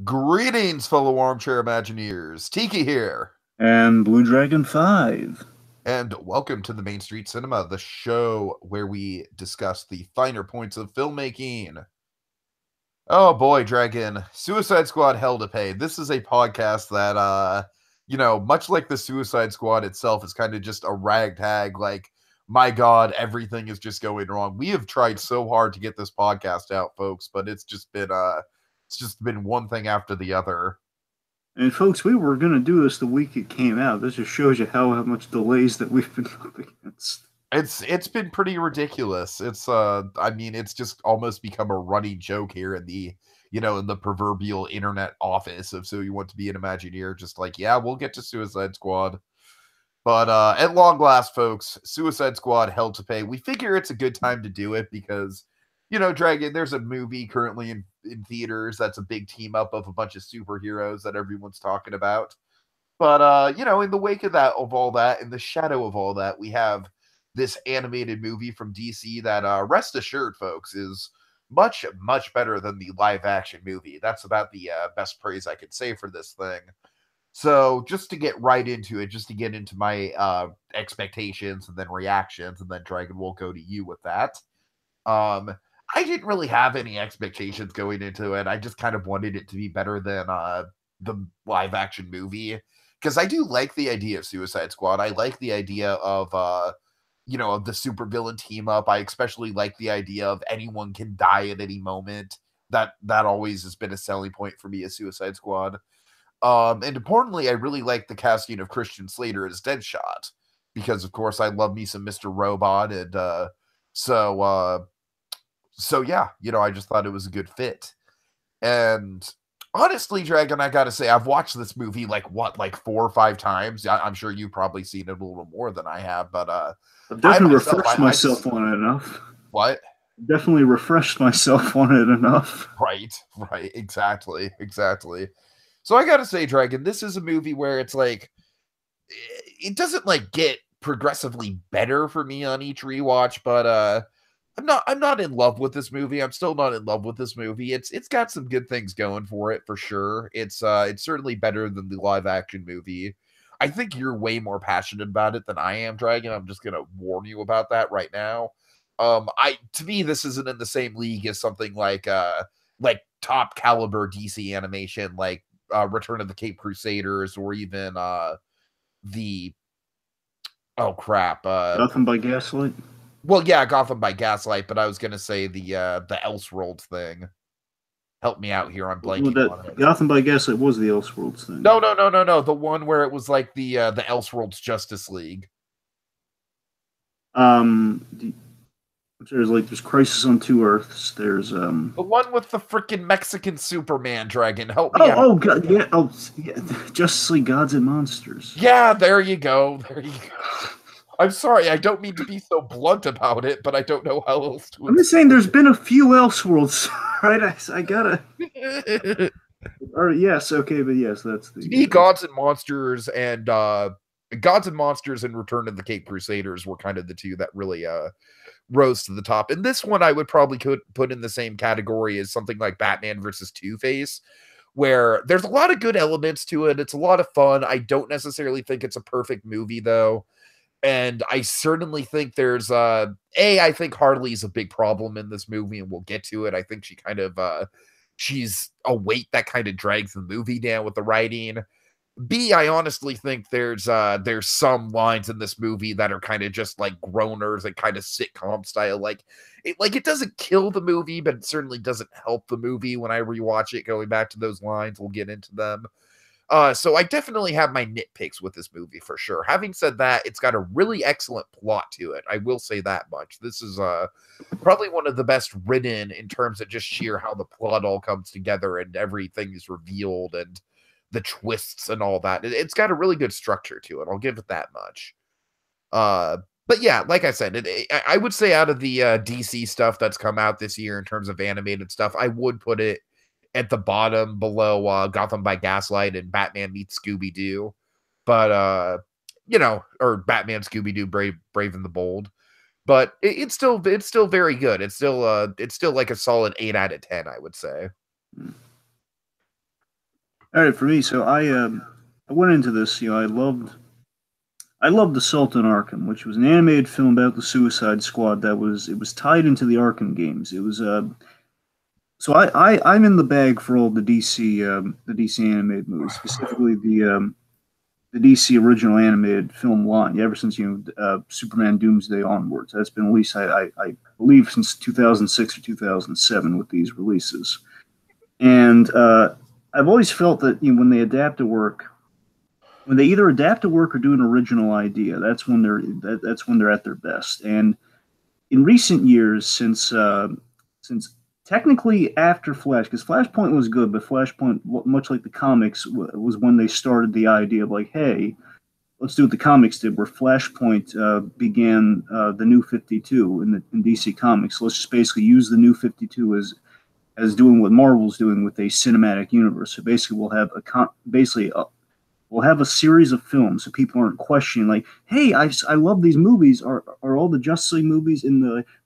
Greetings, fellow armchair Imagineers. Tiki here. And BlueDragonFive. And welcome to the Main Street Cinema, the show where we discuss the finer points of filmmaking. Oh boy, Dragon. Suicide Squad Hell to Pay. This is a podcast that, much like the Suicide Squad itself, is kind of just a ragtag, like, my God, everything is just going wrong. We have tried so hard to get this podcast out, folks, but it's just been one thing after the other. And folks, we were going to do this the week it came out. This just shows you how much delays that we've been up against. It's been pretty ridiculous. It's just almost become a running joke here in the proverbial internet office of So You Want to Be an Imagineer, just like, yeah, we'll get to Suicide Squad. But at long last, folks, Suicide Squad Hell to Pay. We figure it's a good time to do it because, Dragon, there's a movie currently in theaters that's a big team up of a bunch of superheroes that everyone's talking about. But in the wake of all that, in the shadow of all that, we have this animated movie from DC that, rest assured, folks, is much, much better than the live action movie. That's about the best praise I could say for this thing. So just to get right into it, just to get into my expectations and then reactions, and then Dragon will go to you with that. I didn't really have any expectations going into it. I just kind of wanted it to be better than the live action movie, because I do like the idea of Suicide Squad. I like the idea of of the supervillain team up. I especially like the idea of anyone can die at any moment. That always has been a selling point for me as Suicide Squad. And importantly, I really like the casting of Christian Slater as Deadshot, because of course I love me some Mr. Robot, and so yeah, I just thought it was a good fit. And honestly, Dragon, I gotta say, I've watched this movie like 4 or 5 times. I'm sure you've probably seen it a little more than I have, but I've definitely refreshed myself on it enough. What? Definitely refreshed myself on it enough. Right, exactly. So I gotta say, Dragon, this is a movie where it's like, it doesn't like get progressively better for me on each rewatch, but I'm not in love with this movie. I'm still not in love with this movie. It's got some good things going for it for sure. It's certainly better than the live action movie. I think you're way more passionate about it than I am, Dragon. I'm just gonna warn you about that right now. To me, this isn't in the same league as something like top caliber DC animation, like Return of the Cape Crusaders, or even the oh crap, Gotham by Gaslight. Well, yeah, Gotham by Gaslight, but I was gonna say the Elseworlds thing. Help me out here. I'm blanking on it. Gotham by Gaslight was the Elseworlds thing. No. The one where it was like the Elseworlds Justice League. There's Crisis on Two Earths. There's the one with the freaking Mexican Superman Dragon. Help me out. Oh god, yeah. Oh yeah. Justice League Gods and Monsters. Yeah, there you go. I'm sorry, I don't mean to be so blunt about it, but I don't know how else to. I'm just saying, there's been a few Elseworlds, right? I gotta. All right, yes, okay, but yes, that's the. To me, Gods and Monsters and Return of the Cape Crusaders were kind of the two that really rose to the top. And this one I would probably put in the same category as something like Batman versus Two-Face, where there's a lot of good elements to it. It's a lot of fun. I don't necessarily think it's a perfect movie, though. And I certainly think there's I think Harley's a big problem in this movie, and we'll get to it. I think she kind of she's a weight that kind of drags the movie down with the writing. B, I honestly think there's some lines in this movie that are kind of just like groaners and kind of sitcom style. Like it doesn't kill the movie, but it certainly doesn't help the movie when I rewatch it. Going back to those lines, we'll get into them. So I definitely have my nitpicks with this movie for sure. Having said that, it's got a really excellent plot to it. I will say that much. This is probably one of the best written in terms of just sheer how the plot all comes together and everything is revealed and the twists and all that. It's got a really good structure to it. I'll give it that much. But yeah, like I said, I would say out of the DC stuff that's come out this year in terms of animated stuff, I would put it at the bottom below Gotham by Gaslight and Batman meets Scooby-Doo. But, or Batman, Scooby-Doo, Brave and the Bold. But it's still very good. It's still like a solid 8 out of 10, I would say. All right, for me, so I went into this. I loved Assault on Arkham, which was an animated film about the Suicide Squad. It was tied into the Arkham games. It was so I'm in the bag for all the DC animated movies, specifically the DC original animated film line. Ever since Superman Doomsday onwards, that's been released. I believe since 2006 or 2007 with these releases, and I've always felt that when they adapt a work, when they either adapt a work or do an original idea, that's when they're at their best. And in recent years, since technically after Flash, because Flashpoint was good, but Flashpoint, much like the comics, was when they started the idea of like, hey, let's do what the comics did, where Flashpoint began the New 52 in DC Comics. So let's just basically use the New 52 as doing what Marvel's doing with a cinematic universe. So basically, we'll have a series of films so people aren't questioning like, hey, I love these movies. Are all the Justice League movies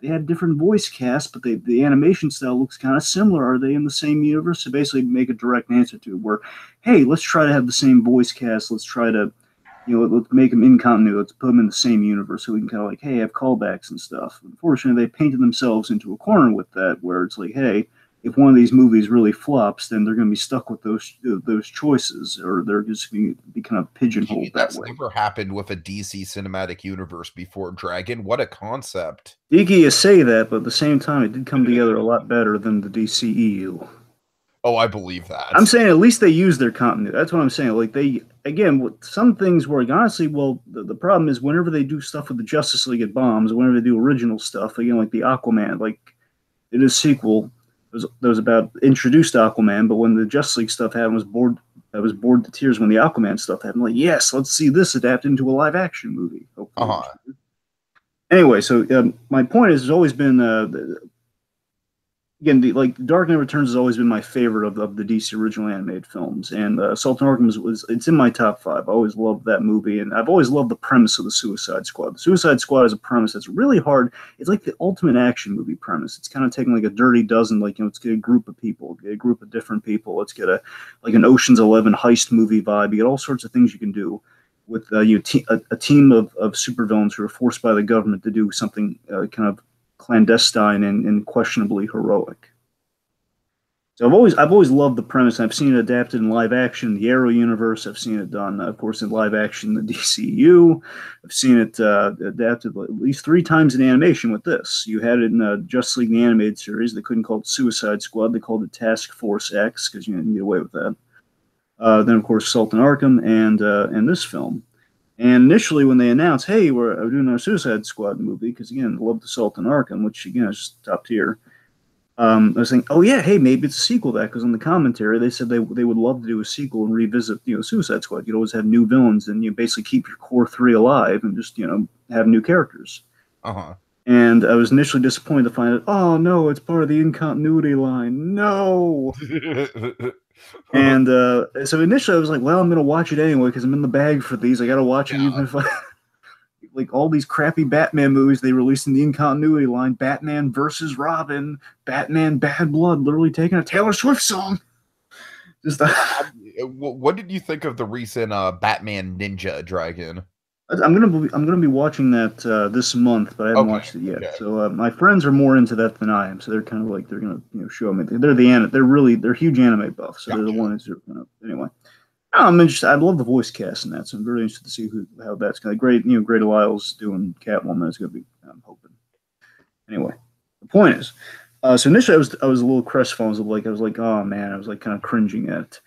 they have different voice casts, but the animation style looks kind of similar. Are they in the same universe? So basically make a direct answer to it where, hey, let's try to have the same voice cast. Let's try to, let's make them in continuity. Let's put them in the same universe so we can kind of like, hey, have callbacks and stuff. Unfortunately, they painted themselves into a corner with that where it's like, hey, if one of these movies really flops, then they're going to be stuck with those choices, or they're just going to be kind of pigeonholed that That's way. never happened with a DC cinematic universe before, Dragon. What a concept. Diki, you say that, but at the same time, it did come together a lot better than the DCEU. Oh, I believe I'm that. saying at least they use their continuity. That's what I'm saying. Like they again, with some things where like, honestly, well, the problem is whenever they do stuff with the Justice League it bombs. Whenever they do original stuff, again, like the Aquaman, like it is sequel. There was about introduced Aquaman, but when the Justice League stuff happened, I was bored to tears when the Aquaman stuff happened. Like, yes, let's see this adapted into a live action movie. Hopefully. Uh-huh. Anyway, so my point is, has always been again, like Dark Knight Returns has always been my favorite of the DC original animated films, and Assault on Arkham was it's in my top five. I always loved that movie, and I've always loved the premise of the Suicide Squad. The Suicide Squad is a premise that's really hard. It's like the ultimate action movie premise. It's kind of taking like a Dirty Dozen, like let's get a group of people, get a group of different people. Let's get a like an Ocean's 11 heist movie vibe. You get all sorts of things you can do with a team of supervillains who are forced by the government to do something kind of clandestine and questionably heroic. So I've always loved the premise. I've seen it adapted in live action, the Arrow universe. I've seen it done, of course, in live action, the DCU. I've seen it adapted at least 3 times in animation. With this, you had it in Justice League the animated series. They couldn't call it Suicide Squad. They called it Task Force X because you can get away with that. Then, of course, Assault on Arkham and this film. And initially, when they announced, "Hey, we're doing our Suicide Squad movie," because again, I love Assault on Arkham, which again is top tier. I was thinking, oh yeah, hey, maybe it's a sequel to that because on the commentary they said they would love to do a sequel and revisit Suicide Squad. You'd always have new villains and you basically keep your core 3 alive and just have new characters. Uh-huh. And I was initially disappointed to find out, oh no, it's part of the in continuity line. No. And so initially I was like, well, I'm gonna watch it anyway because I'm in the bag for these. I gotta watch them even if I like all these crappy Batman movies they released in the in continuity line. Batman versus Robin, Batman Bad Blood, literally taking a Taylor Swift song. Just What did you think of the recent Batman Ninja Dragon? I'm gonna be watching that this month, but I haven't watched it yet. Okay. So my friends are more into that than I am, so they're kind of like they're gonna show me. They're huge anime buffs, so they're the ones who are anyway. I'm interested. I love the voice cast in that, so I'm very interested to see how that's going. Great, Great Lyle's doing Catwoman. It's going to be. I'm hoping. Anyway, the point is, so initially I was a little crestfallen. I was like, oh man, I was like kind of cringing at it.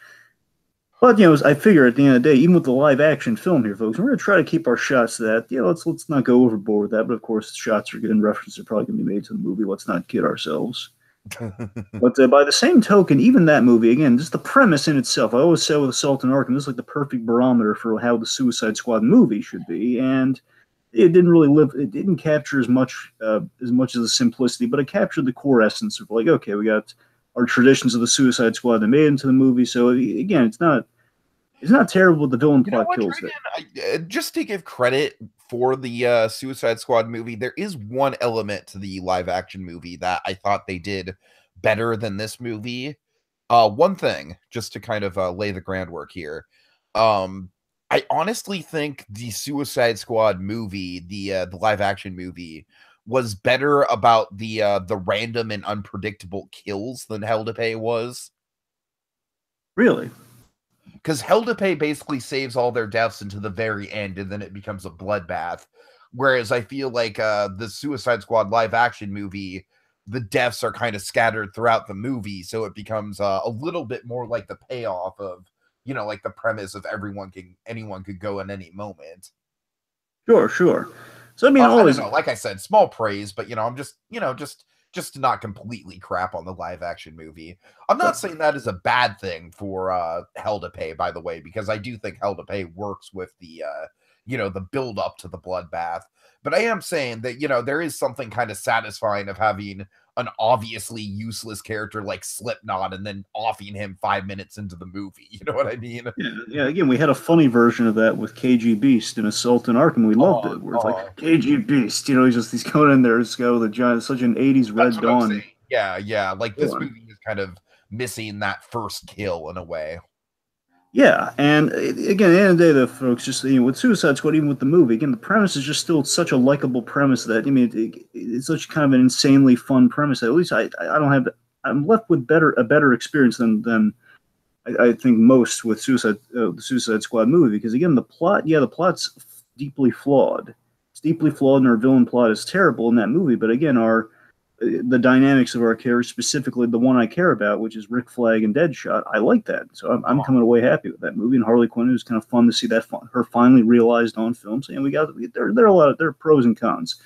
But I figure at the end of the day, even with the live action film here, folks, we're going to try to keep our shots to that. Let's not go overboard with that. But of course, the shots are good and references are probably going to be made to the movie. Let's not kid ourselves. But by the same token, even that movie, again, just the premise in itself, I always say with Assault on Arkham, this is like the perfect barometer for how the Suicide Squad movie should be. And it didn't capture as much of the simplicity, but it captured the core essence of like, okay, we got our traditions of the Suicide Squad that made it into the movie. So again, it's not terrible. The villain plot kills it. Just to give credit for the Suicide Squad movie, there is one element to the live action movie that I thought they did better than this movie. One thing, just to kind of lay the groundwork here. Um, I honestly think the Suicide Squad movie, the live action movie, was better about the random and unpredictable kills than Hell to Pay was. Really? Because Hell to Pay basically saves all their deaths into the very end, and then it becomes a bloodbath. Whereas I feel like the Suicide Squad live action movie, the deaths are kind of scattered throughout the movie, so it becomes a little bit more like the payoff of, like the premise of anyone could go at any moment. Sure, sure. So I mean, I don't always. know. Like I said, small praise, but I'm just to not completely crap on the live action movie. I'm not saying that is a bad thing for Hell to Pay, by the way, because I do think Hell to Pay works with the build up to the bloodbath. But I am saying that there is something kind of satisfying of having an obviously useless character like Slipknot and then offing him 5 minutes into the movie. You know what I mean? Yeah, yeah. Again, we had a funny version of that with KG Beast in Assault on Arkham. We loved Oh, it. Where it's like KG Beast, he's going in there. It's go the giant, such an '80s that's Red what I'm saying. Dawn Yeah, yeah. Like this villain. movie is kind of missing that first kill in a way. Yeah, and again, at the end of the day, though, folks, just with Suicide Squad, even with the movie, again, the premise is just still such a likable premise that it's such kind of an insanely fun premise that at least I don't have. I'm left with a better experience than I think most with the Suicide Squad movie, because again, the plot's deeply flawed. It's deeply flawed, and our villain plot is terrible in that movie. But again, our the dynamics of our characters, specifically the one I care about, which is Rick Flag and Deadshot, I like that. So I'm coming away happy with that movie. And Harley Quinn, it was kind of fun to see her finally realized on film. So, there are pros and cons.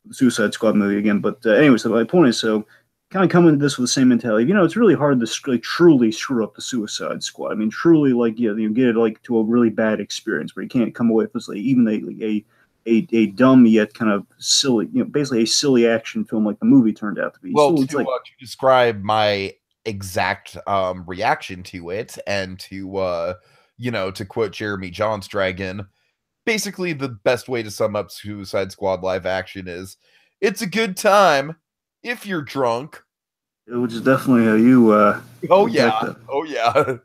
The Suicide Squad movie again, but anyway, so my point is, so kind of coming to this with the same mentality. It's really hard to truly screw up the Suicide Squad. I mean, truly, like, you get it like to a really bad experience where you can't come away with even a dumb yet kind of silly, basically a silly action film like the movie turned out to be. Well, So it's to like, describe my exact reaction to it, and to quote Jeremy John's Dragon, basically the best way to sum up Suicide Squad live action is it's a good time if you're drunk. which is definitely how you Oh attack yeah. that. Oh yeah.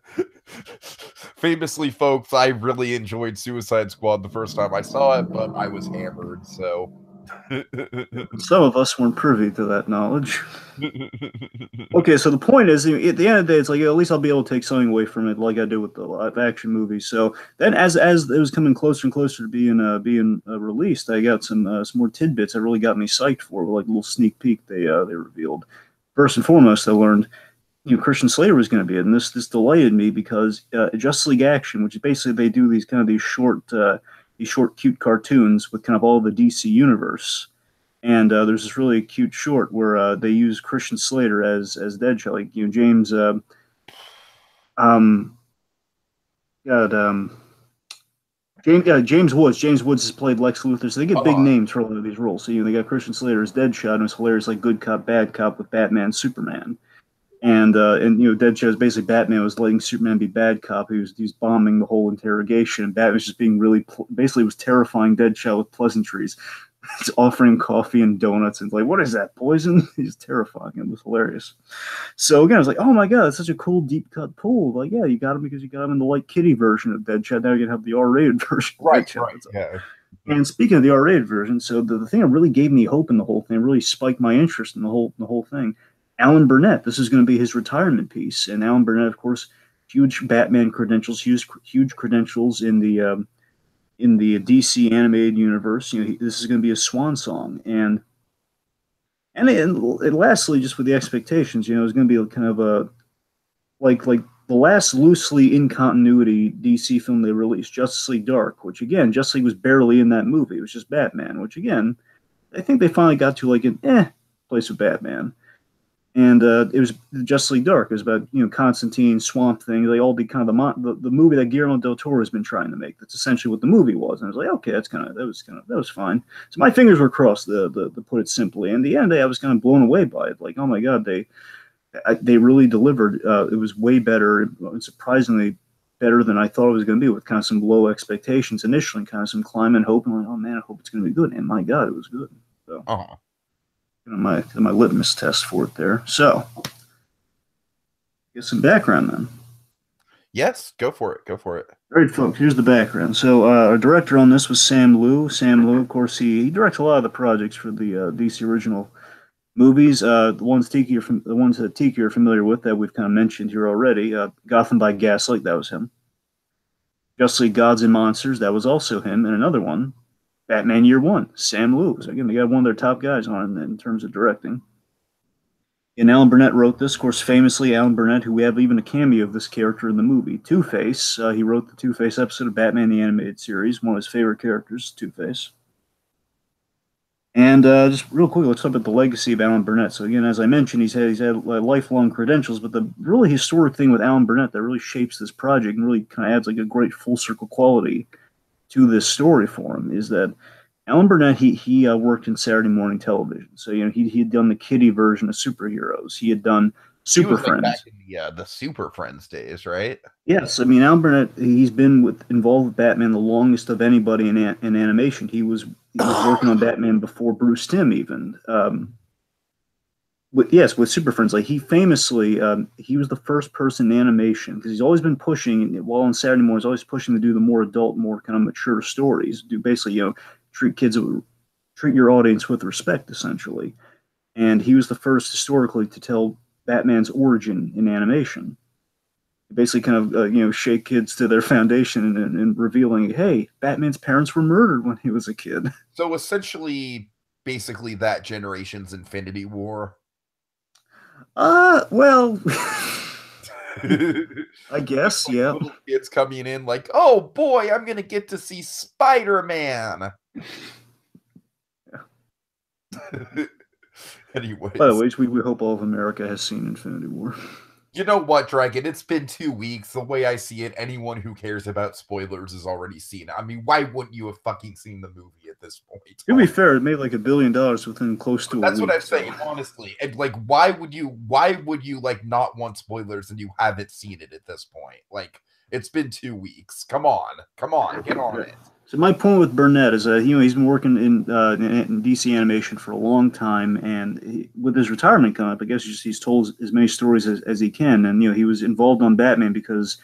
Famously, folks, I really enjoyed Suicide Squad the first time I saw it, but I was hammered, so Some of us weren't privy to that knowledge. Okay, so the point is, at the end of the day, it's like, at least I'll be able to take something away from it, like I did with the live action movie. So then, as it was coming closer and closer to being released, I got some more tidbits that really got me psyched for, like a little sneak peek they revealed. First and foremost, I learned Christian Slater was going to be it, and this delighted me because Justice League Action, which is basically they do these short cute cartoons with kind of all the DC universe. And there's this really cute short where they use Christian Slater as Deadshot, like James, um, God, James Woods. James Woods has played Lex Luthor, so they get big names for a lot of these roles. So they got Christian Slater as Deadshot, and it's hilarious, like good cop, bad cop with Batman, Superman. And Deadshot is basically Batman was letting Superman be bad cop. He was bombing the whole interrogation, and Batman was just being basically was terrifying Deadshot with pleasantries. He's offering him coffee and donuts, and like, what is that, poison? He's terrifying. It was hilarious. So again, I was like, oh my god, it's such a cool deep cut pull. Like, yeah, you got him because you got him in the light kitty version of Deadshot. Now you can have the R-rated version of Deadshot. right, yeah. And speaking of the R-rated version, so the thing that really gave me hope in the whole thing, really spiked my interest in the whole thing. Alan Burnett, this is going to be his retirement piece, and Alan Burnett, of course, huge Batman credentials, huge credentials in the DC animated universe. This is going to be a swan song, and lastly, just with the expectations, it's going to be kind of a like the last loosely in continuity DC film they released, Justice League Dark, which again, Justice League was barely in that movie. It was just Batman, which again, I think they finally got to like an place with Batman. And it was Justice League Dark. It was about Constantine, Swamp Thing. They all did kind of the movie that Guillermo del Toro has been trying to make. That's essentially what the movie was. And I was like, okay, that was fine. So my fingers were crossed, to put it simply. And the end, I was kind of blown away by it. Like, oh my god, they really delivered. It was way better, surprisingly better than I thought it was going to be, with kind of some low expectations initially, and kind of some climb and hope. And I'm like, oh man, I hope it's going to be good. And my god, it was good. So. My litmus test for it there. So Get some background then. Yes, go for it. Go for it. All right, folks, here's the background. So, our director on this was Sam Liu. Sam Liu, of course, he directs a lot of the projects for the DC original movies. The ones that Tiki are familiar with that we've kind of mentioned here already. Gotham by Gaslight, that was him. Justice League Gods and Monsters, that was also him. And another one, Batman Year One, Sam Liu. So again, they got one of their top guys on in terms of directing. And Alan Burnett wrote this, of course, famously Alan Burnett, who we have even a cameo of this character in the movie, Two-Face. He wrote the Two-Face episode of Batman the Animated Series, one of his favorite characters, Two-Face. And just real quick, let's talk about the legacy of Alan Burnett. So again, as I mentioned, he's had lifelong credentials, but the really historic thing with Alan Burnett that really shapes this project and really kind of adds like a great full circle quality to this story for him is that Alan Burnett, he worked in Saturday morning television. So, he had done the kiddie version of superheroes. He had done He Super was like Friends. back in the Super Friends days, right? Yes, I mean, Alan Burnett, he's been involved with Batman the longest of anybody in animation. He was working on Batman before Bruce Timm even. With Super Friends, like he famously, he was the first person in animation because he's always been pushing. While on Saturday morning, he's always pushing to do the more adult, more kind of mature stories. Do basically, treat your audience with respect, essentially. And he was the first historically to tell Batman's origin in animation. Basically, kind of shake kids to their foundation and revealing, hey, Batman's parents were murdered when he was a kid. So essentially, basically that generation's Infinity War. Well, I guess, yeah. Little kids coming in like, oh boy, I'm gonna get to see Spider-Man. Anyways. By the way, we hope all of America has seen Infinity War. You know what, Dragon? It's been 2 weeks. The way I see it, anyone who cares about spoilers has already seen it. I mean, why wouldn't you have fucking seen the movie at this point? To be fair, it made like $1 billion within close to a week. That's what I'm saying, honestly. And like, why would you like not want spoilers and you haven't seen it at this point? Like, it's been 2 weeks. Come on, get on it. So my point with Burnett is, he's been working in DC animation for a long time, and with his retirement coming up, I guess he's told as many stories as he can. And he was involved on Batman because,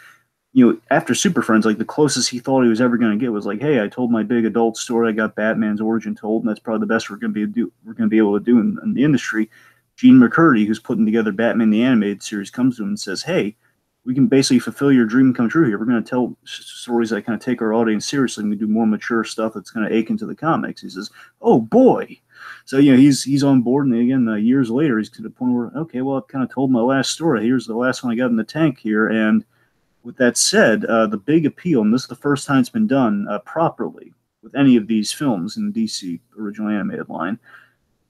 after Super Friends, like the closest he thought he was ever going to get was like, hey, I told my big adult story, I got Batman's origin told, and that's probably the best we're going to be able to do in the industry. Gene McCurdy, who's putting together Batman the Animated Series, comes to him and says, hey, we can basically fulfill your dream come true here. We're going to tell stories that kind of take our audience seriously, and we do more mature stuff that's going to ache into the comics. He says, oh boy. So, he's on board. And again, years later, he's to the point where, okay, well, I've kind of told my last story. Here's the last one I got in the tank here. And with that said, the big appeal, and this is the first time it's been done properly with any of these films in the DC original animated line,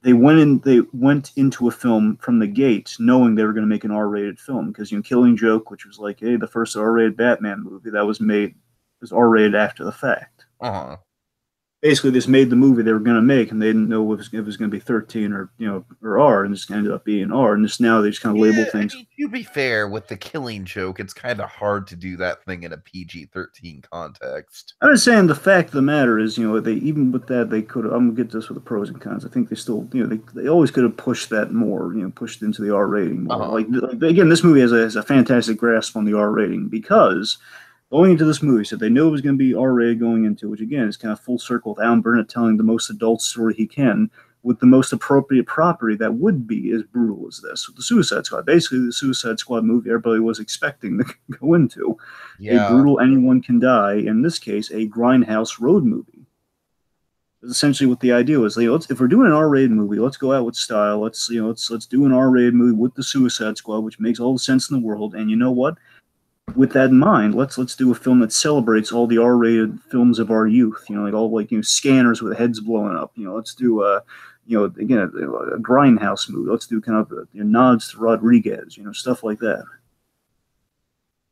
they went into a film from the gate knowing they were going to make an R-rated film because Killing Joke, which was like, hey, the first R-rated Batman movie that was R-rated after the fact. Basically, this made the movie they were going to make, and they didn't know if it was going to be 13 or R, and this ended up being R. And now they just kind of label things. I mean, to be fair, with the Killing Joke, it's kind of hard to do that thing in a PG-13 context. I'm just saying the fact of the matter is, they even with that they could. I'm gonna get this with the pros and cons. I think they still, they always could have pushed that more, pushed into the R rating more. Like again, this movie has a fantastic grasp on the R rating because. Going into this movie, so they knew it was going to be R-rated going into, which again is kind of full circle with Alan Burnett telling the most adult story he can with the most appropriate property that would be as brutal as this. With the Suicide Squad, basically the Suicide Squad movie everybody was expecting to go into. A brutal anyone can die, in this case, a grindhouse road movie. That's essentially what the idea was. If we're doing an R-rated movie, let's go out with style. Let's do an R-rated movie with the Suicide Squad, which makes all the sense in the world. And you know what? With that in mind, let's do a film that celebrates all the R-rated films of our youth. Scanners with heads blowing up. Let's do again a grindhouse movie. Let's do kind of nods to Rodriguez. Stuff like that.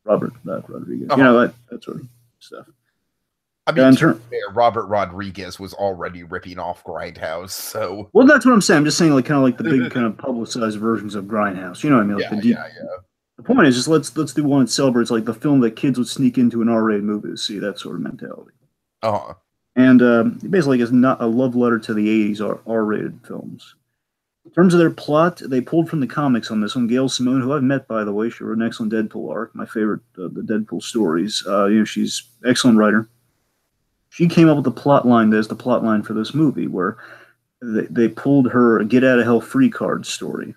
Robert Rodriguez. That sort of stuff. I mean, Robert Rodriguez was already ripping off Grindhouse, so. Well, that's what I'm saying. I'm just saying, the big kind of publicized versions of Grindhouse. You know what I mean? The point is just let's do one that celebrates like the film that kids would sneak into an R-rated movie to see, that sort of mentality. And basically it's not a love letter to the 80s R-rated films. In terms of their plot, they pulled from the comics on this one. Gail Simone, who I've met, by the way, she wrote an excellent Deadpool arc, my favorite of the Deadpool stories. She's an excellent writer. She came up with the plot line that's the plot line for this movie, where they pulled her "Get Out of Hell Free" card story,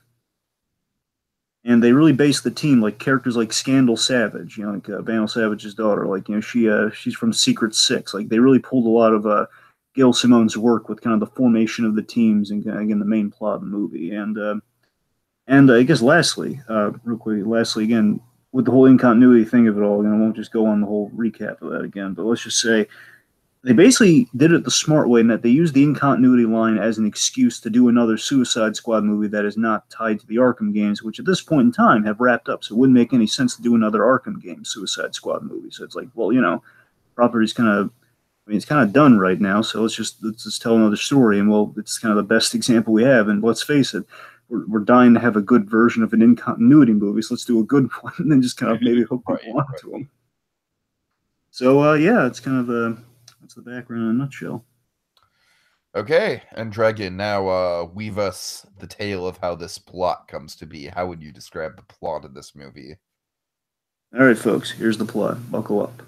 and they really based the team like characters like Scandal Savage, like Vandal Savage's daughter, like she's from Secret Six. Like they really pulled a lot of Gail Simone's work with kind of the formation of the teams and again the main plot of the movie. And I guess real quick, lastly again with the whole incontinuity thing of it all, I won't just go on the whole recap of that again, but let's just say they basically did it the smart way in that they used the incontinuity line as an excuse to do another Suicide Squad movie that is not tied to the Arkham games, which at this point in time have wrapped up. So it wouldn't make any sense to do another Arkham game Suicide Squad movie. So it's like, well, property's kind of, it's kind of done right now. So let's just tell another story. And well, it's kind of the best example we have. And let's face it, we're dying to have a good version of an incontinuity movie. So let's do a good one and then just kind of maybe hook people onto them. So yeah, it's kind of that's the background in a nutshell. Okay, and Dragon, now weave us the tale of how this plot comes to be. How would you describe the plot of this movie? All right, folks, here's the plot. Buckle up.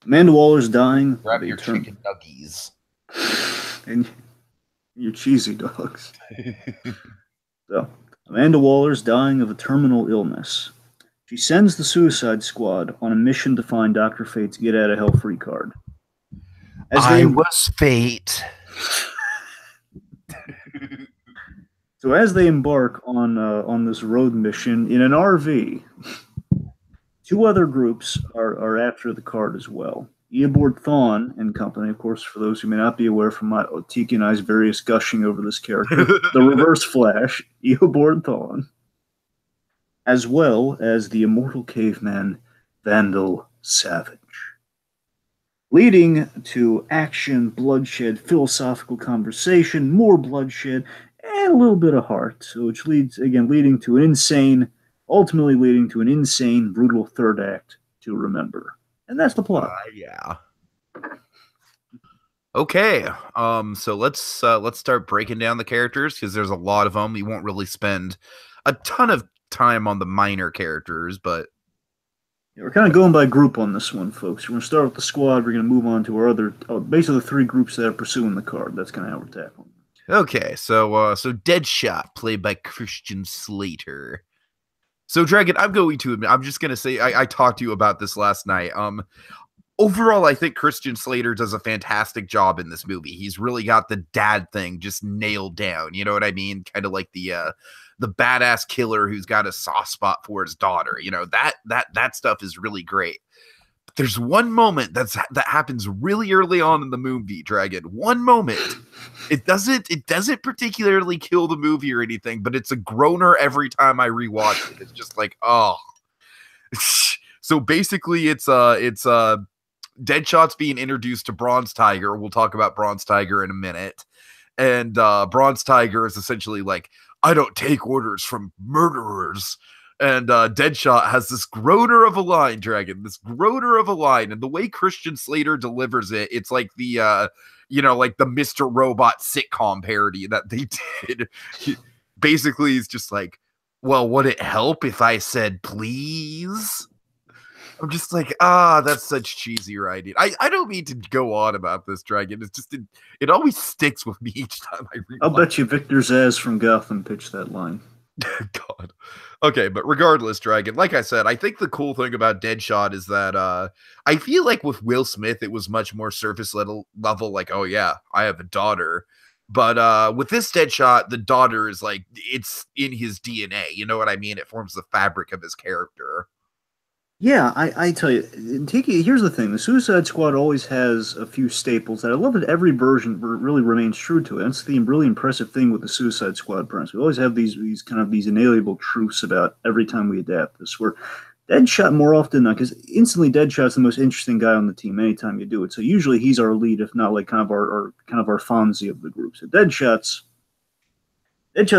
Amanda Waller's dying. Grab your chicken nuggies. And your cheesy dogs. So, Amanda Waller's dying of a terminal illness. She sends the Suicide Squad on a mission to find Dr. Fate's Get Out of Hell Free card. I was Fate. So as they embark on this road mission in an RV, two other groups are after the card as well. Eobard Thawne and company, of course, for those who may not be aware from my Tiki and I's various gushing over this character, the Reverse Flash, Eobard Thawne, as well as the immortal caveman, Vandal Savage. Leading to action, bloodshed, philosophical conversation, more bloodshed, and a little bit of heart. So which leads, again, ultimately leading to an insane, brutal third act to remember. And that's the plot. Yeah. Okay. So let's start breaking down the characters because there's a lot of them. We won't really spend a ton of time on the minor characters, but yeah, we're kind of going by group on this one, folks. We're going to start with the squad. We're going to move on to our other, basically the three groups that are pursuing the card. That's kind of how we're tackling. Okay, so Deadshot, played by Christian Slater. So Dragon, I'm going to admit, I'm just going to say, I talked to you about this last night. Overall, I think Christian Slater does a fantastic job in this movie. He's really got the dad thing just nailed down. You know what I mean? Kind of like the badass killer who's got a soft spot for his daughter. That stuff is really great. But there's one moment that happens really early on in the movie, Dragon. One moment. It doesn't particularly kill the movie or anything, but it's a groaner every time I rewatch it. It's just like, oh. So basically it's Deadshot's being introduced to Bronze Tiger. We'll talk about Bronze Tiger in a minute. And Bronze Tiger is essentially like, I don't take orders from murderers. And Deadshot has this groaner of a line, Dragon. This groaner of a line. And the way Christian Slater delivers it, it's like the, like the Mr. Robot sitcom parody that they did. Basically, it's just like, well, would it help if I said please? I'm just like, that's such cheesy writing. I don't mean to go on about this, Dragon. It's just, it always sticks with me each time I read. I'll bet you Victor Zsasz from Gotham pitched that line. God. Okay, but regardless, Dragon, like I said, I think the cool thing about Deadshot is that I feel like with Will Smith, it was much more surface level, like, oh yeah, I have a daughter. But with this Deadshot, the daughter is like, it's in his DNA. You know what I mean? It forms the fabric of his character. Yeah, I tell you, Tiki, here's the thing. The Suicide Squad always has a few staples that I love that every version really remains true to it. That's the really impressive thing with the Suicide Squad premise. We always have these inalienable truths about every time we adapt this, where Deadshot more often than not, because instantly Deadshot's the most interesting guy on the team anytime you do it. So usually he's our lead, if not like kind of our Fonzie of the group. So Deadshot's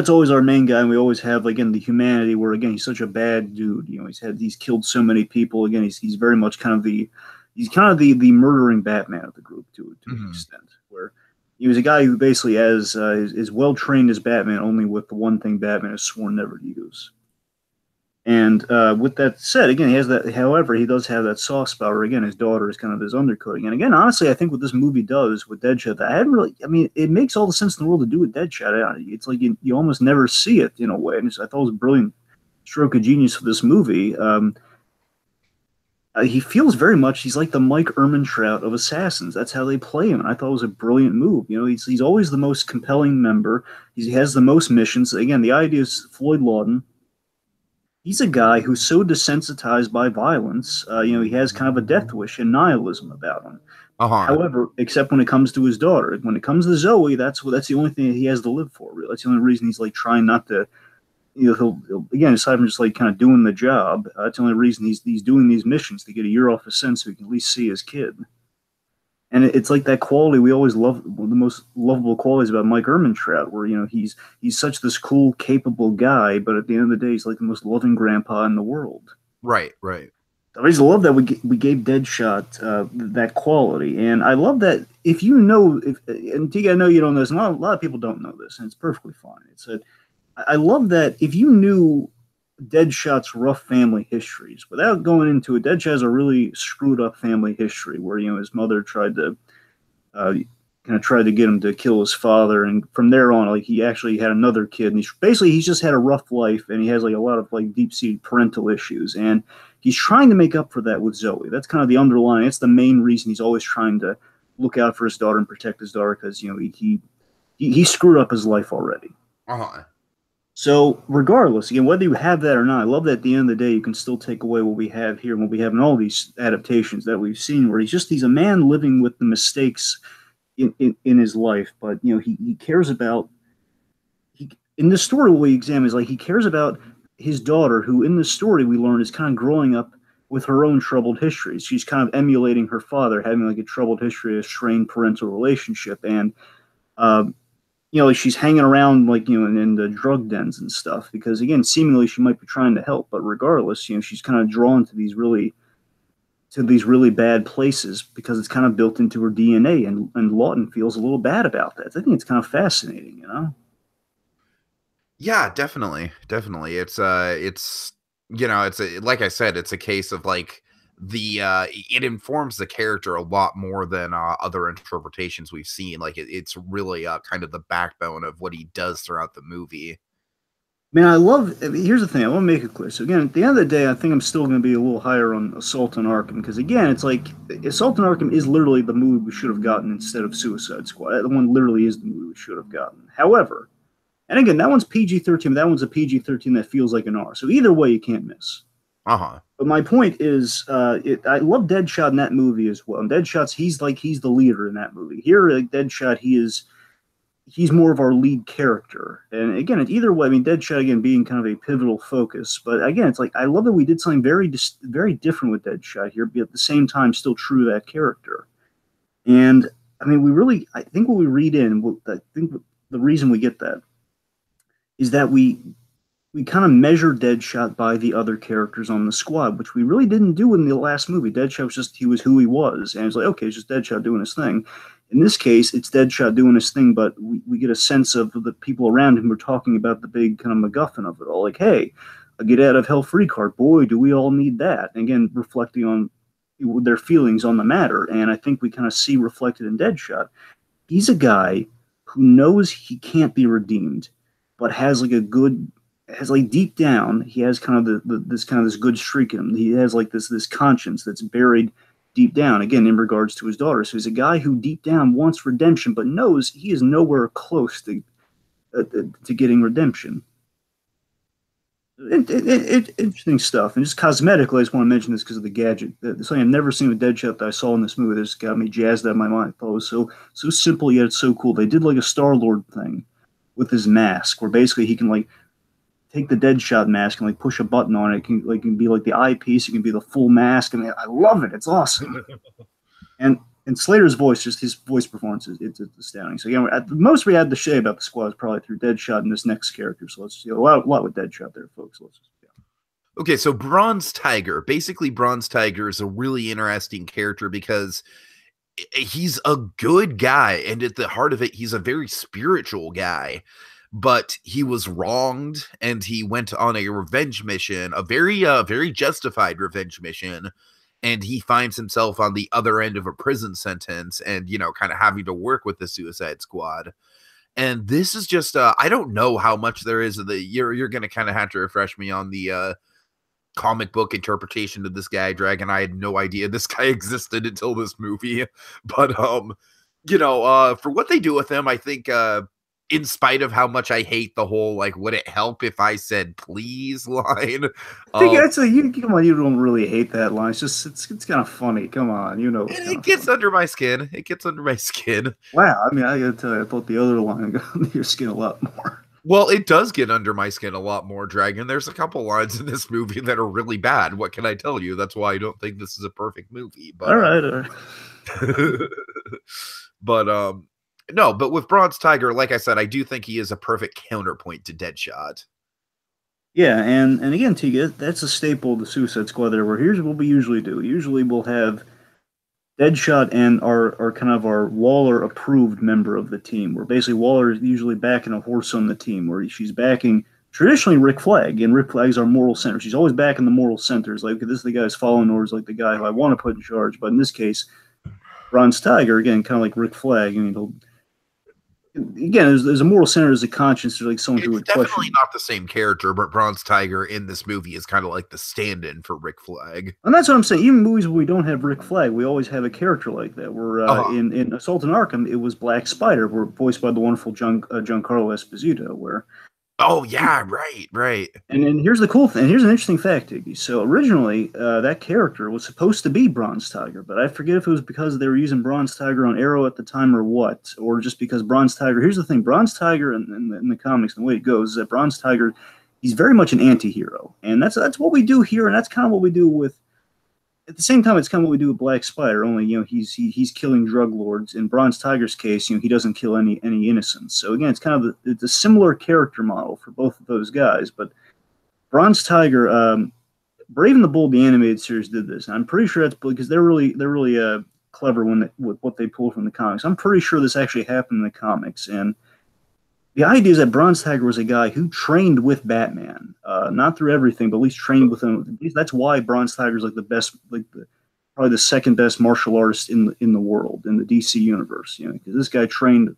always our main guy, and we always have, again, the humanity where, again, he's such a bad dude. He's killed so many people. Again, he's very much the murdering Batman of the group to an extent, where, He was a guy who basically is well trained as Batman, only with the one thing Batman has sworn never to use. And with that said, again, he has that. However, he does have that soft spot where, again, his daughter is kind of his undercutting. And again, honestly, I think what this movie does with Deadshot, I hadn't really. I mean, it makes all the sense in the world to do with Deadshot. It's like you almost never see it in a way. And I thought it was a brilliant stroke of genius for this movie. He feels very much he's like the Mike Ehrmantraut of assassins. That's how they play him. And I thought it was a brilliant move. You know, he's always the most compelling member. He has the most missions. Again, the idea is Floyd Lawton. He's a guy who's so desensitized by violence. He has kind of a death wish and nihilism about him. Uh-huh. However, except when it comes to his daughter, when it comes to Zoe, that's the only thing he has to live for. Really, that's the only reason he's like trying not to. He'll again, aside from just like kind of doing the job, that's the only reason he's doing these missions to get a year off his sentence so he can at least see his kid. And it's like that quality we always love. One of the most lovable qualities about Mike Ehrmantraut, where he's such this cool, capable guy, but at the end of the day, he's like the most loving grandpa in the world. Right, right. I just love that we gave Deadshot that quality, and I love that if you know, and Tiki, I know you don't know this, and a lot of people don't know this, and it's perfectly fine. I love that if you knew Deadshot's rough family histories without going into it. Deadshot has a really screwed up family history where his mother tried to get him to kill his father, and from there on, like he actually had another kid, and he's just had a rough life, and he has like a lot of like deep seated parental issues, and he's trying to make up for that with Zoe. That's kind of the underlying. It's the main reason he's always trying to look out for his daughter and protect his daughter because he screwed up his life already. Uh-huh. So regardless, again, whether you have that or not, I love that at the end of the day, you can still take away what we have here and what we have in all these adaptations that we've seen, where he's a man living with the mistakes in his life, but he cares about in the story what we examine is like he cares about his daughter, who in the story we learn is kind of growing up with her own troubled histories. She's kind of emulating her father, having like a troubled history, a strained parental relationship, and like she's hanging around like in the drug dens and stuff because again, seemingly she might be trying to help, but regardless, she's kind of drawn to these really bad places because it's kind of built into her DNA, and Lawton feels a little bad about that. I think it's kind of fascinating, Yeah, definitely. Definitely. It's like I said, it's a case of like it informs the character a lot more than other interpretations we've seen. Like it's really kind of the backbone of what he does throughout the movie. Man, here's the thing. I want to make it clear. So again, at the end of the day, I think I'm still going to be a little higher on Assault on Arkham because again, it's like Assault on Arkham is literally the movie we should have gotten instead of Suicide Squad. That one literally is the movie we should have gotten. However, and again, that one's PG-13. But that one's a PG-13 that feels like an R. So either way, you can't miss. Uh-huh. But my point is, I love Deadshot in that movie as well. And Deadshot's he's the leader in that movie. Here, like Deadshot, he's more of our lead character. And again, either way, I mean, Deadshot again being kind of a pivotal focus. But again, it's like I love that we did something very different with Deadshot here, but at the same time still true to that character. And I mean, I think what we read in, I think the reason we get that is that we kind of measure Deadshot by the other characters on the squad, which we really didn't do in the last movie. Deadshot he was who he was. And it's like, okay, it's just Deadshot doing his thing. In this case, it's Deadshot doing his thing, but we get a sense of the people around him who are talking about the big kind of MacGuffin of it all. Like, hey, a get out of hell free card. Boy, do we all need that. And again, reflecting on their feelings on the matter. And I think we kind of see reflected in Deadshot. He's a guy who knows he can't be redeemed, but has deep down, he has kind of this good streak in him. He has like this conscience that's buried deep down, again, in regards to his daughter. So he's a guy who deep down wants redemption, but knows he is nowhere close to getting redemption. Interesting stuff. And just cosmetically, I just want to mention this because of the gadget. Something I've never seen with Deadshot that I saw in this movie that just got me jazzed out of my mind. I thought it was so simple, yet it's so cool. They did like a Star-Lord thing with his mask, where basically he can like take the Deadshot mask and like push a button on it. It can be like the eyepiece. It can be the full mask. I mean, I love it. It's awesome. and Slater's voice, just his voice performance, it's astounding. So again, the most we had to say about the squad is probably through Deadshot and this next character. So let's see a lot with Deadshot there, folks. Okay, so Bronze Tiger. Basically, Bronze Tiger is a really interesting character because he's a good guy, and at the heart of it, he's a very spiritual guy. But he was wronged, and he went on a revenge mission, a very justified revenge mission. And he finds himself on the other end of a prison sentence, and kind of having to work with the Suicide Squad. And this is just, I don't know how much there is of the. You're going to kind of have to refresh me on the comic book interpretation of this guy, Dragon. I had no idea this guy existed until this movie. But for what they do with him, I think in spite of how much I hate the whole like would it help if I said please line. I think that's you come on, you don't really hate that line. It's kind of funny. Come on, it gets under my skin. It gets under my skin. Wow, I mean, I gotta tell you, I thought the other line got under your skin a lot more. Well, it does get under my skin a lot more, Dragon. There's a couple lines in this movie that are really bad. What can I tell you? That's why I don't think this is a perfect movie. But, all right. But no, but with Bronze Tiger, like I said, I do think he is a perfect counterpoint to Deadshot. Yeah, and again, Tiki, that's a staple of the Suicide Squad there, where here's what we usually do. Usually we'll have Deadshot and our kind of our Waller-approved member of the team, where basically Waller is usually backing a horse on the team, where she's backing, traditionally, Rick Flag, and Rick Flag is our moral center. She's always backing the moral centers, like, this is the guy who's following orders, like the guy who I want to put in charge, but in this case, Bronze Tiger, again, kind of like Rick Flag, again, there's a moral center, there's a conscience, there's like someone who would question. It's definitely not the same character, but Bronze Tiger in this movie is kind of like the stand-in for Rick Flag. And that's what I'm saying. Even movies where we don't have Rick Flag, we always have a character like that. Where in Assault on Arkham, it was Black Spider, voiced by the wonderful Giancarlo Esposito. Where right. And then here's the cool thing. Here's an interesting fact, Iggy. So originally, that character was supposed to be Bronze Tiger, but I forget if it was because they were using Bronze Tiger on Arrow at the time or what, or just because Bronze Tiger. Here's the thing: Bronze Tiger in the comics, the way it goes is that Bronze Tiger, he's very much an anti-hero, and that's what we do here, and that's kind of what we do with. At the same time, it's kind of what we do with Black Spider. Only he's killing drug lords. In Bronze Tiger's case, he doesn't kill any innocents. So again, it's kind of it's a similar character model for both of those guys. But Bronze Tiger, Brave and the Bold, the animated series, did this. And I'm pretty sure that's because they're really clever with what they pull from the comics. I'm pretty sure this actually happened in the comics. And the idea is that Bronze Tiger was a guy who trained with Batman, not through everything, but at least trained with him. That's why Bronze Tiger is like the best, probably the second best martial artist in the world, in the DC universe. Because this guy trained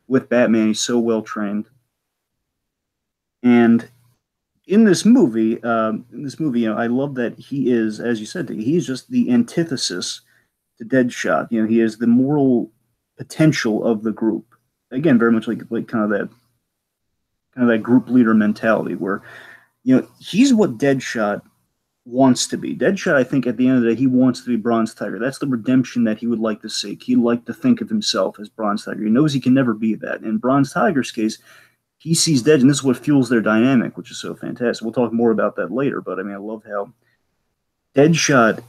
with Batman. He's so well trained. And in this movie, I love that he is, as you said, he's just the antithesis to Deadshot. He is the moral potential of the group. Again, very much like kind of that group leader mentality where, he's what Deadshot wants to be. Deadshot, I think, at the end of the day, he wants to be Bronze Tiger. That's the redemption that he would like to seek. He'd like to think of himself as Bronze Tiger. He knows he can never be that. In Bronze Tiger's case, he sees Dead, and this is what fuels their dynamic, which is so fantastic. We'll talk more about that later, but I mean, I love how Deadshot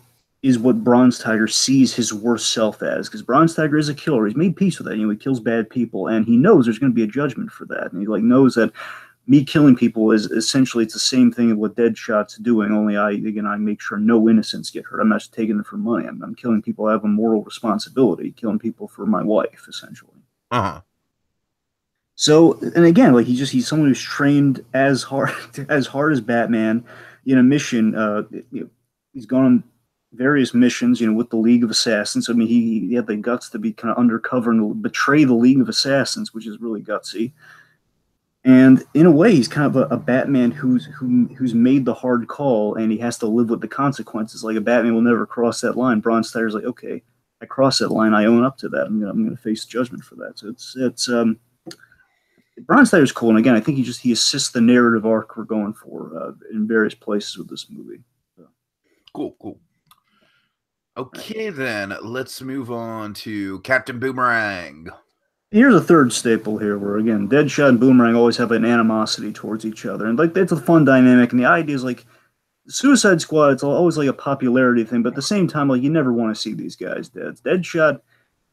is what Bronze Tiger sees his worst self as, because Bronze Tiger is a killer. He's made peace with that. He kills bad people, and he knows there's going to be a judgment for that. And he knows that me killing people is essentially it's the same thing as what Deadshot's doing. Only I make sure no innocents get hurt. I'm not just taking it for money. I'm killing people. I have a moral responsibility. Killing people for my wife, essentially. So, and again, he's someone who's trained as hard as Batman in a mission. He's gone on various missions, with the League of Assassins. I mean, he had the guts to be kind of undercover and betray the League of Assassins, which is really gutsy. And in a way, he's kind of a Batman who's made the hard call, and he has to live with the consequences. Like a Batman will never cross that line. Bronze Tiger's like, okay, I crossed that line. I own up to that. I'm gonna face judgment for that. So it's Bronze Tiger's cool. And again, I think he assists the narrative arc we're going for in various places with this movie. So. Cool. Okay, then let's move on to Captain Boomerang. Here's a third staple here, where again, Deadshot and Boomerang always have an animosity towards each other, and that's a fun dynamic. And the idea is Suicide Squad. It's always like a popularity thing, but at the same time, you never want to see these guys dead. Deadshot,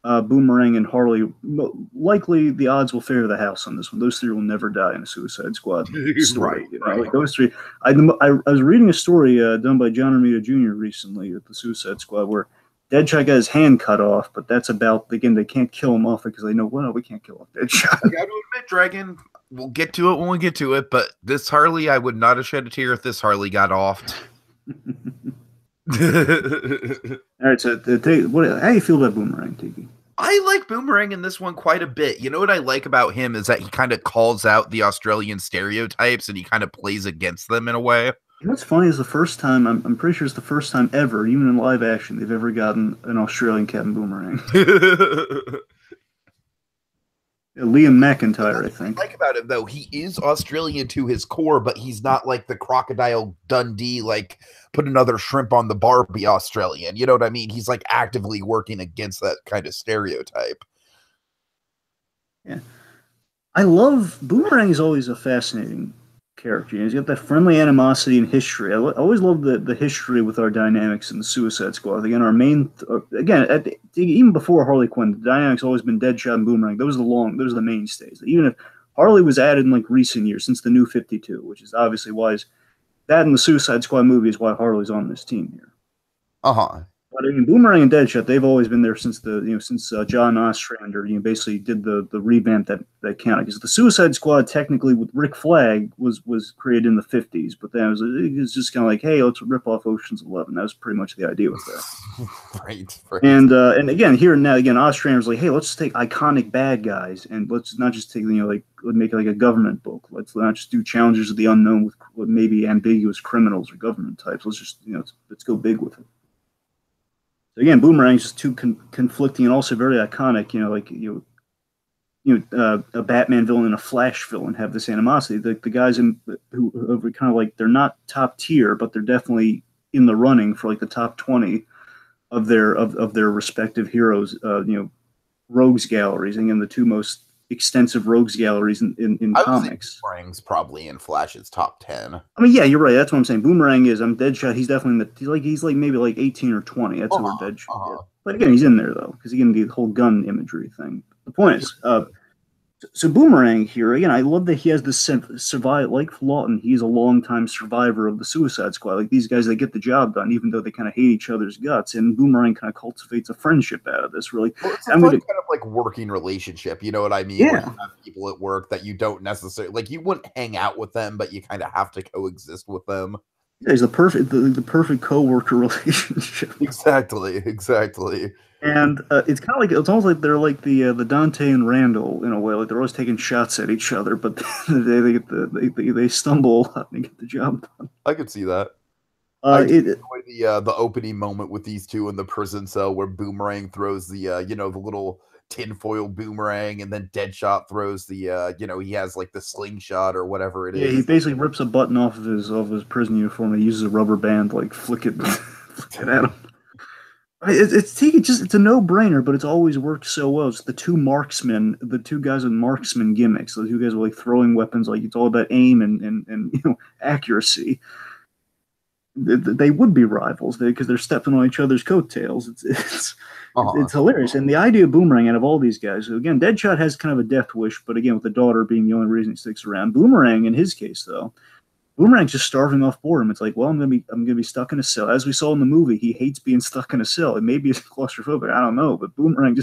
Boomerang, and Harley. Likely, the odds will favor the house on this one. Those three will never die in a Suicide Squad story. Right. Those three. I was reading a story done by John Romita Jr. recently with the Suicide Squad, where Deadshot got his hand cut off, but that's about, again, they can't kill him off because they know, well, no, we can't kill off Deadshot. I got to admit, Dragon, we'll get to it when we get to it, but this Harley, I would not have shed a tear if this Harley got offed. All right, so how do you feel about Boomerang, Tiki? I like Boomerang in this one quite a bit. You know what I like about him is that he kind of calls out the Australian stereotypes and he kind of plays against them in a way. You know what's funny is the first time, I'm pretty sure it's the first time ever, even in live action, they've ever gotten an Australian Captain Boomerang. Liam McIntyre, I think. What I like about him, though, he is Australian to his core, but he's not like the Crocodile Dundee, like, put another shrimp on the Barbie Australian. You know what I mean? He's, like, actively working against that kind of stereotype. Yeah. I love... Boomerang is always a fascinating character. He's got that friendly animosity and history. I always love the history with our dynamics in the Suicide Squad. Again, our main... even before Harley Quinn, the dynamics always been Deadshot and Boomerang. Those are the mainstays. Even if Harley was added in like recent years, since the New 52, which is obviously why that and the Suicide Squad movie is why Harley's on this team here. Uh-huh. But I mean, Boomerang and Deadshot, they've always been there since John Ostrander, basically did the revamp that counted. Because the Suicide Squad, technically, with Rick Flag, was created in the 50s, but then it was just kind of like, hey, let's rip off Ocean's 11. That was pretty much the idea with that. Right. And again, here and now, again, Ostrander's like, hey, let's take iconic bad guys and let's not just take, make like a government book. Let's not just do Challengers of the Unknown with maybe ambiguous criminals or government types. Let's just, let's go big with it. Again, Boomerang's just too conflicting and also very iconic. A Batman villain and a Flash villain have this animosity. The guys who are kind of like, they're not top tier, but they're definitely in the running for like the top 20 of their respective heroes. Rogues galleries. Again, the two most extensive rogues galleries in comics. Boomerang's probably in Flash's top 10. I mean, yeah, you're right. That's what I'm saying. Boomerang is. Deadshot. He's definitely he's maybe like 18 or 20. That's where Deadshot is. But again, he's in there though, because again, the whole gun imagery thing. The point is, so Boomerang here again. I love that he has this survive like Lawton. He's a longtime survivor of the Suicide Squad. Like these guys, they get the job done, even though they kind of hate each other's guts. And Boomerang kind of cultivates a friendship out of this. Really, well, it's a kind of like working relationship. You know what I mean? Yeah. Where you have people at work that you don't necessarily like. You wouldn't hang out with them, but you kind of have to coexist with them. Yeah, he's the perfect coworker relationship. Exactly. And it's kind of like it's almost like they're like the Dante and Randall in a way. Like they're always taking shots at each other, but they stumble and they get the job done. I could see that. I enjoy the opening moment with these two in the prison cell where Boomerang throws the the little tinfoil boomerang, and then Deadshot throws the he has like the slingshot or whatever it is. Yeah, he basically rips a button off of his prison uniform and uses a rubber band to like flick it at him. It's a no-brainer, but it's always worked so well. It's the two guys with marksman gimmicks. The two guys are like throwing weapons, like it's all about aim and accuracy. They would be rivals because they're stepping on each other's coattails. It's hilarious. And the idea of Boomerang out of all these guys, so again, Deadshot has kind of a death wish, but again, with the daughter being the only reason he sticks around. Boomerang, in his case, though, Boomerang's just starving off boredom. It's like, well, I'm gonna be stuck in a cell. As we saw in the movie, he hates being stuck in a cell. It may be claustrophobic, I don't know, but Boomerang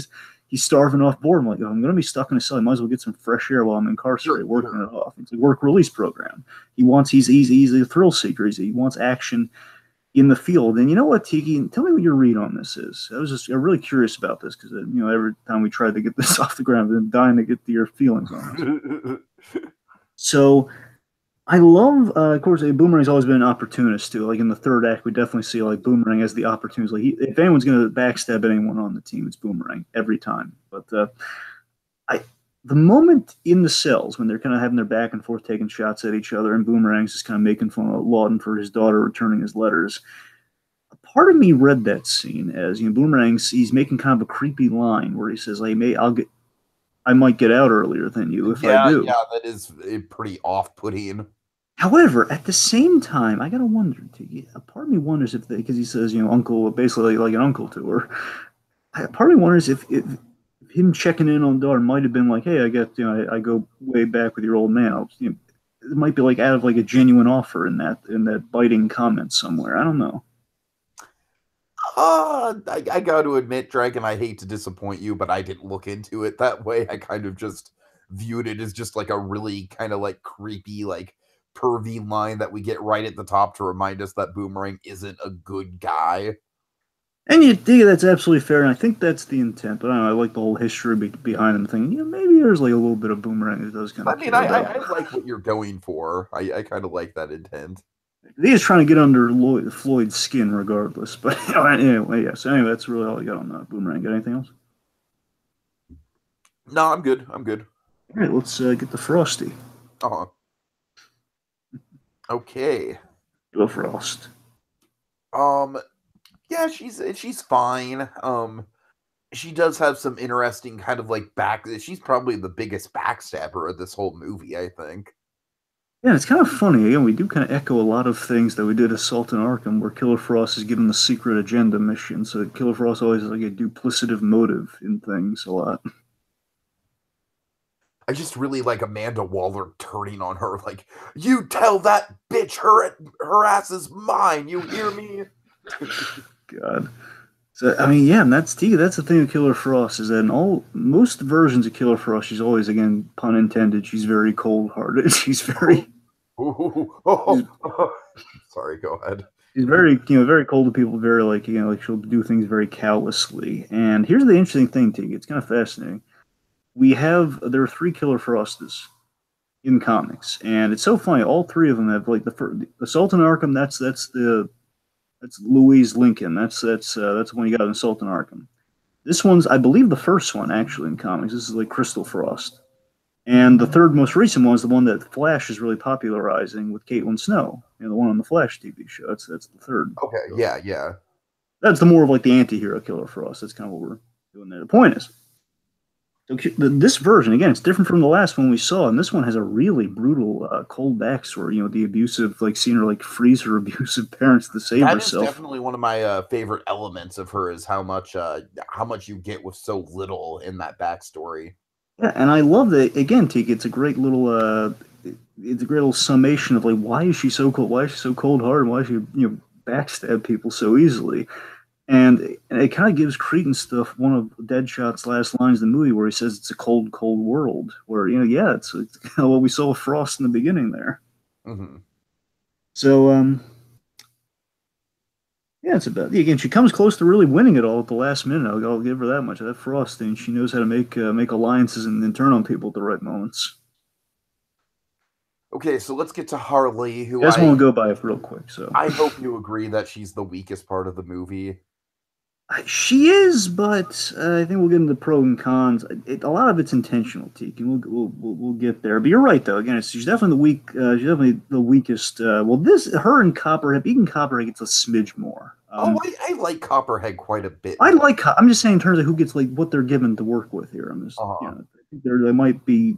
he's starving off boredom. Like, oh, I'm gonna be stuck in a cell. I might as well get some fresh air while I'm incarcerated, working it off. It's a work release program. He's a thrill seeker. He wants action in the field. And you know what, Tiki? Tell me what your read on this is. I'm really curious about this because every time we tried to get this off the ground, I've been dying to get your feelings on this. So I love, of course, Boomerang's always been an opportunist too. Like in the third act, we definitely see like Boomerang as the opportunist. Like if anyone's going to backstab anyone on the team, it's Boomerang every time. But the moment in the cells when they're kind of having their back and forth, taking shots at each other, and Boomerang's just kind of making fun of Lawton for his daughter returning his letters. A part of me read that scene as he's making kind of a creepy line where he says, "Like, I might get out earlier than you if I do." Yeah, that is pretty off-putting. However, at the same time, I gotta wonder. A part of me wonders if because he says, uncle, basically like an uncle to her. Part of me wonders if him checking in on the daughter might have been like, "Hey, I go way back with your old man." It might be like out of like a genuine offer in that biting comment somewhere. I don't know. I got to admit, Dragon, I hate to disappoint you, but I didn't look into it that way. I kind of just viewed it as just like a really kind of like creepy, like pervy line that we get right at the top to remind us that Boomerang isn't a good guy. And you dig that's absolutely fair, and I think that's the intent. But I don't know, I like the whole history behind them thing. Maybe there's like a little bit of Boomerang that does kind I of mean, care about. I like what you're going for. I kind of like that intent. He is trying to get under Floyd's skin, regardless. But anyway, yeah. So anyway, that's really all I got on that. Boomerang. Got anything else? No, I'm good. I'm good. All right, let's get the Frosty. Uh-huh. Okay. Go Frost. Yeah, she's fine. She does have some interesting kind of like she's probably the biggest backstabber of this whole movie, I think. Yeah, it's kind of funny. Again, we do kind of echo a lot of things that we did Assault in Arkham, where Killer Frost is given the secret agenda mission. So Killer Frost always has like a duplicative motive in things a lot. I just really like Amanda Waller turning on her, like, you tell that bitch her ass is mine. You hear me? God. So I mean, yeah, and that's the thing with Killer Frost is that in most versions of Killer Frost, she's always, again, pun intended, she's very cold hearted. She's very Sorry, go ahead. She's very, very cold to people, very like she'll do things very callously. And here's the interesting thing, Tig. It's kind of fascinating. There are three Killer Frostas in comics, and it's so funny. All three of them have like the Assault on Arkham. That's Louise Lincoln. That's the one you got in Assault on Arkham. This one's, I believe, the first one actually in comics. This is like Crystal Frost. And the third most recent one is the one that Flash is really popularizing with Caitlin Snow, the one on the Flash TV show. That's the third. Okay, yeah. That's the more of like the anti-hero Killer Frost. That's kind of what we're doing there. The point is, this version, again, it's different from the last one we saw, and this one has a really brutal, cold backstory. The abusive, like seeing her like freeze her abusive parents to save herself. That is definitely one of my favorite elements of her, is how much you get with so little in that backstory. Yeah, and I love that. Again, Tiki, it's a great little summation of like, why is she so cold? Why is she so cold hearted? Why is she backstab people so easily? And it kind of gives credence to one of Deadshot's last lines in the movie, where he says it's a cold, cold world. Where it's kind of what we saw with Frost in the beginning there. Mm-hmm. So yeah, it's about, again, she comes close to really winning it all at the last minute. I'll give her that much. That Frost thing, she knows how to make alliances and then turn on people at the right moments. Okay, so let's get to Harley, who I just want to go by it real quick. So I hope you agree that she's the weakest part of the movie. She is, but I think we'll get into the pros and cons. A lot of it's intentional, Teak, and we'll get there. But you're right, though. Again, she's definitely she's definitely the weakest. Her and Copperhead, even Copperhead gets a smidge more. I like Copperhead quite a bit. I'm just saying in terms of who gets like what they're given to work with here. I'm just, I think they might be.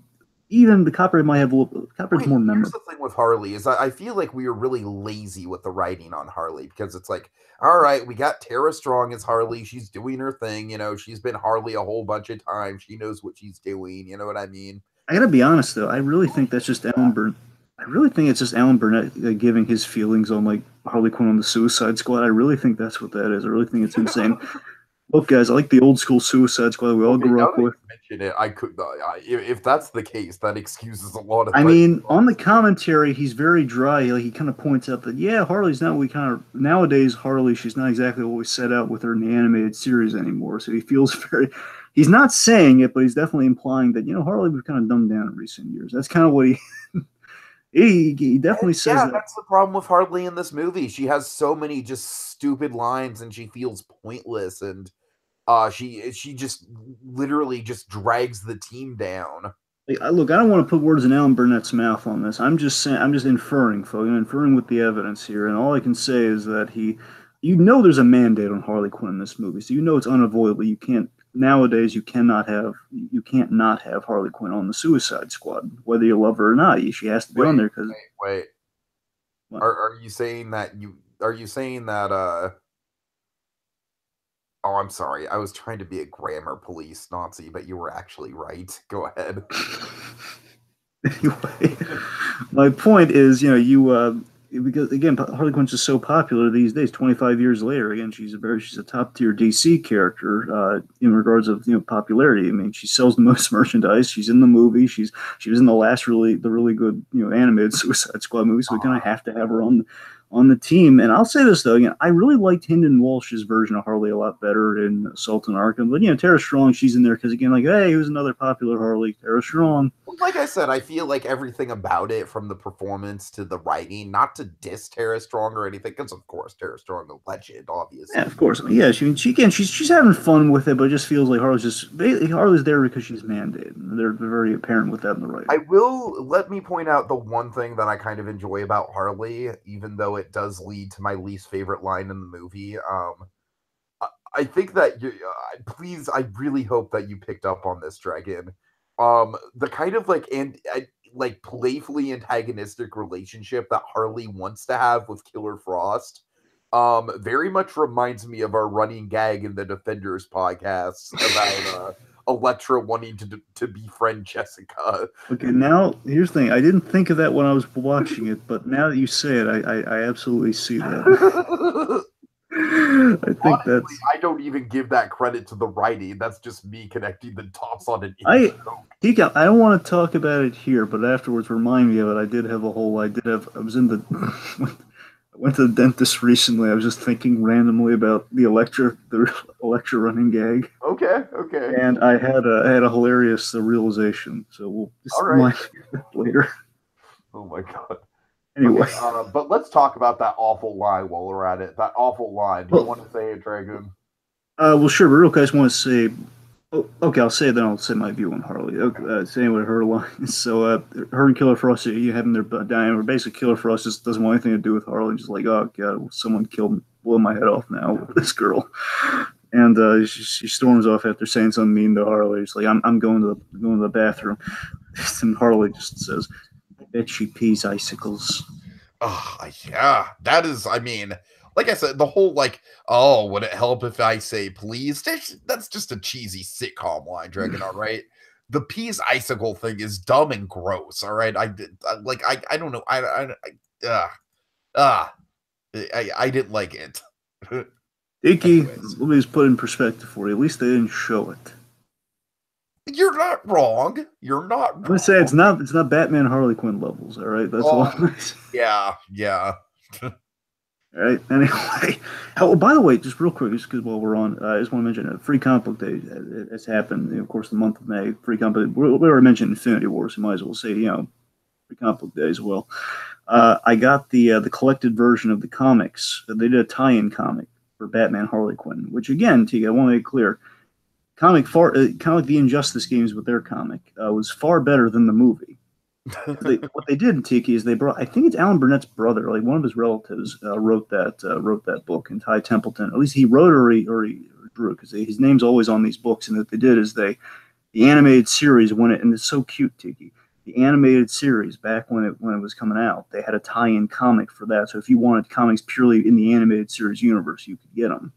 Even the Copperhead might have a little. Copperhead's more memorable. Here's the thing with Harley is I feel like we were really lazy with the writing on Harley, because it's like, all right, we got Tara Strong as Harley. She's doing her thing. She's been Harley a whole bunch of times. She knows what she's doing. You know what I mean? I gotta be honest, though. I really think that's just Alan Burnett. I really think it's just Alan Burnett giving his feelings on like Harley Quinn on the Suicide Squad. I really think that's what that is. I really think it's him saying, "Look, guys, I like the old school Suicide Squad we all grew up with." Mention it, I could. If that's the case, that excuses a lot of. I mean, on the commentary, he's very dry. He kind of points out that Harley's not. Nowadays Harley, she's not exactly what we set out with her in the animated series anymore. So he feels very. He's not saying it, but he's definitely implying that Harley we've kind of dumbed down in recent years. That's kind of what he. He definitely says that. That's the problem with Harley in this movie. She has so many just stupid lines, and she feels pointless, and she just literally just drags the team down. Look, I don't want to put words in Alan Burnett's mouth on this. I'm just saying, I'm just inferring, folks. I'm inferring with the evidence here, and all I can say is that there's a mandate on Harley Quinn in this movie, so it's unavoidable. You can't nowadays. You can't not have Harley Quinn on the Suicide Squad, whether you love her or not. She has to be on there because. Wait. Are you saying that Oh, I'm sorry. I was trying to be a grammar police Nazi, but you were actually right. Go ahead. Anyway, my point is, because again, Harley Quinn's just so popular these days. 25 years later, again, she's a top tier DC character in regards of popularity. I mean, she sells the most merchandise. She's in the movie. She was in the last really good animated Suicide Squad movie. So we kind of have to have her on the team. And I'll say this though, again, I really liked Hynden Walsh's version of Harley a lot better in Assault on Arkham. But Tara Strong, she's in there because again, like, hey, who's another popular Harley? Tara Strong. Like I said, I feel like everything about it, from the performance to the writing, not to diss Tara Strong or anything, because of course Tara Strong, a legend, obviously. Yeah, of course. I mean, yeah, she's having fun with it, but it just feels like Harley's there because she's mandated. They're very apparent with that in the writing. Let me point out the one thing that I kind of enjoy about Harley, even though it does lead to my least favorite line in the movie. I think that please, I really hope that you picked up on this, Dragon. The kind of like playfully antagonistic relationship that Harley wants to have with Killer Frost very much reminds me of our running gag in the Defenders podcast about Elektra wanting to befriend Jessica. Okay, now here's the thing. I didn't think of that when I was watching it, but now that you say it, I absolutely see that. I think Honestly, that's. I don't even give that credit to the writing. That's just me connecting the dots on an I joke. I don't want to talk about it here, but afterwards remind me of it. I was in the I went to the dentist recently. I was just thinking randomly about the Electra running gag, Okay, okay. and I had a hilarious realization. So we'll just All right. later. Oh my god. Anyway, Okay, but let's talk about that awful line while we're at it. That awful line. Do you want to say it, Dragoon? well, sure. But real quick, I just want to say. Oh, okay, I'll say it, then I'll say my view on Harley. Okay, say anyway, her line. So, her and Killer Frost, you have them there dying. Or basically, Killer Frost just doesn't want anything to do with Harley. Just like, oh god, someone blew my head off now with this girl. And she storms off after saying something mean to Harley. She's like, I'm going to the bathroom. And Harley just says, I bet she pees icicles. Oh, yeah. That is, I mean, like I said, the whole oh, would it help if I say please? That's just a cheesy sitcom line, Dragon, all right? The peas icicle thing is dumb and gross, all right? I don't know. I didn't like it. Tiki, let me just put it in perspective for you. At least they didn't show it. You're not wrong. You're not wrong. I'm gonna say it's not Batman Harley Quinn levels, all right? That's all. Yeah. All right. Anyway, by the way, just real quick, just because while we're on, I just want to mention Free Comic Book Day has happened. Of course, the month of May. Free Comic. We already mentioned Infinity Wars. So might as well say Free Comic Book Day as well. I got the collected version of the comics. They did a tie-in comic for Batman Harley Quinn, which again, T, I want to make clear. Kind of like the Injustice games with their comic was far better than the movie. What they did in Tiki is they brought, I think it's Alan Burnett's brother, like one of his relatives, wrote that book, and Ty Templeton. At least he wrote or he drew, because his name's always on these books. And what they did is the animated series and it's so cute, Tiki. The animated series back when it was coming out, they had a tie-in comic for that. So if you wanted comics purely in the animated series universe, you could get them.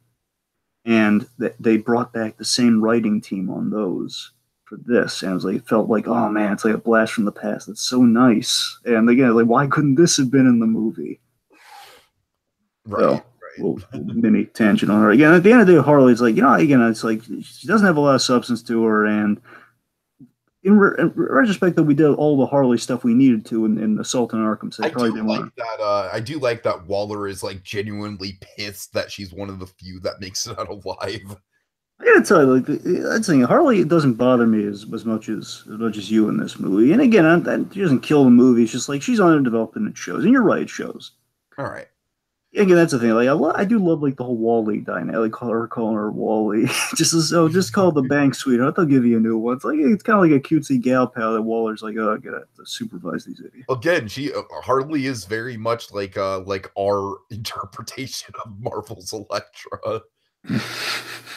And they brought back the same writing team on those for this, and it felt like, oh man, it's like a blast from the past. It's so nice. And again, like, why couldn't this have been in the movie? Right. Little mini tangent on her. Again, at the end of the day, Harley's like, again, it's like she doesn't have a lot of substance to her, and in retrospect, that we did all the Harley stuff we needed to in Assault on Arkham. So I do like that Waller is genuinely pissed that she's one of the few that makes it out alive. I gotta tell you, that's the thing. Harley doesn't bother me as much as you in this movie. And again, she doesn't kill the movie. It's just like she's underdeveloped and it shows. And you're right, it shows. All right. Again, that's the thing. I do love the whole Wally dynamic. Calling her Wally. just call it the bank sweetheart. They'll give you a new one. It's kind of like a cutesy gal pal that Waller's like, oh, I gotta have to supervise these idiots. Again, she Harley is very much like our interpretation of Marvel's Elektra.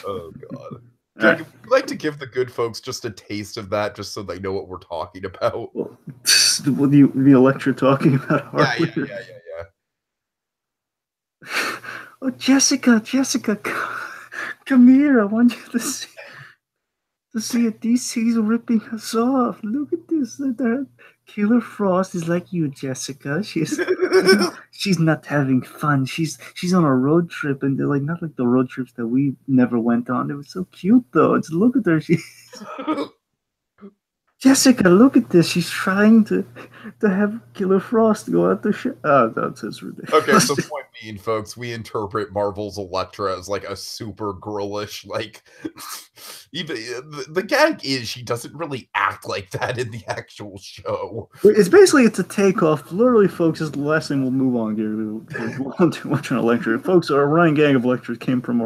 Oh god. Jack, would you like to give the good folks just a taste of that, just so they know what we're talking about? Well, the Elektra talking about Harley. Yeah. Oh, Jessica, come here. I want you to see. to see it. DC's ripping us off. Look at this. That Killer Frost is like you, Jessica. She's not having fun. She's on a road trip, and they're like not like the road trips that we never went on. It was so cute though. It's look at her. Jessica, look at this. She's trying to have Killer Frost go out the ship. Oh, that's just Okay, ridiculous. so point being, folks, we interpret Marvel's Elektra as like a super girlish, like even the gag is she doesn't really act like that in the actual show. It's a takeoff. Literally, folks, is the last thing we'll move on here. We'll too much on Electra. Folks, our running gang of Electras came from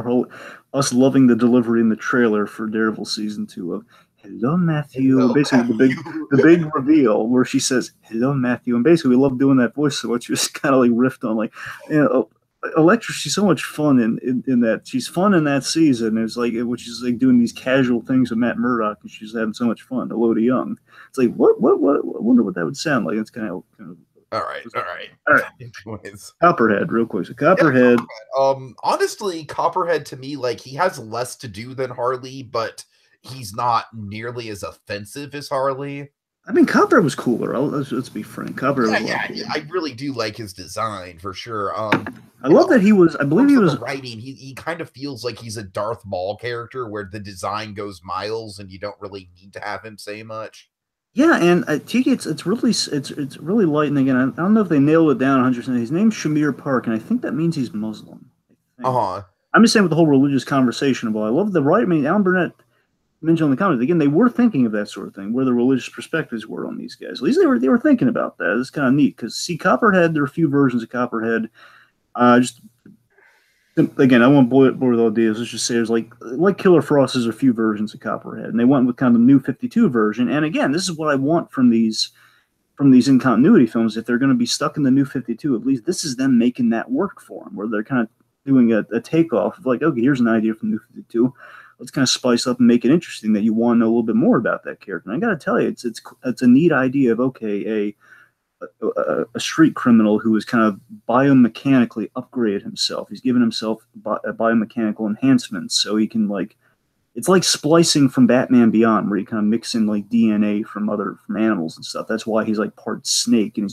us loving the delivery in the trailer for Daredevil season 2 of "Hello, Matthew." Hello, Basically, the big reveal where she says "Hello, Matthew," and basically we love doing that voice so much. Just kind of like riffed on like, you know, Electra. She's so much fun in that. She's fun in that season. It's like which is like doing these casual things with Matt Murdock, and she's having so much fun. Hello to Young. It's like what? I wonder what that would sound like. It's kind of. all right, all right. All right. Anyways, Copperhead, real quick. So yeah, Copperhead. honestly, Copperhead to me, like he has less to do than Harley, but he's not nearly as offensive as Harley. I mean, Copperhead was cooler. Let's be frank. Copperhead Yeah, was I really do like his design for sure. I love that he was. I believe he was writing. He kind of feels like he's a Darth Maul character, where the design goes miles, and you don't really need to have him say much. Yeah, and Tiki, it's really light. And again, I don't know if they nailed it down 100%. His name's Shamir Park, and I think that means he's Muslim. Uh-huh. I'm just saying with the whole religious conversation about. I love the right. I mean, Alan Burnett mentioned in the comments again. They were thinking of that sort of thing, where the religious perspectives were on these guys. At least they were thinking about that. It's kind of neat because see, Copperhead. There are a few versions of Copperhead. Just again, I won't bore with ideas. Let's just say there's like Killer Frost. There's a few versions of Copperhead, and they went with kind of the new 52 version. And again, this is what I want from these in continuity films. If they're going to be stuck in the new 52, at least this is them making that work for them, where they're kind of doing a takeoff of like, okay, here's an idea from new 52. Let's kind of spice up and make it interesting that you want to know a little bit more about that character. And I got to tell you, it's a neat idea of okay, a street criminal who has kind of biomechanically upgraded himself. He's given himself biomechanical enhancements so he can like it's like splicing from Batman Beyond, where you kind of mix in like DNA from animals and stuff. That's why he's like part snake and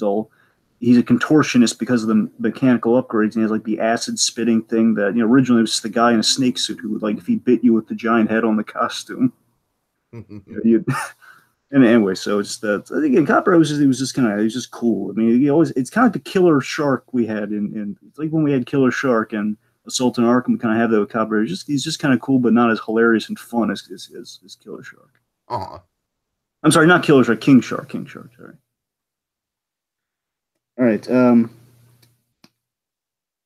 he's a contortionist because of the mechanical upgrades. And he has like the acid spitting thing that originally it was the guy in a snake suit who would like if he bit you with the giant head on the costume. And anyway, so it's that again. Copper was just cool. I mean, it's kind of the killer shark we had in it's like when we had Killer Shark and Assault on Arkham. We kind of have that with Copper. He's just kind of cool, but not as hilarious and fun as Killer Shark. I'm sorry, not Killer Shark, King Shark. Sorry. All right.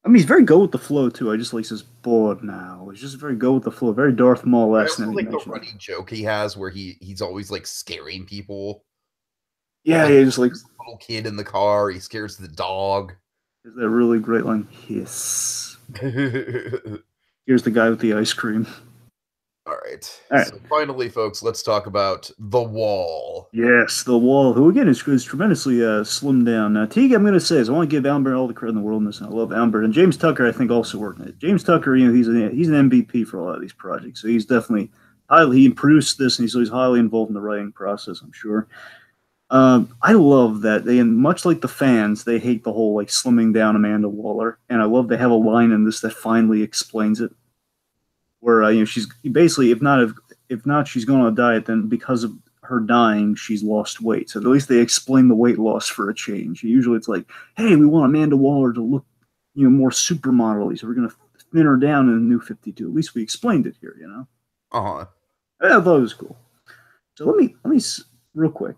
I mean, he's very go with the flow too. I just like says bored now. He's just very go with the flow, very Darth Maul-esque. I also like the running joke he has where he's always like scaring people. Yeah, like, just like little kid in the car. He scares the dog. There's that really great line. Hiss. Here's the guy with the ice cream. All right. So finally, folks, let's talk about The Wall. Yes, The Wall, who again is tremendously slimmed down. Now, Teague, I'm going to say is I want to give Albert all the credit in the world in this. And I love Albert and James Tucker. I think also working it. James Tucker, he's an MVP for a lot of these projects, so he's definitely he produced this, and he's highly involved in the writing process. I'm sure. I love that much like the fans, they hate the whole like slimming down Amanda Waller, and I love they have a line in this that finally explains it. Where she's basically if not she's going on a diet, then because of her dying she's lost weight. So at least they explain the weight loss for a change. Usually it's like, hey, we want Amanda Waller to look more supermodel-y, so we're going to thin her down in the new 52. At least we explained it here, I thought it was cool. So let me real quick.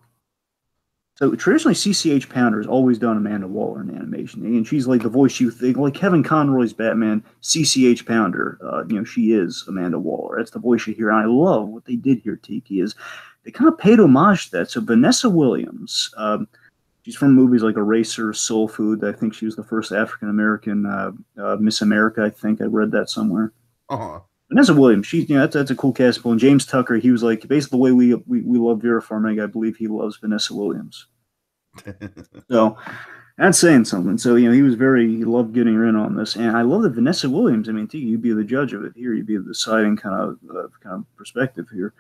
So traditionally, CCH Pounder has always done Amanda Waller in animation, and she's like the voice you think, like Kevin Conroy's Batman. CCH Pounder, she is Amanda Waller. That's the voice you hear. And I love what they did here. Tiki is they kind of paid homage to that. So Vanessa Williams, she's from movies like Eraser, Soul Food. I think she was the first African American Miss America. I think I read that somewhere. Vanessa Williams, she's that's a cool cast. And James Tucker, he was like basically the way we love Vera Farmiga. I believe he loves Vanessa Williams. So that's saying something. So he loved getting her in on this, and I love that Vanessa Williams. I mean, you'd be the judge of it here. You'd be the deciding kind of perspective here.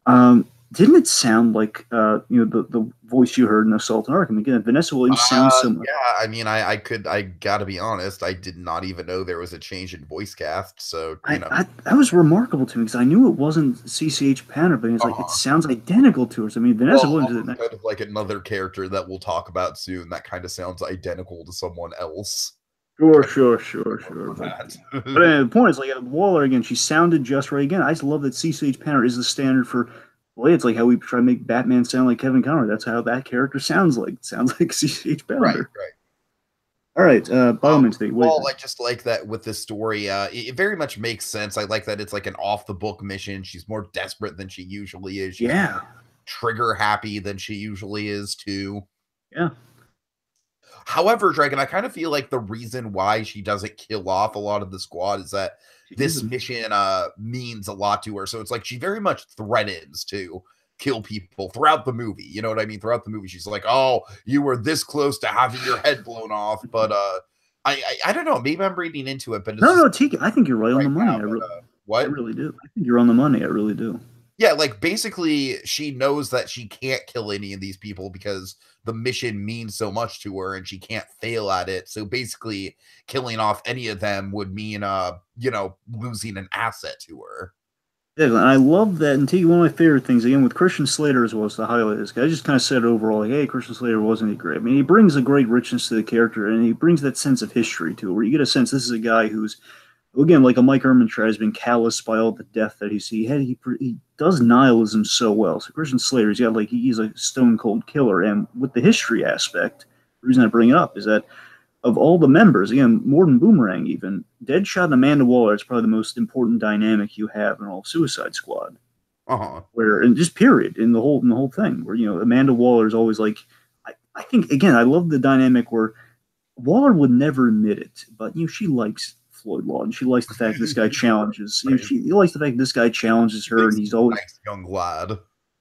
Didn't it sound like the voice you heard in Assault on Arkham? Again, Vanessa Williams sounds so much. Yeah, I mean, I gotta be honest, I did not even know there was a change in voice cast, so, you know. That was remarkable to me because I knew it wasn't CCH Banner, but it's like it Uh-huh. sounds identical to her. So, I mean, Vanessa Well, Williams is almost kind of like another character that we'll talk about soon that kind of sounds identical to someone else. sure, Kind sure, sure, of sure. But that. the point is, like Waller again, she sounded just right. Again, I just love that CCH Banner is the standard for. Well, it's like how we try to make Batman sound like Kevin Conroy. That's how that character sounds like. It sounds like CCH Right, Banner. right. All right, by all means, what do you Well, think? I just like that with this story. It very much makes sense. I like that it's like an off the book mission. She's more desperate than she usually is. She's Yeah, trigger happy than she usually is too. yeah, However, Dragon, I kind of feel like the reason why she doesn't kill off a lot of the squad is that she this isn't. mission means a lot to her. So it's like she very much threatens to kill people throughout the movie. You know what I mean? Throughout the movie, she's like, "Oh, you were this close to having your head blown off," but I don't know. Maybe I'm reading into it, but it's No, just no, Tiki, I think you're right on right the money. now. But I what? really do. I think you're on the money. I really do. Yeah, like basically, she knows that she can't kill any of these people because the mission means so much to her and she can't fail at it. So basically, killing off any of them would mean, losing an asset to her. Yeah, and I love that. And Tiki, one of my favorite things, again, with Christian Slater as well as the highlight this guy, I just kind of said overall, like, hey, Christian Slater wasn't he great? I mean, he brings a great richness to the character and he brings that sense of history to it, where you get a sense this is a guy who's, again, like a Mike Ehrmantraut, has been calloused by all the death that he sees. He does nihilism so well. So Christian Slater, he's a stone cold killer. And with the history aspect, the reason I bring it up is that of all the members, again, more than Boomerang even, Deadshot and Amanda Waller is probably the most important dynamic you have in all of Suicide Squad. Uh huh. Where, and just period, in the whole thing, where Amanda Waller is always like, I think again, I love the dynamic where Waller would never admit it, but she likes Floyd Law, and she likes the fact this guy challenges. Right. She likes the fact this guy challenges her, and he's always Nice young lad.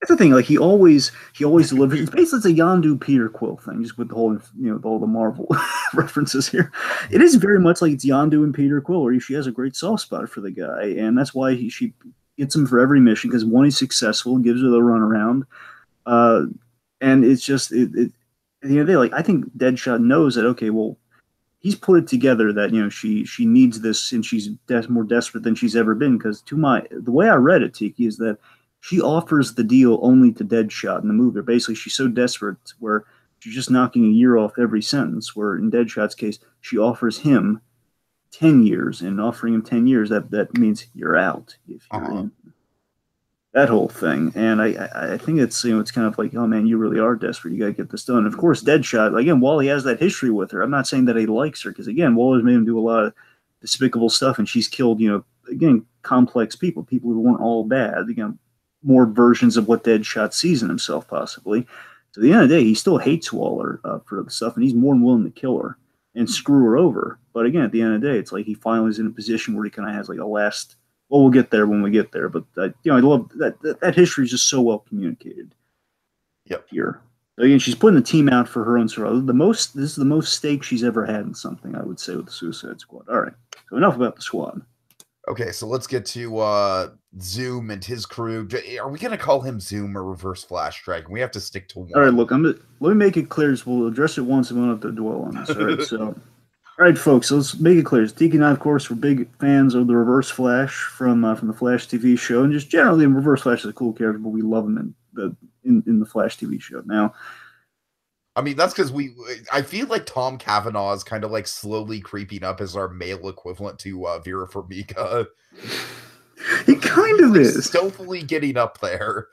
that's the thing. Like he always delivers. It's basically it's a Yondu Peter Quill thing, just with the whole all the Marvel references here. It is very much like it's Yondu and Peter Quill, where she has a great soft spot for the guy, and that's why she gets him for every mission because one, he's successful, gives her the runaround, and it's just at the end of the day, like I think Deadshot knows that okay, well he's put it together that she needs this and she's more desperate than she's ever been because the way I read it, Tiki, is that she offers the deal only to Deadshot in the movie. Basically, she's so desperate where she's just knocking a year off every sentence. Where in Deadshot's case, she offers him 10 years, and offering him 10 years that means you're out if you're in that whole thing. And I think it's it's kind of like, oh man, you really are desperate. You got to get this done. Of course, Deadshot again, Wally has that history with her. I'm not saying that he likes her because again, Waller's made him do a lot of despicable stuff, and she's killed again complex people who weren't all bad. Again, more versions of what Deadshot sees in himself possibly. So at the end of the day, he still hates Waller for the stuff, and he's more than willing to kill her and screw her over. But again, at the end of the day, it's like he finally is in a position where he kind of has like a last. Well, we'll get there when we get there. But I love that history is just so well communicated. Yep. Here, so again, she's putting the team out for her own survival. This is the most stake she's ever had in something, I would say, with the Suicide Squad. All right, so enough about the squad. Okay, so let's get to Zoom and his crew. Are we gonna call him Zoom or Reverse Flash Dragon? We have to stick to one. All right, look, let me make it clear. So we'll address it once and we don't have to dwell on this. All right, so. All right, folks. So let's make it clear. Tiki and I, of course, we're big fans of the Reverse Flash from the Flash TV show, and just generally, Reverse Flash is a cool character, but we love him in the Flash TV show. Now, I mean, that's because I feel like Tom Cavanaugh is kind of like slowly creeping up as our male equivalent to Vera Farmiga. he kind of like is stealthily getting up there.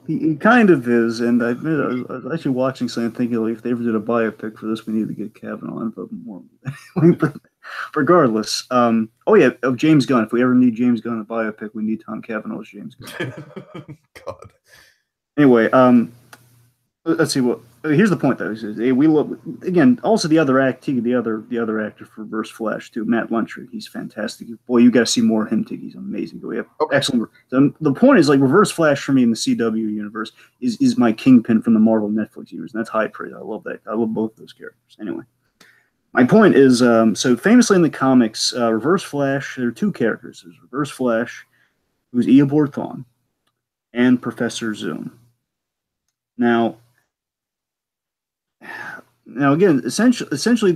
he kind of is, and I was actually watching something thinking like if they ever did a biopic for this, we need to get Kavanaugh in, but more. But regardless, of James Gunn. If we ever need James Gunn in a biopic, we need Tom Cavanaugh as James Gunn. God. Anyway, let's see what. Here's the point, though. We love again. Also, the other actor for Reverse Flash too, Matt Lunchard. He's fantastic. Boy, you got to see more of him. Too. He's amazing. We have excellent. The point is, like Reverse Flash for me in the CW universe is my kingpin from the Marvel Netflix universe, and that's high praise. I love that. I love both of those characters. Anyway, my point is, so famously in the comics, Reverse Flash. There are two characters. There's Reverse Flash, who's Eobard Thawne. and Professor Zoom. Now, again, essentially,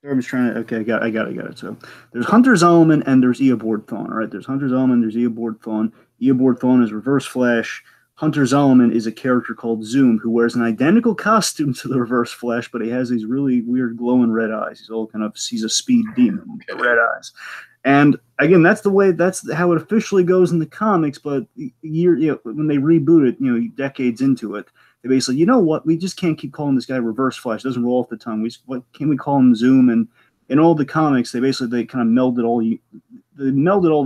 I'm just trying to. Okay, I got it. So there's Hunter Zolomon and there's Eobard Thawne. All right, there's Hunter Zolomon, there's Eobard Thawne. Eobard Thawne is Reverse Flash. Hunter Zolomon is a character called Zoom who wears an identical costume to the Reverse Flash, but he has these really weird glowing red eyes. He's a speed demon with the red eyes. And again, that's how it officially goes in the comics. But when they reboot it, decades into it, they basically, you know what, we just can't keep calling this guy Reverse Flash. It doesn't roll off the tongue. What can we call him Zoom? And in all the comics, they kind of melded all the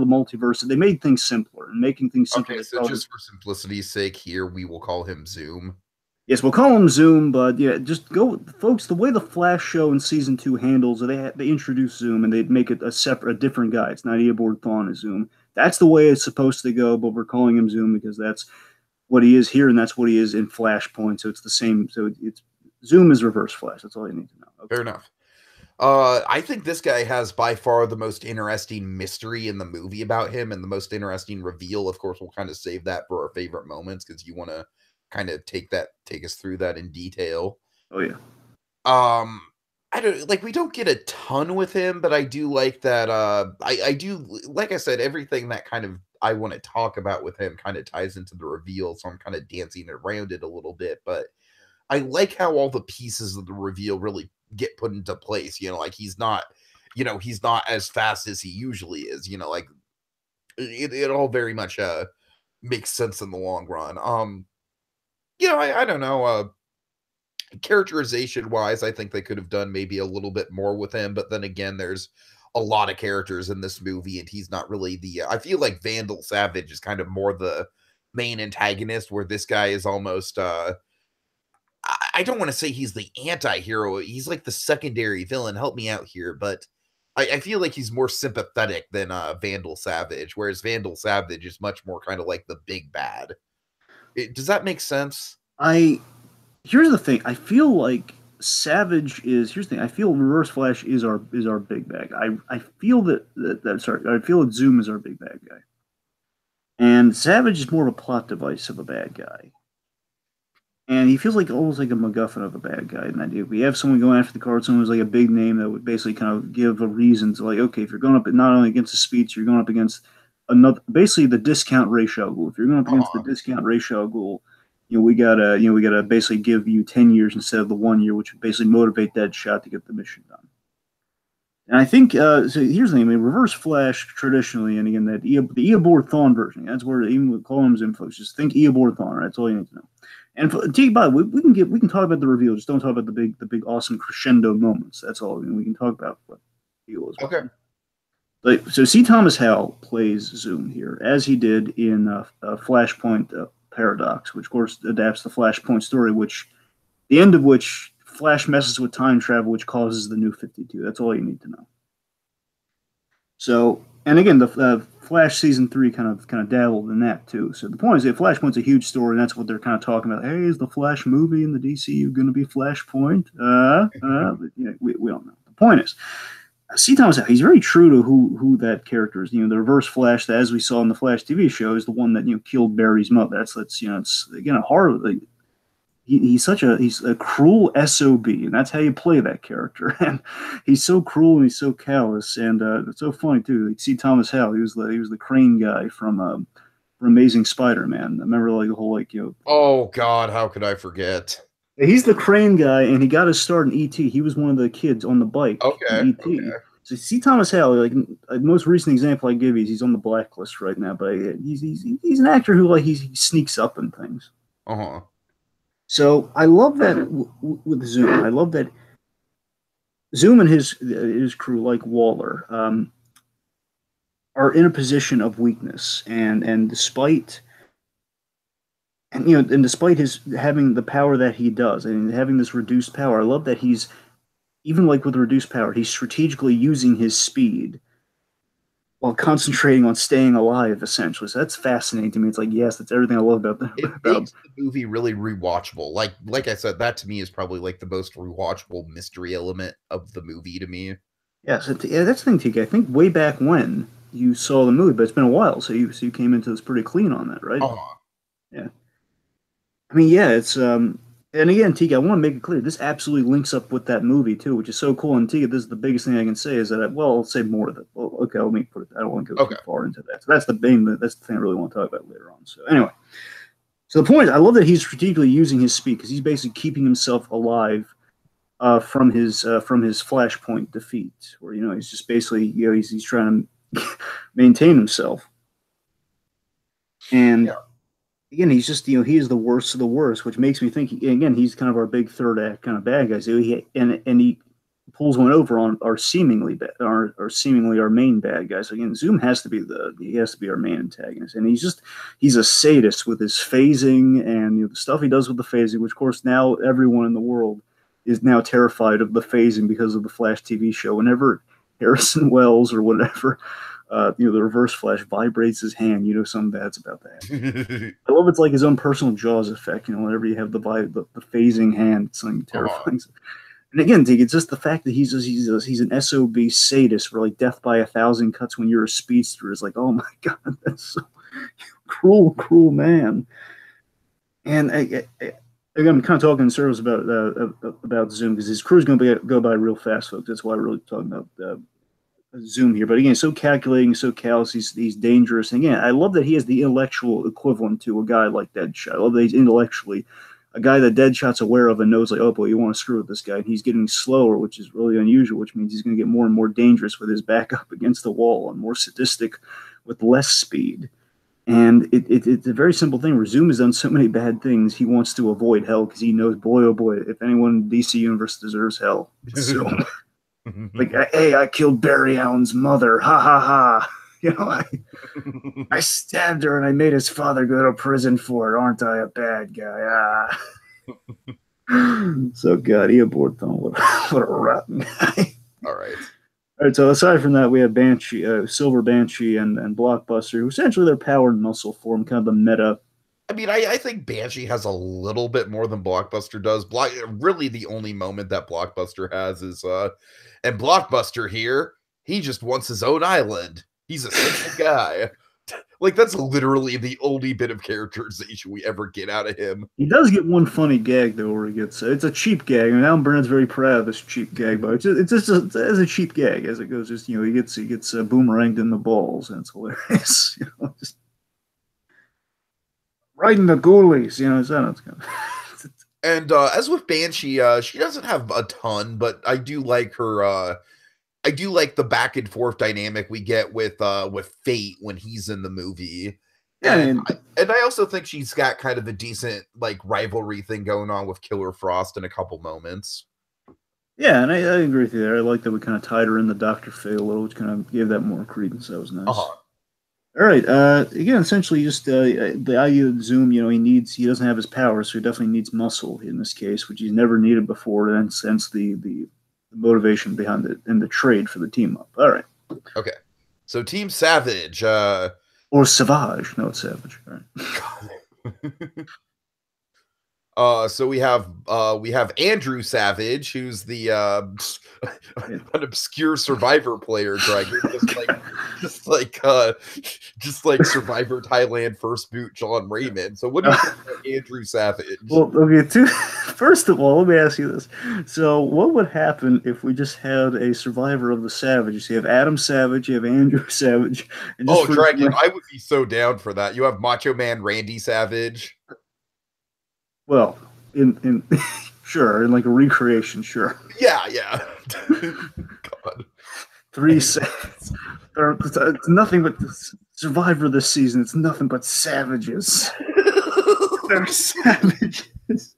multiverse. They made things simpler, and making things simpler. Okay, so just for simplicity's sake, here we will call him Zoom. Yes, we'll call him Zoom, but yeah, just go, folks. The way the Flash show in season 2 handles, they introduce Zoom and they make it a different guy. It's not Eobard Thawne as Zoom. That's the way it's supposed to go, but we're calling him Zoom because that's what he is here, and that's what he is in Flashpoint. So it's the same. So it's Zoom is Reverse Flash. That's all you need to know. Okay. Fair enough. I think this guy has by far the most interesting mystery in the movie about him, and the most interesting reveal. Of course, we'll kind of save that for our favorite moments because you want to kind of take us through that in detail. Oh yeah. We don't get a ton with him, but I do like that. I do, like I said, everything that kind of I want to talk about with him kind of ties into the reveal, so I'm kind of dancing around it a little bit. But I like how all the pieces of the reveal really get put into place. He's not as fast as he usually is. It all very much makes sense in the long run. I don't know. Characterization wise, I think they could have done maybe a little bit more with him, but then again, there's a lot of characters in this movie, and he's not really I feel like Vandal Savage is kind of more the main antagonist, where this guy is almost I don't want to say he's the anti-hero. He's like the secondary villain. Help me out here, but I feel like he's more sympathetic than Vandal Savage, whereas Vandal Savage is much more kind of like the big bad. Does that make sense? Here's the thing. I feel like Savage is. Here's the thing. I feel Reverse Flash is our big bad. I feel I feel that Zoom is our big bad guy, and Savage is more of a plot device of a bad guy. And he feels like almost like a MacGuffin of a bad guy. And idea we have someone going after the card, someone who's like a big name that would basically kind of give a reason to, like, okay, if you're going up not only against the Speeds, you're going up against basically the discount ratio goal. If you're going up against the discount ratio goal, we gotta basically give you 10 years instead of the 1 year, which would basically motivate Deadshot to get the mission done. And I think so. Here's the thing: Reverse Flash traditionally, and again, the Eobard Thawne version. That's where even with columns and folks just think Eobard Thawne. Right? That's all you need to know. And we can talk about the reveal. Just don't talk about the big awesome crescendo moments. That's all. We can talk about what the deal is. Okay. So C. Thomas Howell plays Zoom here, as he did in Flashpoint Paradox, which of course adapts the Flashpoint story, the end of which Flash messes with time travel, which causes the New 52. That's all you need to know. So, and again, the Flash season 3 kind of dabbled in that too. So the point is that Flashpoint's a huge story, and that's what they're kind of talking about. Hey, is the Flash movie in the DCU going to be Flashpoint? We don't know. The point is, C. Thomas, he's very true to who that character is. The Reverse Flash, that, as we saw in the Flash TV show, is the one that killed Barry's mother. That's it's again a horror. He's a cruel SOB, and that's how you play that character. And he's so cruel and he's so callous, and it's so funny too. Like, C. Thomas Howell, he was the Crane guy from Amazing Spider-Man. I remember the whole Oh God, how could I forget? He's the Crane guy, and he got his start in E.T. He was one of the kids on the bike. Okay. E.T. Okay. So C. Thomas Howell, the most recent example I give you is he's on the blacklist right now, but he's an actor who he sneaks up in things. So I love that with Zoom. I love that Zoom and his crew, like Waller, are in a position of weakness, and despite his having the power that he does, and having this reduced power, I love that he's even with reduced power, he's strategically using his speed while concentrating on staying alive, essentially. So that's fascinating to me. It's yes, that's everything I love about the It makes the movie really rewatchable. Like I said, that to me is probably the most rewatchable mystery element of the movie to me. Yeah, so that's the thing, TK. I think way back when, you saw the movie, but it's been a while, so you came into this pretty clean on that, right? Uh-huh. Yeah. I mean, yeah, it's and again, Tika, I want to make it clear this absolutely links up with that movie too, which is so cool. And Tika, this is the biggest thing I can say is that I'll say more of it. Well, okay, let me put it. I don't want to go too Okay. far into that. So that's the thing. That's the thing I really want to talk about later on. So anyway, so the point is, I love that he's strategically using his speed because he's basically keeping himself alive from his flashpoint defeat, where he's just basically he's trying to maintain himself. And again, he's just he is the worst of the worst, which makes me think again he's kind of our big third act kind of bad guy. So he pulls one over on our seemingly our main bad guy. So again, Zoom has to be our main antagonist, and he's a sadist with his phasing and the stuff he does with the phasing, which of course now everyone in the world is now terrified of the phasing because of the Flash TV show. Whenever Harrison Wells or whatever. The Reverse Flash vibrates his hand. Something bad's about that. I love it's like his own personal Jaws effect. Whenever you have the phasing hand, it's something terrifying. And again, it's just the fact that he's an SOB sadist for like death by 1,000 cuts when you're a speedster is like, oh my god, that's so cruel man. And I'm kind of talking in circles about Zoom because his crew's going to go by real fast, folks. That's why we're really talking about. Zoom here, but again, so calculating, so callous, he's dangerous. And again, I love that he has the intellectual equivalent to a guy like Deadshot. I love that he's intellectually a guy that Deadshot's aware of and knows, like, oh boy, you want to screw with this guy. And he's getting slower, which is really unusual, which means he's going to get more and more dangerous with his back up against the wall and more sadistic with less speed. And it's a very simple thing where Zoom has done so many bad things, he wants to avoid hell because he knows, boy, oh boy, if anyone in DC Universe deserves hell, it's Zoom. Like, hey, I killed Barry Allen's mother. Ha ha ha. I stabbed her and I made his father go to prison for it. Aren't I a bad guy? So, God, he aboard them. What a rotten guy. All right. All right, so aside from that, we have Banshee, Silver Banshee and Blockbuster, who essentially their power and muscle form, kind of the meta. I mean, I think Banshee has a little bit more than Blockbuster does. Really, the only moment that Blockbuster has is, and Blockbuster here, he just wants his own island. He's a simple guy. Like, that's literally the only bit of characterization we ever get out of him. He does get one funny gag, though, where it's a cheap gag. And Alan Burnett's very proud of this cheap gag, but it's just as a cheap gag as it goes. Just, he gets boomeranged in the balls, and it's hilarious. Just right in the ghoulies, it's kind of... And as with Banshee, she doesn't have a ton, but I do like her. I do like the back and forth dynamic we get with Fate when he's in the movie. Yeah, and I also think she's got kind of a decent like rivalry thing going on with Killer Frost in a couple moments. Yeah, and I agree with you there. I like that we kind of tied her in the Dr. Fate a little, which kind of gave that more credence. That was nice. All right. Again, essentially, just the idea of Zoom. He doesn't have his powers, so he definitely needs muscle in this case, which he's never needed before. And hence the motivation behind it and the trade for the team up. All right. Okay. So Team Savage, or Savage. No, it's Savage. All right. So we have Andrew Savage, who's the an obscure Survivor player dragon, just like Survivor Thailand first boot John Raymond. So what do you think about Andrew Savage? Well, okay, first of all, let me ask you this. So what would happen if we just had a Survivor of the Savages? You have Adam Savage, you have Andrew Savage. And Dragon, I would be so down for that. You have Macho Man Randy Savage. Well, in sure, in like a recreation, sure. Yeah. God. 3 seconds. It's nothing but Survivor this season. It's nothing but savages. They're savages.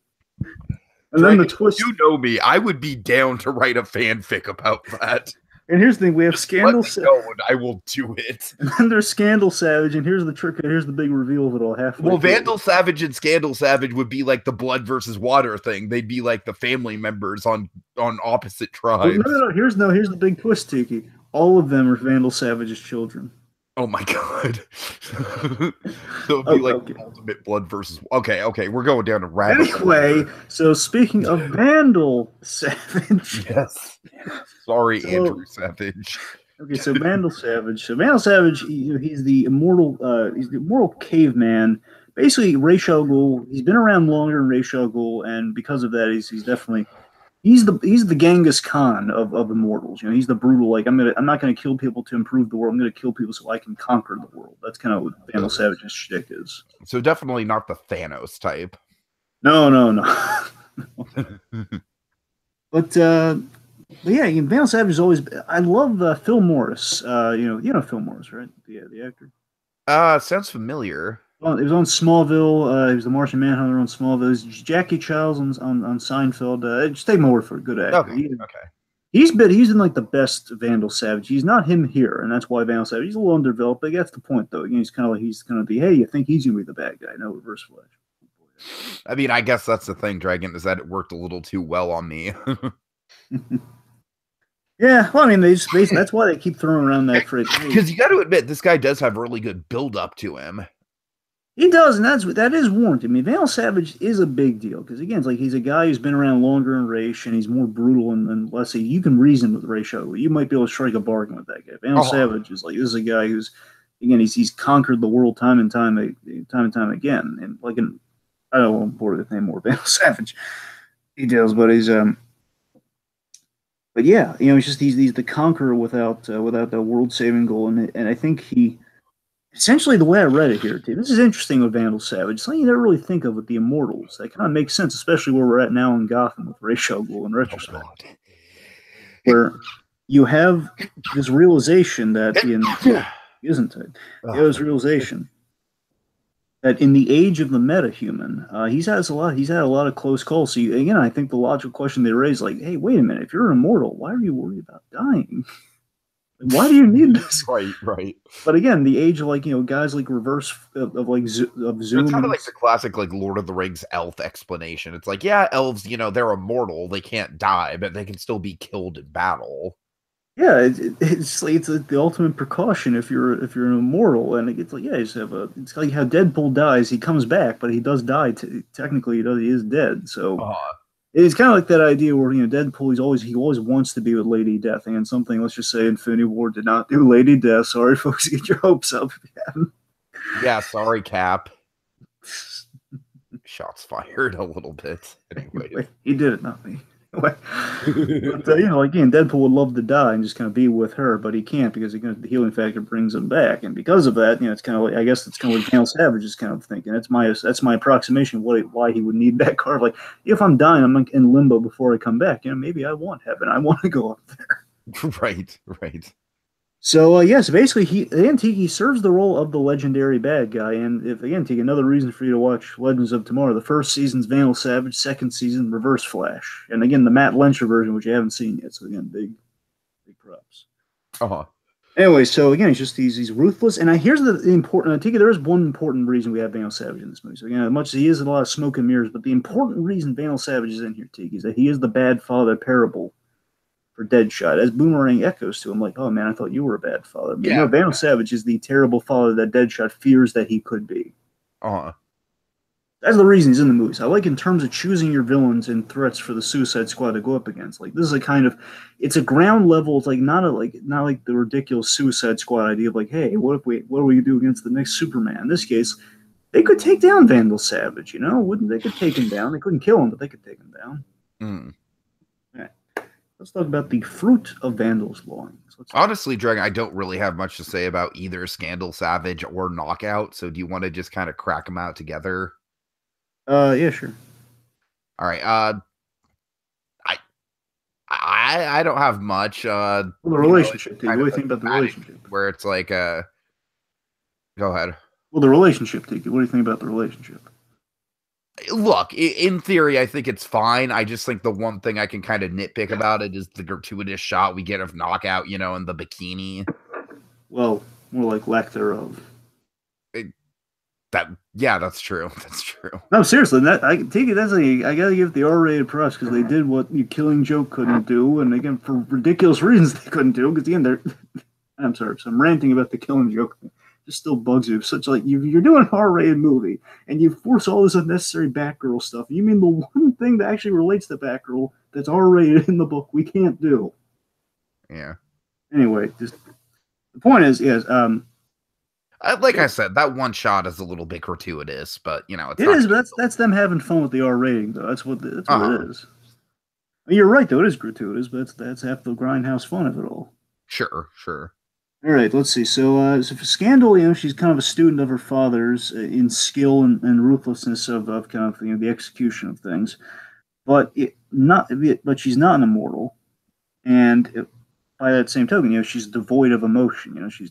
And then the twist. You know me. I would be down to write a fanfic about that. And here's the thing: we have Scandal Savage. I will do it. And then there's Scandal Savage, and here's the trick. Here's the big reveal of it all. Halfway. Well, Vandal Savage and Scandal Savage would be like the blood versus water thing. They'd be like the family members on opposite tribes. No. Here's the big twist, Tiki. All of them are Vandal Savage's children. Oh my god! So it'd be like ultimate blood versus. Okay, we're going down a rabbit hole. Anyway, so speaking of Vandal Savage, yes. Sorry, Andrew Savage. Okay, so Vandal Savage. So Vandal Savage, he's the immortal. He's the immortal caveman. Basically, Ra's al Ghul. He's been around longer than Ra's al Ghul, and because of that, he's definitely he's the Genghis Khan of immortals. He's the brutal. Like I'm not gonna kill people to improve the world. I'm gonna kill people so I can conquer the world. That's kind of what Vandal Savage's shtick is. So definitely not the Thanos type. No, no, no. But yeah, Vandal Savage is always. I love Phil Morris. You know Phil Morris, right? The actor. Sounds familiar. Well, he was on Smallville. He was the Martian Manhunter on Smallville. He's Jackie Childs on Seinfeld. Just take my word for a good actor. Okay. He's in like the best Vandal Savage. He's not him here, and that's why Vandal Savage. He's a little underdeveloped, but that's the point, though. Again, he's kind of the hey, you think he's gonna be the bad guy? No, Reverse Flash. I mean, I guess that's the thing, Dragon, is that it worked a little too well on me. Yeah, well, I mean, that's why they keep throwing around that phrase. Because you got to admit, this guy does have really good build up to him. He does, and that is warranted. I mean, Vandal Savage is a big deal because again, it's like he's a guy who's been around longer in Ra's, and he's more brutal and let's say you can reason with Ra's. You might be able to strike a bargain with that guy. Vandal Savage is like this is a guy who's again he's conquered the world time and time again, and like I don't want to bore with more Vandal Savage details, but he's but yeah, he's just he's the conqueror without the world saving goal, and I think he. Essentially, the way I read it here, too, this is interesting with Vandal Savage. Something you never really think of with the Immortals. That kind of makes sense, especially where we're at now in Gotham with Ra's al Ghul in Retrospective. Where you have this realization that isn't it? It was realization that in the age of the metahuman, he's had a lot of close calls. So again, I think the logical question they raise, like, hey, wait a minute, if you're an immortal, why are you worried about dying? Why do you need this? Right. But again, the age of guys like Reverse of Zoom. It's kind of like the classic like Lord of the Rings elf explanation. It's like, yeah, elves, they're immortal, they can't die, but they can still be killed in battle. Yeah, it's the ultimate precaution if you're an immortal, and it's like it's like how Deadpool dies, he comes back, but he does die. Technically, he is dead. So. It's kind of like that idea where Deadpool he always wants to be with Lady Death, and something let's just say Infinity War did not do Lady Death. Sorry, folks, get your hopes up if you haven't. Yeah, sorry, Cap. Shots fired a little bit. Anyway, he did it, not me. But again, Deadpool would love to die and just kind of be with her, but he can't because the healing factor brings him back, and because of that, it's kind of like I guess it's kind of what Vandal Savage is kind of thinking. That's my approximation of why he would need that card. Like if I'm dying, I'm in limbo before I come back. Maybe I want heaven. I want to go up there. Right. So yes, basically he serves the role of the legendary bad guy, and Tiki, another reason for you to watch Legends of Tomorrow. The first season's Vandal Savage, second season Reverse Flash, and again the Matt Lynch version, which you haven't seen yet. So again, big props. Anyway, so again, he's ruthless, and here's the important. Tiki, there is one important reason we have Vandal Savage in this movie. So again, as much as he is a lot of smoke and mirrors, but the important reason Vandal Savage is in here, Tiki, is that he is the bad father parable. For Deadshot, as Boomerang echoes to him, like, "Oh man, I thought you were a bad father." But Vandal Savage is the terrible father that Deadshot fears that he could be. That's the reason he's in the movies. I like in terms of choosing your villains and threats for the Suicide Squad to go up against. Like this is it's a ground level. It's like not like the ridiculous Suicide Squad idea of like, hey, what do we do against the next Superman? In this case, they could take down Vandal Savage. They could take him down. They couldn't kill him, but they could take him down. Let's talk about the fruit of Vandal's loins. Honestly, Dragon, I don't really have much to say about either Vandal Savage or Knockout. So do you want to just kind of crack them out together? Yeah, sure. All right. I don't have much. The relationship. What do you think about the relationship? Where it's like, go ahead. Well, the relationship, Tiki. What do you think about the relationship? Look, in theory, I think it's fine. I just think the one thing I can kind of nitpick about it is the gratuitous shot we get of Knockout, in the bikini. Well, more like lack thereof. That's true. That's true. No, seriously, I gotta give the R-rated props because they did what the Killing Joke couldn't do, and again for ridiculous reasons they couldn't do. Because again, I'm sorry, so I'm ranting about the Killing Joke. Just still bugs you. Such like you're doing an R-rated movie and you force all this unnecessary Batgirl stuff. You mean the one thing that actually relates to Batgirl that's R-rated in the book we can't do? Yeah. Anyway, just the point is, yes, Like I said, that one shot is a little bit gratuitous, but it's it not is. gonna But kill that's them having fun with the R rating, though. That's what Uh-huh. it is. I mean, you're right, though. It is gratuitous, but that's half the grindhouse fun of it all. Sure, sure. All right, let's see. So for Scandal, she's kind of a student of her father's in skill and ruthlessness of kind of the execution of things, but she's not an immortal, and by that same token, she's devoid of emotion. She's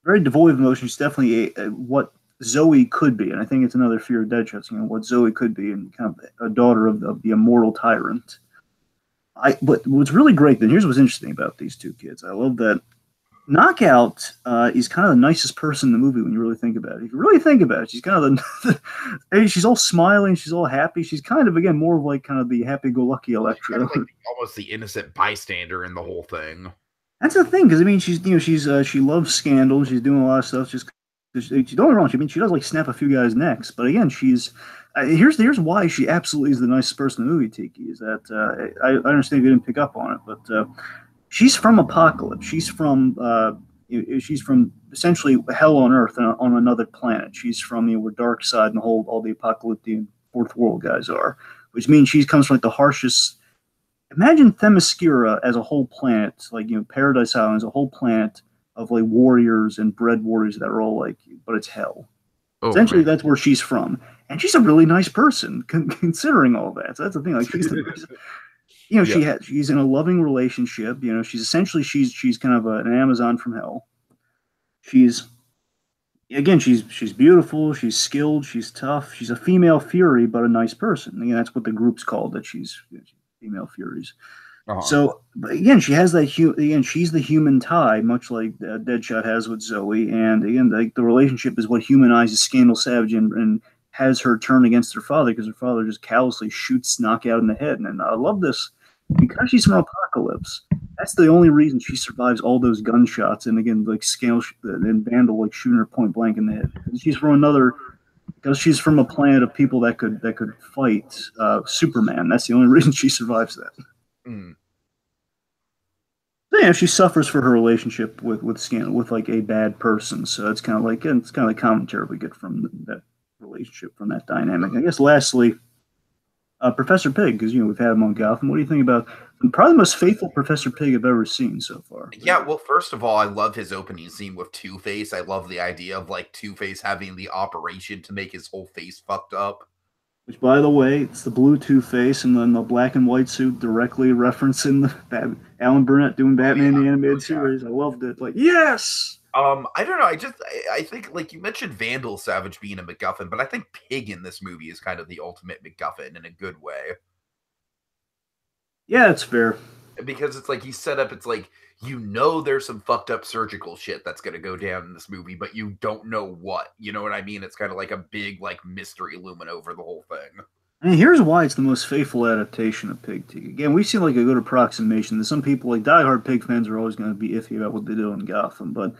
very devoid of emotion. She's definitely what Zoe could be, and I think it's another fear of Deadshot's. What Zoe could be, and kind of a daughter of the immortal tyrant. But what's really great, then here's what's interesting about these two kids. I love that Knockout is kind of the nicest person in the movie when you really think about it. If you really think about it, she's kind of hey, she's all smiling, she's all happy. She's kind of again more of like kind of the happy-go-lucky She's kind Electra. of like almost the innocent bystander in the whole thing. That's the thing, because I mean, she loves scandal. She's doing a lot of stuff. Just don't get me wrong. She does like snap a few guys' necks, but again, she's here's why she absolutely is the nicest person in the movie. Tiki is that I understand if you didn't pick up on it, but she's from Apocalypse. She's from essentially hell on Earth on another planet. She's from where Dark Side and all the apocalyptic fourth world guys are, which means she comes from like the harshest. Imagine Themyscira as a whole planet, like Paradise Island is a whole planet of like warriors and bred warriors that are all like, but it's hell. Oh Essentially, man. that's where she's from, and she's a really nice person considering all that. So that's the thing. Like Yeah. she's in a loving relationship. She's kind of an Amazon from hell. She's she's beautiful, she's skilled, she's tough, she's a female fury, but a nice person. Again, that's what the group's called. That she's female furies. Uh-huh. So, but again, she has that. Again, she's the human tie, much like Deadshot has with Zoe. And again, the relationship is what humanizes Scandal Savage and has her turn against her father because her father just callously shoots Knockout in the head. And I love this because she's from Apocalypse. That's the only reason she survives all those gunshots. And again, like Scandal and Vandal like shooting her point blank in the head. She's from another because she's from a planet of people that could fight Superman. That's the only reason she survives that. Mm. Yeah, she suffers for her relationship with Scandal with like a bad person. So it's kind of like commentary we get from that relationship, from that dynamic. I guess lastly, Professor Pig, because we've had him on Gotham. What do you think about probably the most faithful Professor Pig I've ever seen so far? Yeah, well, first of all, I love his opening scene with Two-Face. I love the idea of like Two-Face having the operation to make his whole face fucked up. Which, by the way, it's the blue Two-Face and then the black and white suit directly referencing Alan Burnett doing Batman the animated series. I loved it. Like, yes. I don't know. I think like you mentioned Vandal Savage being a MacGuffin, but I think Pig in this movie is kind of the ultimate MacGuffin in a good way. Yeah, it's fair. Because it's like he's set up, it's like there's some fucked up surgical shit that's gonna go down in this movie, but you don't know what. You know what I mean? It's kind of like a big like mystery looming over the whole thing. I mean, here's why it's the most faithful adaptation of Pig Teeth. Again, we've seen like a good approximation. Some people, like diehard Pig fans, are always going to be iffy about what they do in Gotham, but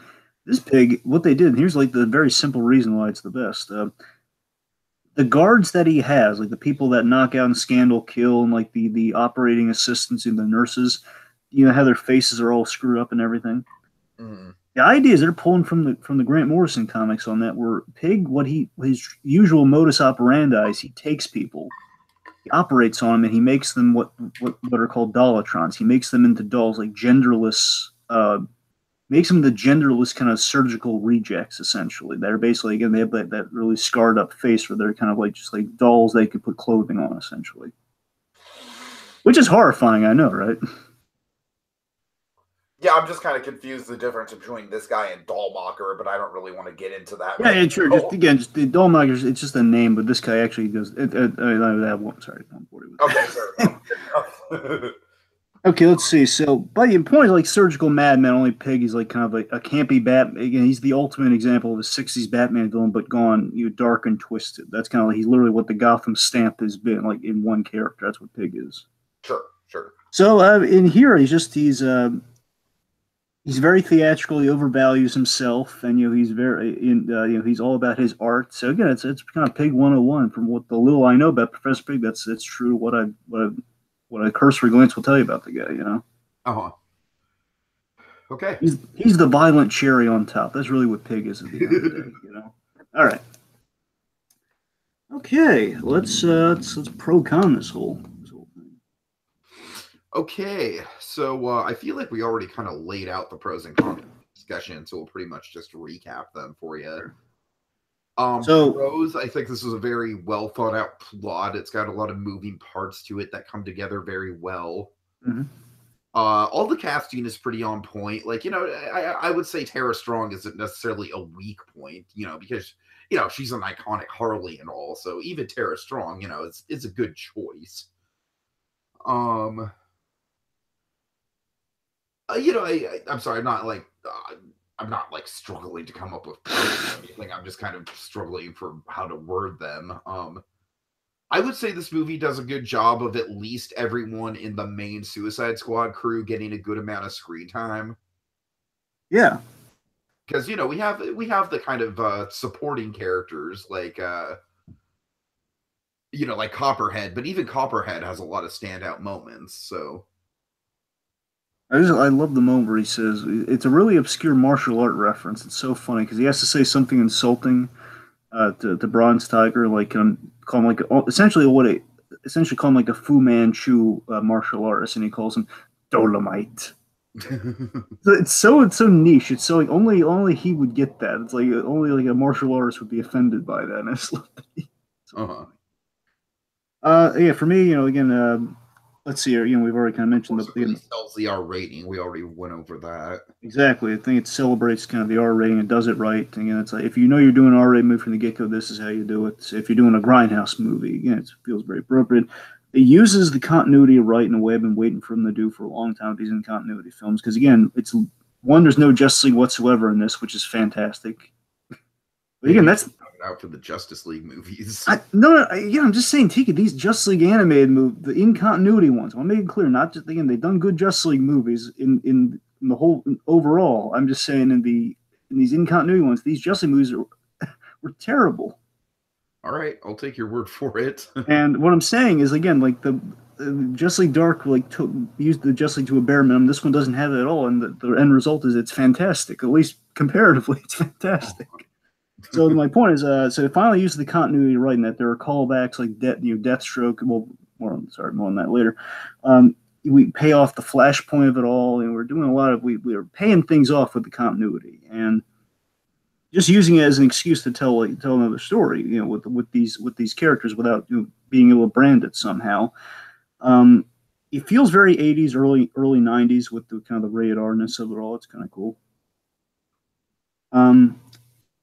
this Pig, what they did, and here's like the very simple reason why it's the best. The guards that he has, like the people that knock out and Scandal kill, and like the operating assistants and the nurses, how their faces are all screwed up and everything. Mm. The ideas they're pulling from the Grant Morrison comics on that were Pig. His usual modus operandi is he takes people, he operates on them, and he makes them what are called dollatrons. He makes them into dolls, like genderless. Makes them the genderless kind of surgical rejects, essentially. They're basically, again, they have that really scarred up face where they're kind of like just like dolls they could put clothing on, essentially. Which is horrifying, I know, right? Yeah, I'm just kind of confused the difference between this guy and Dollmacher, but I don't really want to get into that. Yeah, sure. Just the Dollmacher, it's just a name, but this guy actually does. That one, sorry, I'm bored with that. Okay, sorry. Okay, let's see. So, by the point is like surgical madman. Only Pig is like kind of like a campy Batman. Again, he's the ultimate example of a '60s Batman villain, but gone dark and twisted. That's kind of like he's literally what the Gotham stamp has been, like in one character. That's what Pig is. Sure. So in here, he's very theatrical. He overvalues himself, and he's he's all about his art. So again, it's kind of Pig 101 from what the little I know about Professor Pig. That's true. What a cursory glance will tell you about the guy. Uh-huh. Okay. He's the violent cherry on top. That's really what Pig is at the end of the day, you know. All right. Okay, let's pro con this whole thing. Okay, so I feel like we already kind of laid out the pros and cons of the discussion, so we'll pretty much just recap them for you. Sure. So, Pros, I think this is a very well thought out plot. It's got a lot of moving parts to it that come together very well. mm-hmm. All the casting is pretty on point. Like, I would say Tara Strong isn't necessarily a weak point, because she's an iconic Harley and all. So even Tara Strong, is a good choice. I'm sorry, I'm not like struggling to come up with anything. I'm just kind of struggling for how to word them. I would say this movie does a good job of at least everyone in the main Suicide Squad crew getting a good amount of screen time. Yeah, because we have the kind of supporting characters like like Copperhead, but even Copperhead has a lot of standout moments. So I love the moment where he says it's a really obscure martial art reference. It's so funny because he has to say something insulting to Bronze Tiger, like call him like essentially call him like a Fu Manchu martial artist, and he calls him Dolomite. It's so niche. It's so like only he would get that. It's like only like a martial artist would be offended by that. And it's like, yeah, for me, again, let's see here. We've already kind of mentioned it really sells the R rating. We already went over that. Exactly. I think it celebrates kind of the R rating and does it right. Again, it's like if you know you're doing an R rated movie from the get go, this is how you do it. So if you're doing a grindhouse movie, again, it feels very appropriate. It uses the continuity right in a way I've been waiting for them to do for a long time with these in continuity films. Because again, there's no Justice League whatsoever in this, which is fantastic. But again, that's out for the Justice League movies. I'm just saying, Tiki, these Justice League animated movies, the in continuity ones. I want to make it clear, not just again, they've done good Justice League movies in the whole overall. I'm just saying in these in continuity ones, these Justice League movies were terrible. All right, I'll take your word for it. And what I'm saying is again, like the Justice League Dark used the Justice League to a bare minimum. This one doesn't have it at all, and the end result is it's fantastic. At least comparatively, it's fantastic. So my point is, so it finally uses the continuity right in that there are callbacks like Deathstroke. Well, more on that later. We pay off the flashpoint of it all, and we're doing a lot of we're paying things off with the continuity and just using it as an excuse to tell another story. With these characters without being able to brand it somehow. It feels very 80s, early 90s with the kind of the rated R-ness of it all. It's kind of cool.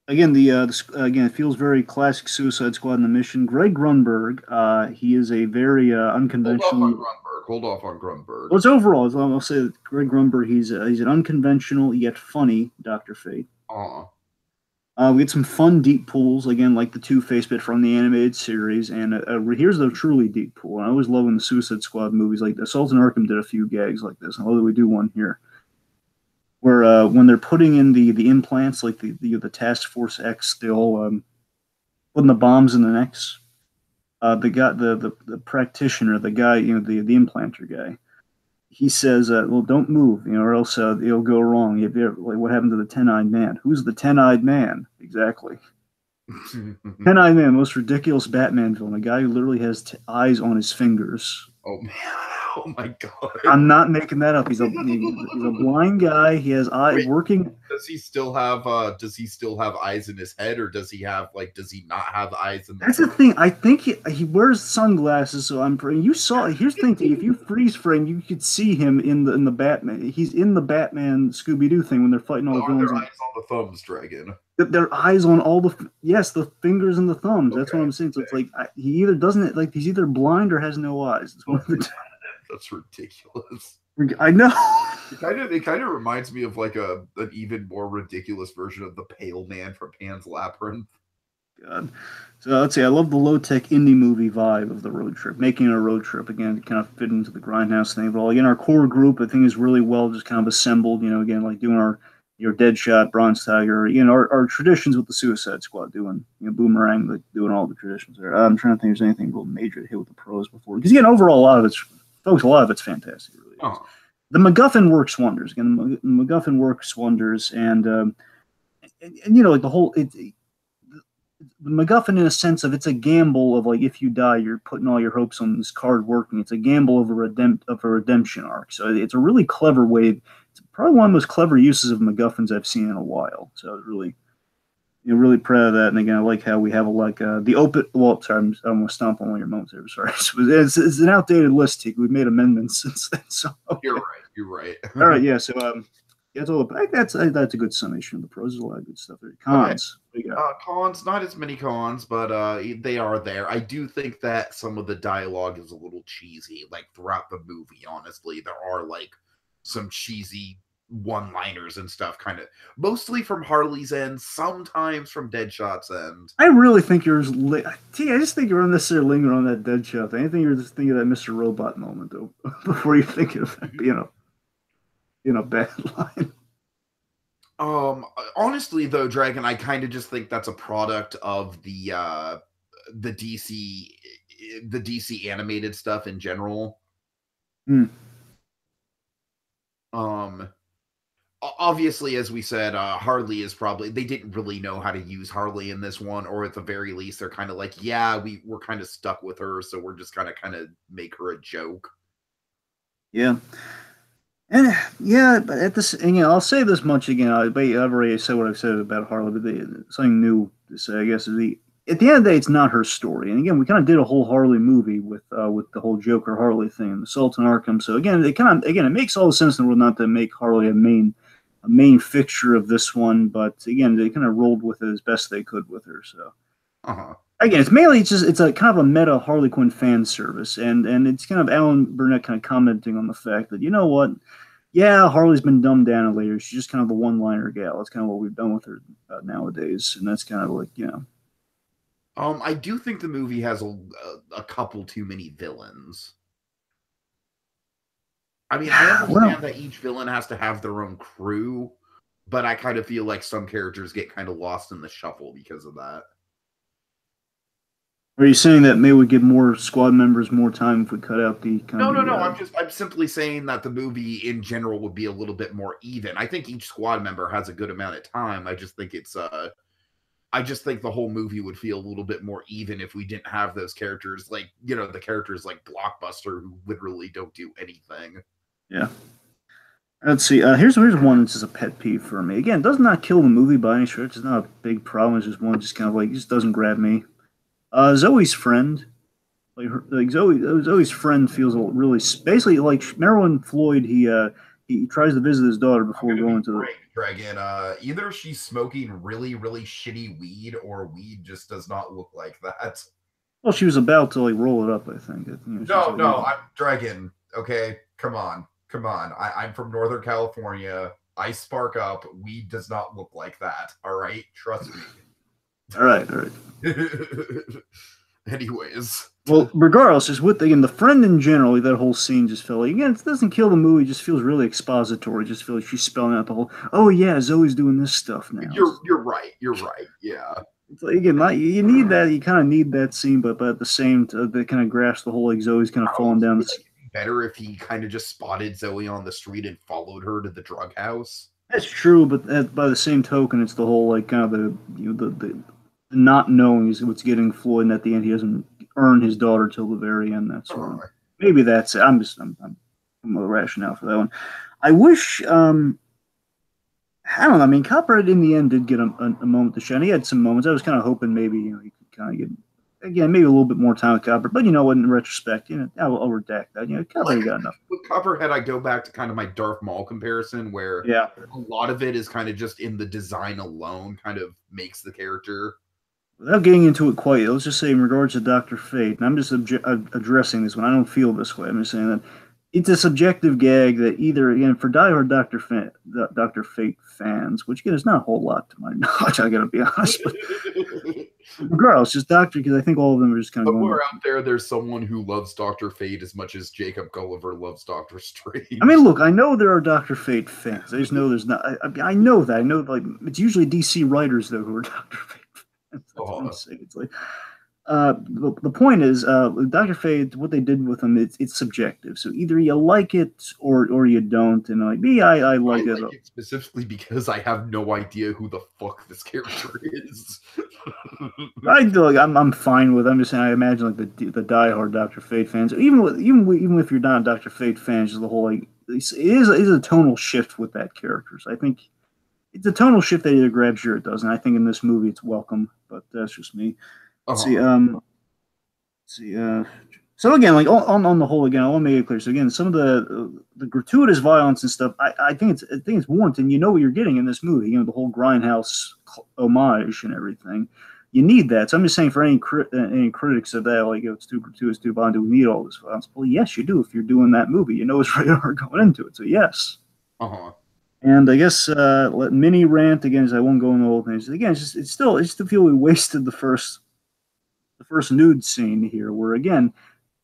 Again, it feels very classic Suicide Squad in the mission. Greg Grunberg, he is a very unconventional. Hold off on Grunberg. Well, it's overall. I'll say that Greg Grunberg. He's an unconventional yet funny Dr. Fate. We get some fun deep pulls again, like the Two-Face bit from the animated series. And here's the truly deep pull. And I always love when the Suicide Squad movies, like Assault on Arkham, did a few gags like this. I love that we do one here. Where when they're putting in the implants, like the Task Force X, they all putting the bombs in the necks. The practitioner, the guy, the implanter guy, he says, "Well, don't move, or else it'll go wrong." Like, what happened to the 10-eyed man? Who's the 10-eyed man? Exactly. 10-eyed man, most ridiculous Batman villain. A guy who literally has eyes on his fingers. Oh man. Oh my god! I'm not making that up. He's a blind guy. He has eyes working. Does he still have eyes in his head, or does he not have eyes in? That's the thing. I think he wears sunglasses. So you saw. Here's the thing. If you freeze frame, you could see him in the Batman. He's in the Batman Scooby Doo thing when they're fighting all the villains. Their eyes on the thumbs, Dragon. Their eyes on all the the fingers and the thumbs. Okay. That's what I'm saying. So it's like he either doesn't he's either blind or has no eyes. It's one of the two. That's ridiculous. I know. It kind of reminds me of like an even more ridiculous version of the Pale Man from Pan's Labyrinth. God. So let's see. I love the low-tech indie movie vibe of the road trip. Making a road trip again to kind of fit into the grindhouse thing. But all again, our core group I think is really well just kind of assembled. Again like doing your Deadshot, Bronze Tiger. Our traditions with the Suicide Squad doing Boomerang, like doing all the traditions there. I'm trying to think if there's anything real major to hit with the pros before because again overall a lot of it's fantastic. Really the MacGuffin works wonders. Again, the MacGuffin works wonders, and you know, like the whole the MacGuffin in a sense of it's a gamble of like if you die, you're putting all your hopes on this card working. It's a gamble of a redemption arc. So it's a really clever way. It's probably one of the most clever uses of MacGuffins I've seen in a while. So it's really, you know, really proud of that. And again, I like how we have the open. Well, sorry, I'm going to stomp on one of your moments there. Sorry, it's an outdated list. We've made amendments since then. So okay. You're right. You're right. All right, yeah. So that's all. That's a good summation of the pros. There's a lot of good stuff there. Cons. Okay. Cons, not as many cons, but they are there. I do think that some of the dialogue is a little cheesy, like throughout the movie. Honestly, there are like some cheesy one-liners and stuff, kind of mostly from Harley's end, sometimes from Deadshot's end. I really think you're. I just think you're unnecessarily lingering on that Deadshot thing. I think you're just thinking of that Mr. Robot moment though, before you think of bad line. Honestly though, Dragon, I kind of just think that's a product of the DC animated stuff in general. Obviously, as we said, Harley is probably, they didn't really know how to use Harley in this one, or at the very least, they're kind of like, yeah, we're kind of stuck with her, so we're just kind of make her a joke. Yeah. And yeah, but I'll say this much again. I've already said what I've said about Harley, but something new to say, I guess, is at the end of the day, it's not her story. And again, we kind of did a whole Harley movie with the whole Joker Harley thing, and the Sultan Arkham. So again, it makes all the sense in the world not to make Harley a main fixture of this one, but again, they kind of rolled with it as best they could with her. So. Again, it's a kind of a meta Harley Quinn fan service, and it's kind of Alan Burnett kind of commenting on the fact that, you know what, yeah, Harley's been dumbed down later. She's just kind of a one-liner gal. That's kind of what we've done with her nowadays, and that's kind of like, you know. I do think the movie has a couple too many villains. I mean, I understand that each villain has to have their own crew, but I kind of feel like some characters get kind of lost in the shuffle because of that. Are you saying that maybe we give more squad members more time if we cut out the kind of... No. I'm simply saying that the movie in general would be a little bit more even. I think each squad member has a good amount of time. I just think I just think the whole movie would feel a little bit more even if we didn't have those characters, like, you know, the characters like Blockbuster who literally don't do anything. Yeah. Let's see. Here's one that's just a pet peeve for me. Again, it does not kill the movie by any stretch. It's not a big problem. It's just one just kind of like, just doesn't grab me. Zoe's friend, Zoe's friend feels really basically like Marilyn Floyd. He tries to visit his daughter before going to the Dragon. Either she's smoking really, really shitty weed, or weed just does not look like that. Well, she was about to like roll it up, I think. No, I'm Dragon. Okay, come on. I'm from Northern California. I spark up. Weed does not look like that. All right, trust me. All right. Anyways. Well, regardless, just with the friend in general, that whole scene just felt like, again, it doesn't kill the movie, it just feels really expository. It just feels like she's spelling out the whole, oh yeah, Zoe's doing this stuff now. You're right, yeah. It's like, again, you need that, you kind of need that scene, but at the same time, they kind of grasp the whole, like, Zoe's kind of falling down. Better if he kind of just spotted Zoe on the street and followed her to the drug house. That's true, but by the same token, it's the whole, like, kind of the not knowing what's getting Floyd, and at the end he doesn't earn his daughter till the very end. That's maybe that's it. I'm a rationale for that one. I wish I don't know. I mean, Copperhead in the end did get a moment to shine. He had some moments. I was kind of hoping maybe he could kind of get again maybe a little bit more time with Copperhead. But in retrospect, I'll redact that. Copperhead got enough. With Copperhead, I go back to kind of my Darth Maul comparison, where a lot of it is kind of just in the design alone, kind of makes the character. Without getting into it quite, let's just say in regards to Dr. Fate, and I'm just addressing this one, I don't feel this way. I'm just saying that it's a subjective gag that either, again, for diehard Dr. Fate fans, which again is not a whole lot to my knowledge, I gotta be honest, but regardless, just Doctor, because I think all of them are just kind of somewhere out there's someone who loves Dr. Fate as much as Jacob Gulliver loves Dr. Strange. I mean, look, I know there are Dr. Fate fans. I just know there's not. I know that. I know, like, it's usually DC writers though who are Dr. Fate. It's like, The point is, Dr. Fate, what they did with him, it's subjective. So either you like it or you don't. And like me, I I like it. like it specifically because I have no idea who the fuck this character is. I do, like, I'm fine with it. I'm just saying I imagine like the diehard Dr. Fate fans, even if you're not a Dr. Fate fan, just the whole like it is a tonal shift with that character. So I think it's a tonal shift that either grabs you or it doesn't. I think in this movie it's welcome, but that's just me. Let's see. Uh-huh. See. So again, like on the whole, again, I want to make it clear. So again, some of the gratuitous violence and stuff, I think it's warranted. And you know what you're getting in this movie. You know the whole grindhouse homage and everything. You need that. So I'm just saying for any critics of that, like it's too gratuitous, too bond, do we need all this violence? Well, yes, you do. If you're doing that movie, you know it's rated R going into it. So yes. Uh-huh. And I guess let mini rant again. I won't go into the whole thing. Again, it's just feel we wasted the first nude scene here, where again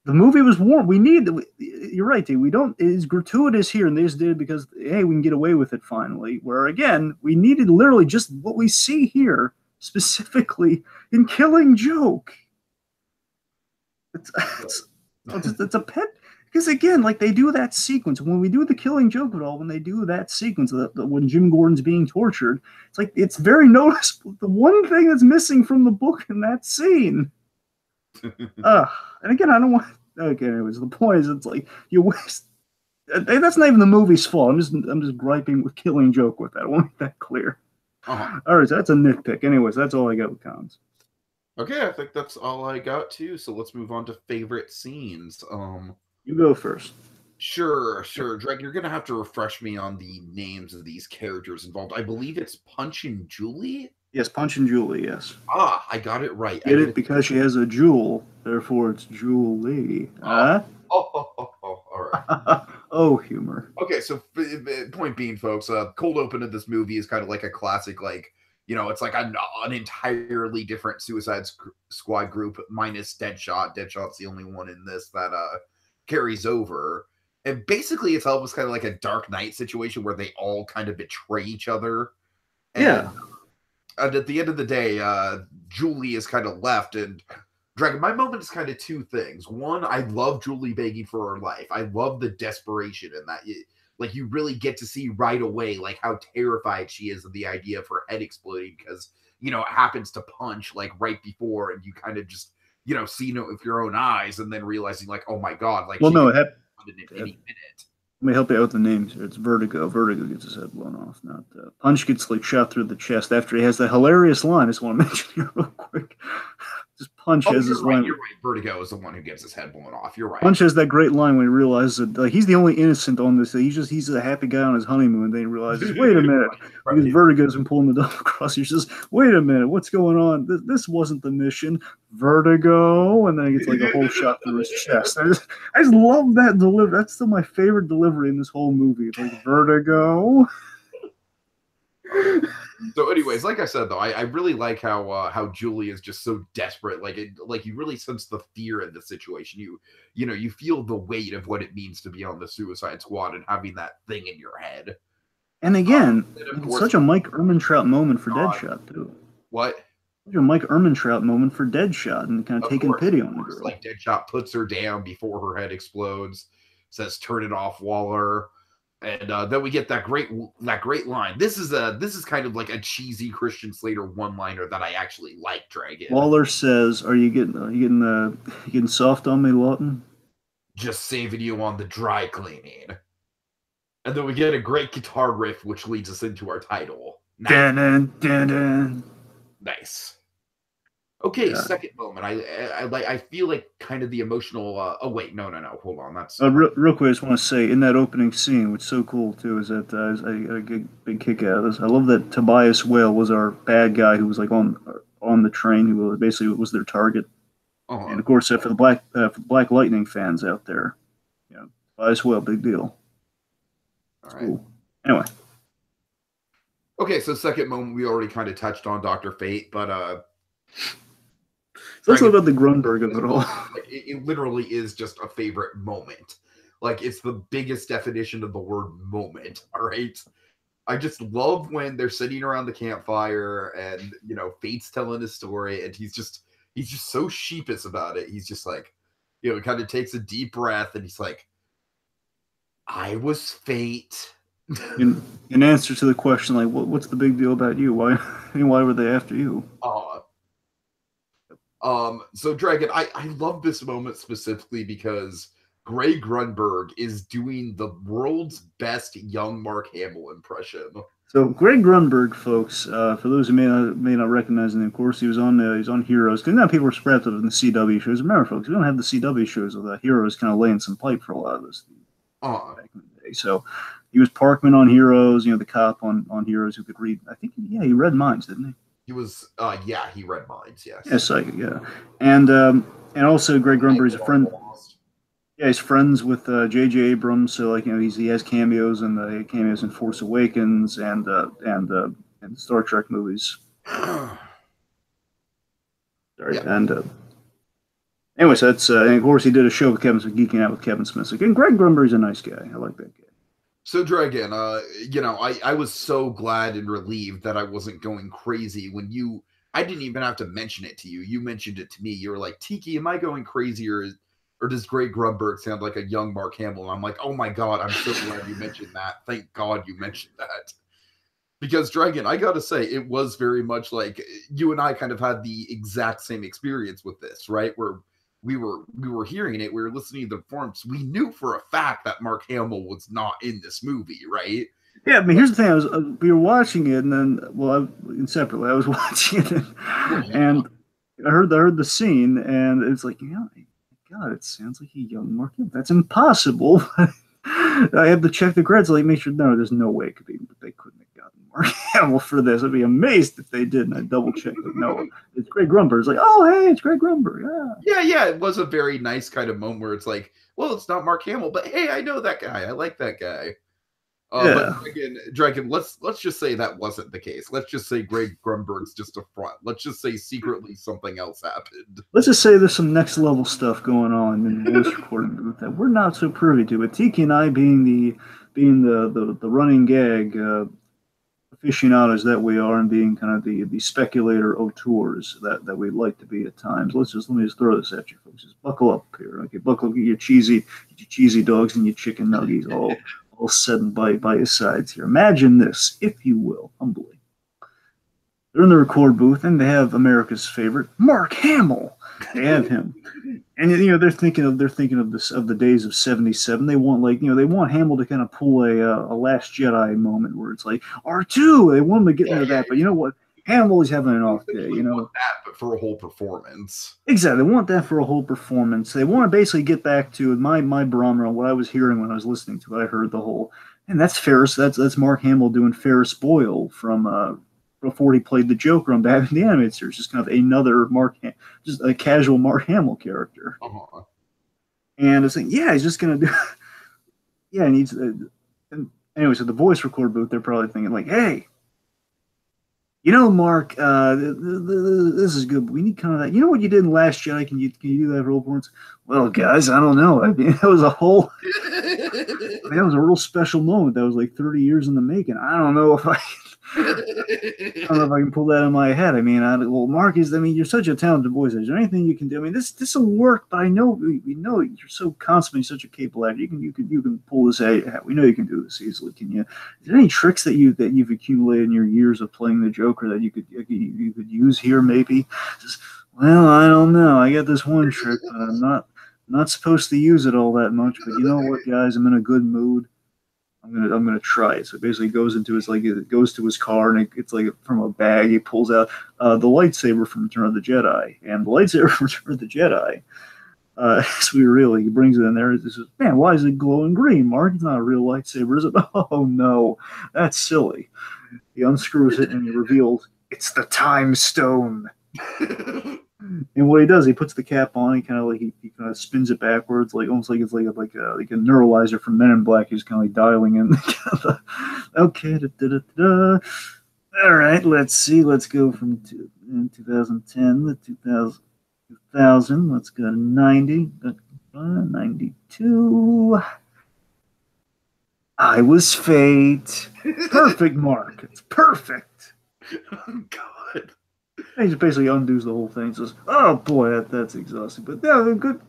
the movie was warm. We need. You're right, Dave. We don't. It's gratuitous here, and they just did it because hey, we can get away with it finally. Where again, we needed literally just what we see here, specifically in Killing Joke. It's it's a pet because again, like they do that sequence when we do the Killing Joke at all. When they do that sequence when Jim Gordon's being tortured, it's like it's very noticeable. The one thing that's missing from the book in that scene. And again, I don't want. Okay, anyways, the point is, it's like you waste. That's not even the movie's fault. I'm just griping with Killing Joke with that. I want to make that clear. Uh-huh. All right, so that's a nitpick. Anyways, that's all I got with cons. Okay, I think that's all I got too. So let's move on to favorite scenes. You go first. Sure. Drake, you're gonna have to refresh me on the names of these characters involved. I believe it's Punch and Julie. Yes, Punch and Julie. Yes. Ah, I got it right. Get it because she has a jewel, therefore it's Julie. Huh? All right. Oh, humor. Okay, so point being, folks, cold open of this movie is kind of like a classic, like, it's like an entirely different Suicide Squad group minus Deadshot. Deadshot's the only one in this that carries over. And basically, it's almost kind of like a Dark Knight situation where they all kind of betray each other. Yeah. And at the end of the day, Julie is kind of left, and Dragon, my moment is kind of two things. One, I love Julie begging for her life. I love the desperation in that. Like, you really get to see right away, like, how terrified she is of the idea of her head exploding because, it happens to Punch, like, right before, and you kind of just, see it with your own eyes, and then realizing, like, oh my God, like, well, she no, could in any minute. Let me help you out with the names here. It's Vertigo. Vertigo gets his head blown off. Not Punch gets like shot through the chest after he has that hilarious line. I just want to mention here real quick. Just Punch has this line. You're right. Vertigo is the one who gets his head blown off. You're right. Punch has that great line when he realizes that like he's the only innocent on this. He's a happy guy on his honeymoon. Then he realizes, wait a minute, because Vertigo's been pulling the double cross. He says, wait a minute, what's going on? This wasn't the mission. Vertigo, and then he gets like a whole shot through his chest. I just love that delivery. That's still my favorite delivery in this whole movie. Like Vertigo. So, anyways, like I said, though, I really like how Julie is just so desperate. Like you really sense the fear in the situation. You feel the weight of what it means to be on the Suicide Squad and having that thing in your head. And again, it's such a Mike Ehrmantraut moment for Deadshot too. What? Such a Mike Ehrmantraut moment for Deadshot and kind of taking pity on the girl. Like Deadshot puts her down before her head explodes, says "Turn it off, Waller." And then we get that great line. This is kind of like a cheesy Christian Slater one-liner that I actually like. Dragon. Waller says, "Are you getting soft on me, Lawton?" Just saving you on the dry cleaning. And then we get a great guitar riff, which leads us into our title. Nice. Dun, dun, dun. Nice. Okay, second moment. I feel like kind of the emotional. Oh wait, no. Hold on. That's real quick. I just want to say in that opening scene, what's so cool too is that I got a big kick out of this. I love that Tobias Whale was our bad guy who was like on the train, who basically was their target. And of course, for the Black Lightning fans out there, Tobias Whale, big deal. All right. Cool. Anyway. Okay, so second moment we already kind of touched on Dr. Fate, but let's talk about the Grunberg of it all. It literally is just a favorite moment. Like, it's the biggest definition of the word moment, all right? I just love when they're sitting around the campfire and, Fate's telling his story and he's he's just so sheepish about it. He's just like, you know, kind of takes a deep breath and he's like, I was fate. In answer to the question, like, what's the big deal about you? Why were they after you? So Dragon, I love this moment specifically because Greg Grunberg is doing the world's best young Mark Hamill impression. So Greg Grunberg, folks, for those who may not recognize him, of course, he's on Heroes. Because now people are scrapped up in the CW shows. Remember, folks, we don't have the CW shows with Heroes kind of laying some pipe for a lot of this back in the day. So he was Parkman on Heroes, you know, the cop on Heroes who could read. I think, yeah, he read minds, didn't he? He was, yeah, he read minds, yes. Yeah, psychic, yeah, and also Greg Grunberg is a friend. Yeah, he's friends with J.J. Abrams, so like, you know, he has cameos in Force Awakens and Star Trek movies. Sorry, yeah. And anyway, so that's and of course he did a show with Kevin Smith, Geeking Out with Kevin Smith. So again, Greg Grunberg's a nice guy. I like that guy. So Dragon, you know, I was so glad and relieved that I wasn't going crazy when I didn't even have to mention it to you. You mentioned it to me. You were like, Tiki, am I going crazy or does Greg Grunberg sound like a young Mark Hamill? And I'm like, oh my God, I'm so glad you mentioned that. Thank God you mentioned that. Because Dragon, I gotta say, it was very much like you and I kind of had the exact same experience with this, right? Where we were hearing it, we were listening to the performance. We knew for a fact that Mark Hamill was not in this movie, right? Yeah, I mean, here's the thing: we were watching it, and then, separately, I was watching it, and I heard the scene, and it's like, you know, God, it sounds like a young Mark Hamill. That's impossible. I had to check the credits, like, make sure. No, there's no way it could be. They couldn't have gotten Mark Hamill for this. I'd be amazed if they did. And I double checked. Like, no, it's Greg Grunberg. It's like, oh, hey, it's Greg Grunberg. Yeah. It was a very nice kind of moment where it's like, well, it's not Mark Hamill, but hey, I know that guy. I like that guy. But Dragon, let's just say that wasn't the case. Let's just say Greg Grunberg's just a front. Let's just say secretly something else happened. Let's just say there's some next level stuff going on in the voice recording booth that we're not so privy to. But Tiki and I, being the running gag aficionados that we are, and being kind of the speculator auteurs that we'd like to be at times, let me just throw this at you folks. Just buckle up here, okay? Buckle up, get your cheesy dogs and your chicken nuggies all set by your sides here. Imagine this, if you will, humbly. They're in the record booth, and they have America's favorite, Mark Hamill. They have him, and you know they're thinking of the days of '77. They want Hamill to kind of pull a Last Jedi moment where it's like R2. They want him to get into that, but you know what? Hamill is having an off day. You know, want that, but for a whole performance. Exactly, they want that for a whole performance. They want to basically get back to my barometer on what I was hearing when I was listening to it. I heard the whole, and that's Ferris. That's Mark Hamill doing Ferris Boyle from before he played the Joker on Batman the Animated Series. Just kind of another just a casual Mark Hamill character. Uh-huh. And it's like, yeah, he's just gonna do. Yeah, and he's. And anyway, so the voice record booth, they're probably thinking like, hey. You know, Mark, this is good, but we need kind of that. You know what you did in Last Jedi? Can you do that role once? Well, guys, I don't know. I mean, that was that was a real special moment. That was like 30 years in the making. I don't know if I can pull that in my head. I mean, Mark you're such a talented voice actor. Is there anything you can do? I mean, this will work, but I know we know you're so consummate, such a capable actor. You can pull this out. We know you can do this easily. Can you? Is there any tricks that you've accumulated in your years of playing the Joker that you could use here? Maybe. Well, I don't know. I got this one trick, but I'm not supposed to use it all that much. But you know what, guys? I'm in a good mood. I'm gonna try it. So it basically goes into his car, and it's like from a bag he pulls out the lightsaber from Return of the Jedi, and the lightsaber from Return of the Jedi. He brings it in there. He says, "Man, why is it glowing green, Mark? It's not a real lightsaber, is it?" Oh no, that's silly. He unscrews it and he reveals it's the Time Stone. And what he does, he puts the cap on. He kind of spins it backwards, like almost like it's like a neuralizer from Men in Black. He's kind of like dialing in. Okay, all right. Let's see. Let's go from 2010 to 2000. Let's go to 90, 92. I was fate. Perfect, Mark. It's perfect. Oh, God. he just basically undoes the whole thing. Says, "Oh boy, that's exhausting." But yeah, good.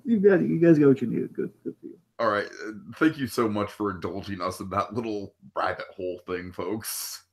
You guys got what you needed. Good for you. All right. Thank you so much for indulging us in that little rabbit hole thing, folks.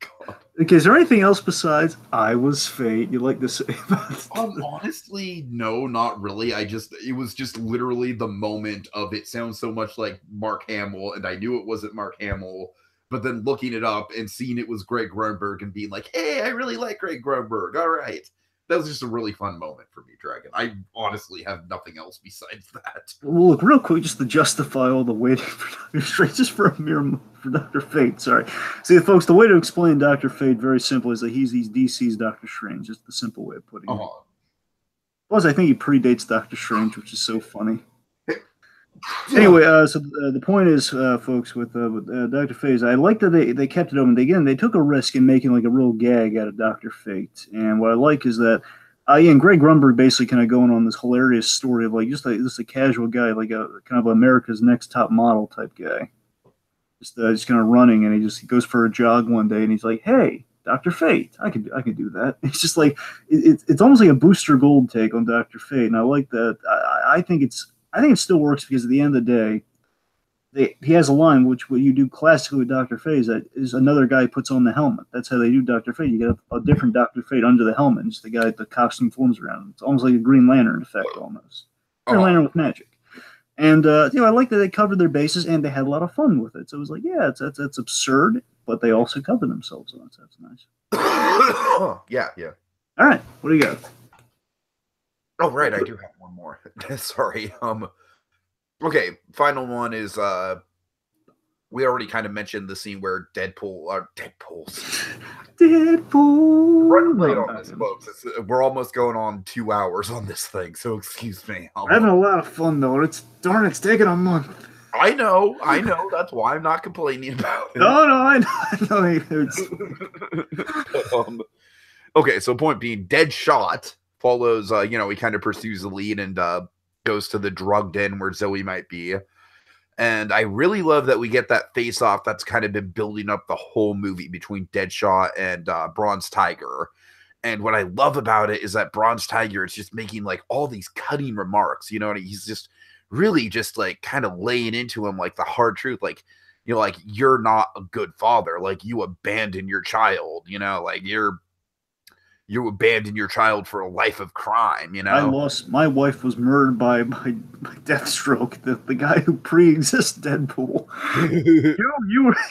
God. Okay, is there anything else besides "I was fate" you'd like to say about it? Honestly, no, not really. It was just literally the moment of it sounds so much like Mark Hamill, and I knew it wasn't Mark Hamill, but then looking it up and seeing it was Greg Grunberg and being like, hey, I really like Greg Grunberg. All right. That was just a really fun moment for me, Dragon. I honestly have nothing else besides that. Well, look, real quick, just to justify all the waiting for Dr. Strange, just for a mere for Dr. Fate. Sorry. See, folks, the way to explain Dr. Fate very simple is that he's DC's Dr. Strange. Just the simple way of putting it. Plus, I think he predates Doctor Strange, which is so funny. Anyway, so the point is, folks, with Dr. Fate, I like that they kept it open. They took a risk in making like a real gag out of Dr. Fate. And what I like is that, and Greg Grunberg basically kind of going on this hilarious story of like just a casual guy, like a kind of America's Next Top Model type guy. Just kind of running, and he goes for a jog one day, and he's like, "Hey, Dr. Fate, I could do that." It's just like it's almost like a Booster Gold take on Dr. Fate, and I like that. I think it still works because at the end of the day, he has a line which what you do classically with Dr. Fate is another guy puts on the helmet. That's how they do Dr. Fate. You get a different Dr. Fate under the helmet. It's the guy the costume forms around. It's almost like a Green Lantern effect, almost Green Lantern with magic. And I like that they covered their bases and they had a lot of fun with it. So it was like, yeah, it's absurd, but they also covered themselves on it. So that's nice. Yeah. All right, what do you got? Oh, right, I do have one more. Sorry. Okay, final one is we already kind of mentioned the scene where Deadpool run late on this, folks. We're almost going on 2 hours on this thing, so excuse me. I'm having a lot of fun though. It's taking a month. I know. That's why I'm not complaining about it. No, I know. Okay, so point being, Deadshot follows. He kind of pursues the lead and goes to the drug den where Zoe might be. And I really love that we get that face-off that's kind of been building up the whole movie between Deadshot and Bronze Tiger. And what I love about it is that Bronze Tiger is just making like all these cutting remarks, and he's just really just like kind of laying into him like the hard truth, like, like you're not a good father, like you abandon your child, like you abandon your child for a life of crime, My wife was murdered by Deathstroke, the guy who pre-exists Deadpool.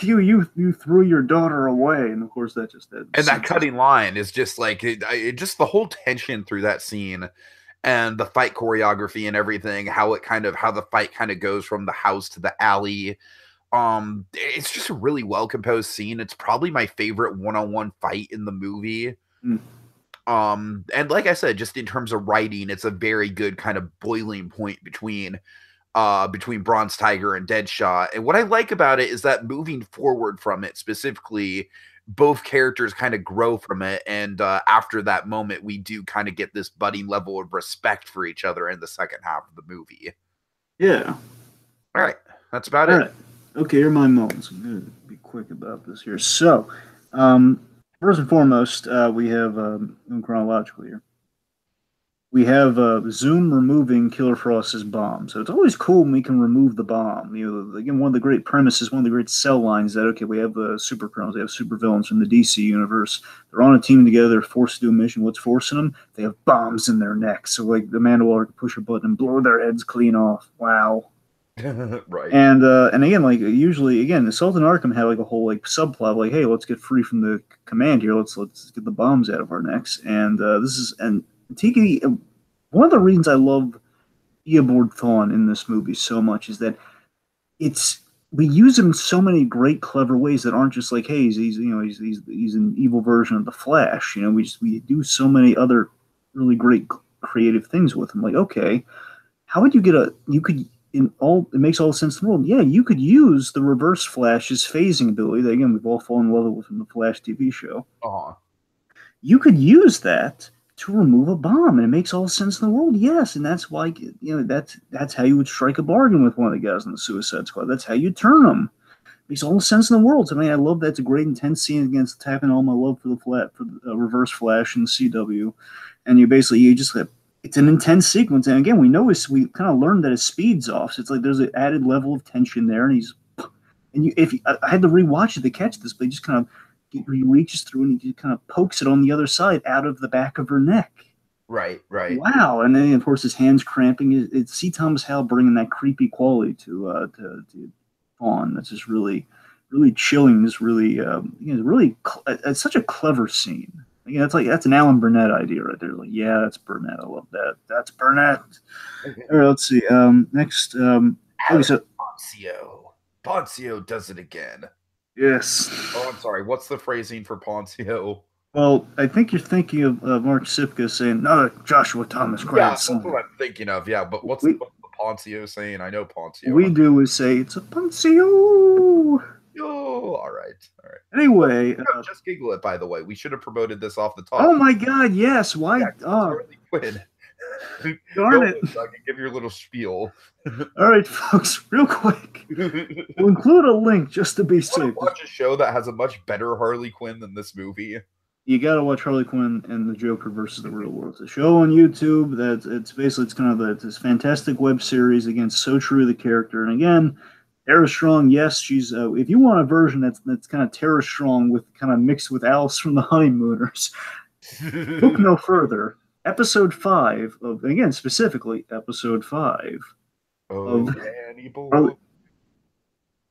you threw your daughter away, and of course that just did. And that cutting line is just like just the whole tension through that scene and the fight choreography and everything, how the fight kind of goes from the house to the alley. It's just a really well composed scene. It's probably my favorite one-on-one fight in the movie. And like I said, just in terms of writing, it's a very good kind of boiling point between Bronze Tiger and Deadshot. And what I like about it is that moving forward from it, specifically, both characters kind of grow from it. And after that moment, we do kind of get this budding level of respect for each other in the second half of the movie. Yeah. All right. That's about it. Right. Okay, here are my moments. I'm going to be quick about this here. So, first and foremost, we have, chronologically here, we have Zoom removing Killer Frost's bomb. So it's always cool when we can remove the bomb. Again, one of the great premises, one of the great cell lines that, okay, we have super criminals, they have super villains from the DC universe. They're on a team together, they're forced to do a mission. What's forcing them? They have bombs in their necks. So, like, Amanda Waller can push a button and blow their heads clean off. Wow. Right. And again, like usually, again, Assault on Arkham had like a whole like subplot, like, hey, let's get free from the command here. Let's get the bombs out of our necks. And Tiki. One of the reasons I love Eobard Thawne in this movie so much is that we use him in so many great, clever ways that aren't just like, hey, he's an evil version of the Flash. We do so many other really great creative things with him. Like, okay, how would you get it makes all the sense in the world. Yeah, you could use the Reverse Flash's phasing ability that, again, we've all fallen in love with from the Flash TV show. You could use that to remove a bomb, and it makes all the sense in the world. Yes, and that's why that's how you would strike a bargain with one of the guys in the Suicide Squad. That's how you turn them. makes all the sense in the world. I mean, I love that. It's a great intense scene against tapping all my love for the Reverse Flash in CW, and you just have, it's an intense sequence. And again, we kind of learned that his speed's off, so it's like there's an added level of tension there, and I had to rewatch it to catch this, but he just kind of he reaches through and he just kind of pokes it on the other side out of the back of her neck. Right, right. Wow! And then of course his hands cramping. It's C. Thomas Howell bringing that creepy quality to Fawn. That's just really, really chilling. Just really, it's such a clever scene. Yeah, that's an Alan Burnett idea right there. Like, yeah, that's Burnett. I love that. That's Burnett. All right, let's see. Next, okay, so Poncio does it again. yes. Oh, I'm sorry. What's the phrasing for Poncio? Well, I think you're thinking of Mark Sipka saying, "No, Joshua Thomas Yeah, Krantz." that's what I'm thinking of. Yeah, but what's the Poncio saying? I know Poncio. We do is say it's a Poncio. Oh, all right, all right. Anyway, just giggle it. By the way, we should have promoted this off the top. Oh my God! Yes. Why? Yeah, Harley Quinn. Darn it! So I can give your little spiel. All right, folks, real quick. We'll include a link just to be safe. Watch a show that has a much better Harley Quinn than this movie. You got to watch Harley Quinn and the Joker versus the Real World. It's a show on YouTube that it's kind of this fantastic web series, again, so true to the character. And again, Tara Strong, yes, she's if you want a version that's kind of Tara Strong with kind of mixed with Alice from the Honeymooners, look no further. Episode 5 of, again, specifically episode 5 of Harley.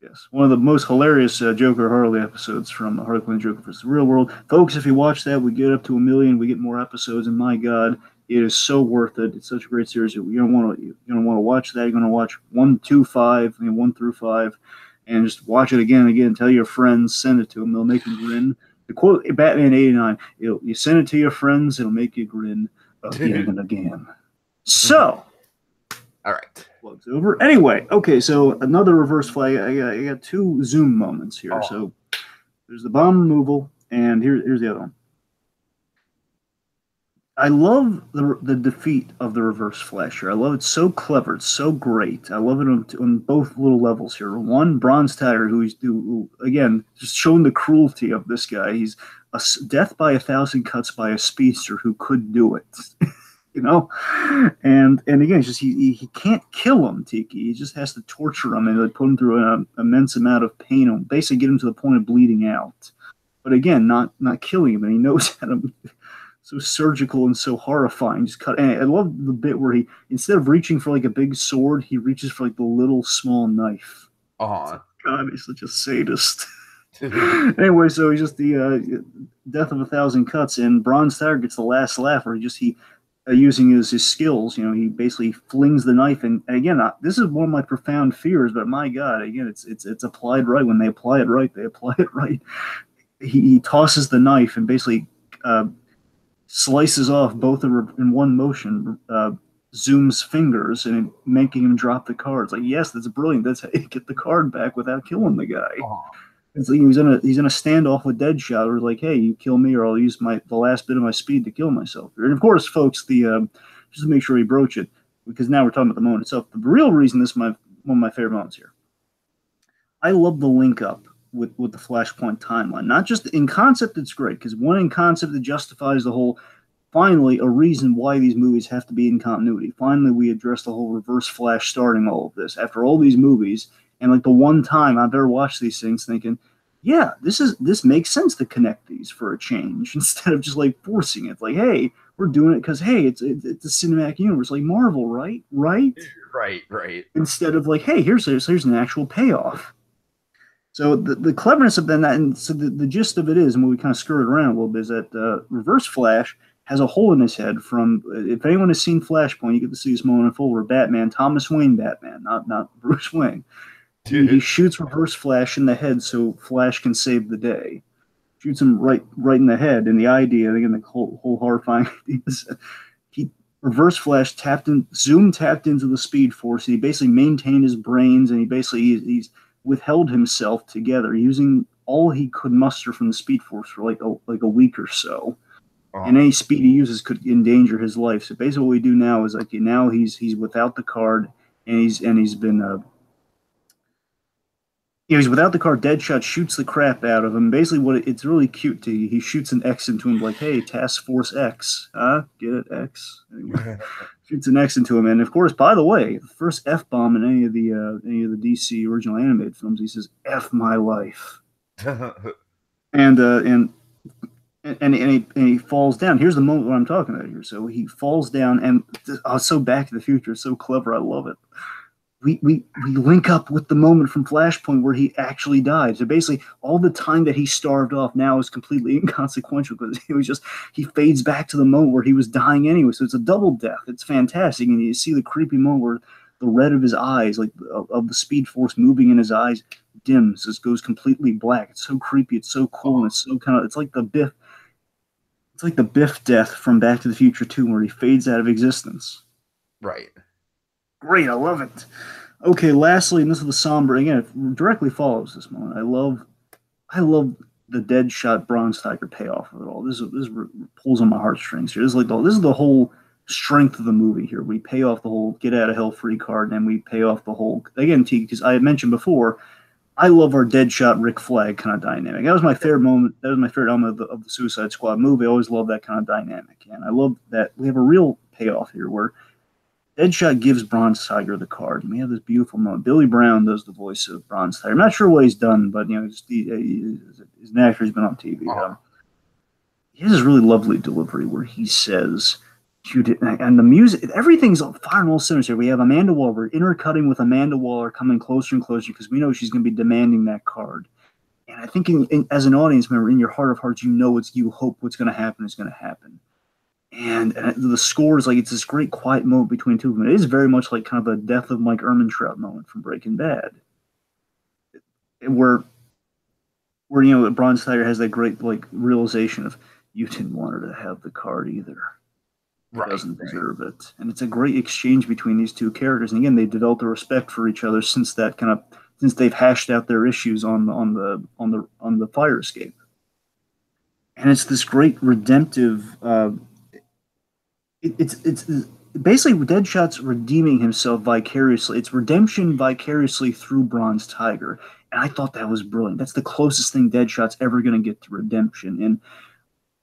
Yes, one of the most hilarious Joker Harley episodes from Harley Quinn Joker vs. the Real World. Folks, if you watch that, we get up to 1 million, we get more episodes, and my God, it is so worth it. It's such a great series. You're gonna want to watch that. You're gonna watch 1, 2, 5, 1 through 5, and just watch it again and again. Tell your friends, send it to them. They'll make them grin. To quote Batman '89, you send it to your friends, it'll make you grin again and again. So, all right. Plugs over. Anyway, okay, so another reverse flag. I got 2 Zoom moments here. Oh. So there's the bomb removal, and here's the other one. I love the defeat of the Reverse Flash here. I love it. So clever. It's so great. I love it on both little levels here. One, Bronze Tiger, who again, just showing the cruelty of this guy. He's a death by 1,000 cuts by a speedster who could do it. And again, it's just he can't kill him, Tiki. He just has to torture him and like, put him through an immense amount of pain and basically get him to the point of bleeding out. But again, not killing him, and he knows how to. So surgical and so horrifying. Just cut. And I love the bit where he, instead of reaching for like a big sword, he reaches for like the little small knife. God, he's such a sadist. Anyway, so he's just the death of 1,000 cuts, and Bronze Tiger gets the last laugh, where he using his skills, he basically flings the knife. And again, this is one of my profound fears, but my God, again, it's applied right. When they apply it right, they apply it right. He tosses the knife and basically slices off both in one motion, Zoom's fingers, and making him drop the cards. Like, yes, that's brilliant. That's how you get the card back without killing the guy. It's like he's in a standoff with Deadshot, or like, hey, you kill me, or I'll use the last bit of my speed to kill myself. And of course, folks, just to make sure we broach it, because now we're talking about the moment itself. The real reason this is one of my favorite moments here. I love the link up with the Flashpoint timeline. Not just in concept, it's great, because one, in concept, it justifies the whole, finally, a reason why these movies have to be in continuity. Finally, we address the whole Reverse Flash starting all of this. After all these movies, and like the one time I've ever watched these things thinking, yeah, this makes sense to connect these for a change, instead of just like forcing it. Like, hey, we're doing it because, hey, it's a cinematic universe, like Marvel, right? Right. Instead of like, hey, here's an actual payoff. So the cleverness of that, and so the gist of it is, and what we kind of skirted around a little bit, is that Reverse Flash has a hole in his head from, if anyone has seen Flashpoint, you get to see this moment in full where Batman, Thomas Wayne Batman, not Bruce Wayne, he shoots Reverse Flash in the head so Flash can save the day. Shoots him right in the head, and the idea, again, the whole horrifying idea is Reverse Flash Zoom tapped into the Speed Force. He basically maintained his brains, and he's withheld himself together, using all he could muster from the Speed Force for like a week or so. And any speed he uses could endanger his life. So basically, what we do now is like, now he's without the card, and he's been He's without the car. Deadshot shoots the crap out of him. Basically, it's really cute. He shoots an X into him, like, "Hey, Task Force X, huh? Get it, X." Anyway, shoots an X into him, and of course, by the way, the first F bomb in any of the DC original animated films, he says, "F my life," and he falls down. Here's the moment what I'm talking about here. So he falls down, and so Back to the Future, so clever. I love it. We link up with the moment from Flashpoint where he actually died. So basically, all the time that he starved off now is completely inconsequential because he fades back to the moment where he was dying anyway. So it's a double death. It's fantastic, and you see the creepy moment where the red of his eyes, like of the Speed Force moving in his eyes, dims. It goes completely black. It's so creepy. It's so cool. And it's so kind of it's like the Biff. It's like the Biff death from Back to the Future 2, where he fades out of existence. Right. Great, I love it. Okay, lastly, and this is the somber again. It directly follows this moment. I love the Deadshot Bronze Tiger payoff of it all. This pulls on my heartstrings here. This is the whole strength of the movie here. We pay off the whole get out of hell free card, and we pay off the whole again, because I had mentioned before. I love our Deadshot Rick Flag kind of dynamic. That was my favorite moment. That was my favorite element of the Suicide Squad movie. I always love that kind of dynamic, and I love that we have a real payoff here where Deadshot gives Bronze Tiger the card, and we have this beautiful moment. Billy Brown does the voice of Bronze Tiger. I'm not sure what he's done, but he's an actor. He's been on TV. He has this really lovely delivery where he says, and the music, everything's firing all cylinders here. We have Amanda Waller intercutting with Amanda Waller coming closer and closer because we know she's going to be demanding that card. And I think as an audience member, in your heart of hearts, you hope what's going to happen is going to happen. And the score is like it's this great quiet moment between two of them. It is very much like kind of a death of Mike Ehrmantraut moment from Breaking Bad, where Bronze Tiger has that great like realization of you didn't want her to have the card either. Right, doesn't deserve it. And it's a great exchange between these two characters. And again, they developed a respect for each other since they've hashed out their issues on the fire escape. And it's this great redemptive. It's basically Deadshot's redeeming himself vicariously. It's redemption vicariously through Bronze Tiger. And I thought that was brilliant. That's the closest thing Deadshot's ever going to get to redemption. And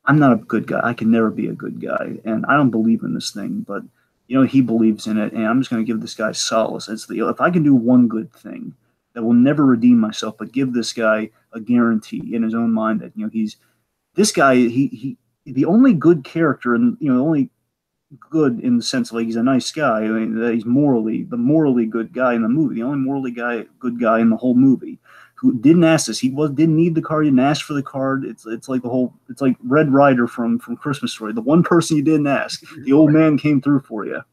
I'm not a good guy. I can never be a good guy. And I don't believe in this thing, but he believes in it. And I'm just going to give this guy solace. If I can do one good thing that will never redeem myself, but give this guy a guarantee in his own mind that, he's this guy, he the only good character and, the only good in the sense of like he's a nice guy. I mean, that he's the morally good guy in the movie, the only good guy in the whole movie who didn't ask this. Didn't need the card, didn't ask for the card. It's like it's like Red Ryder from Christmas Story. The one person you didn't ask, the old man came through for you.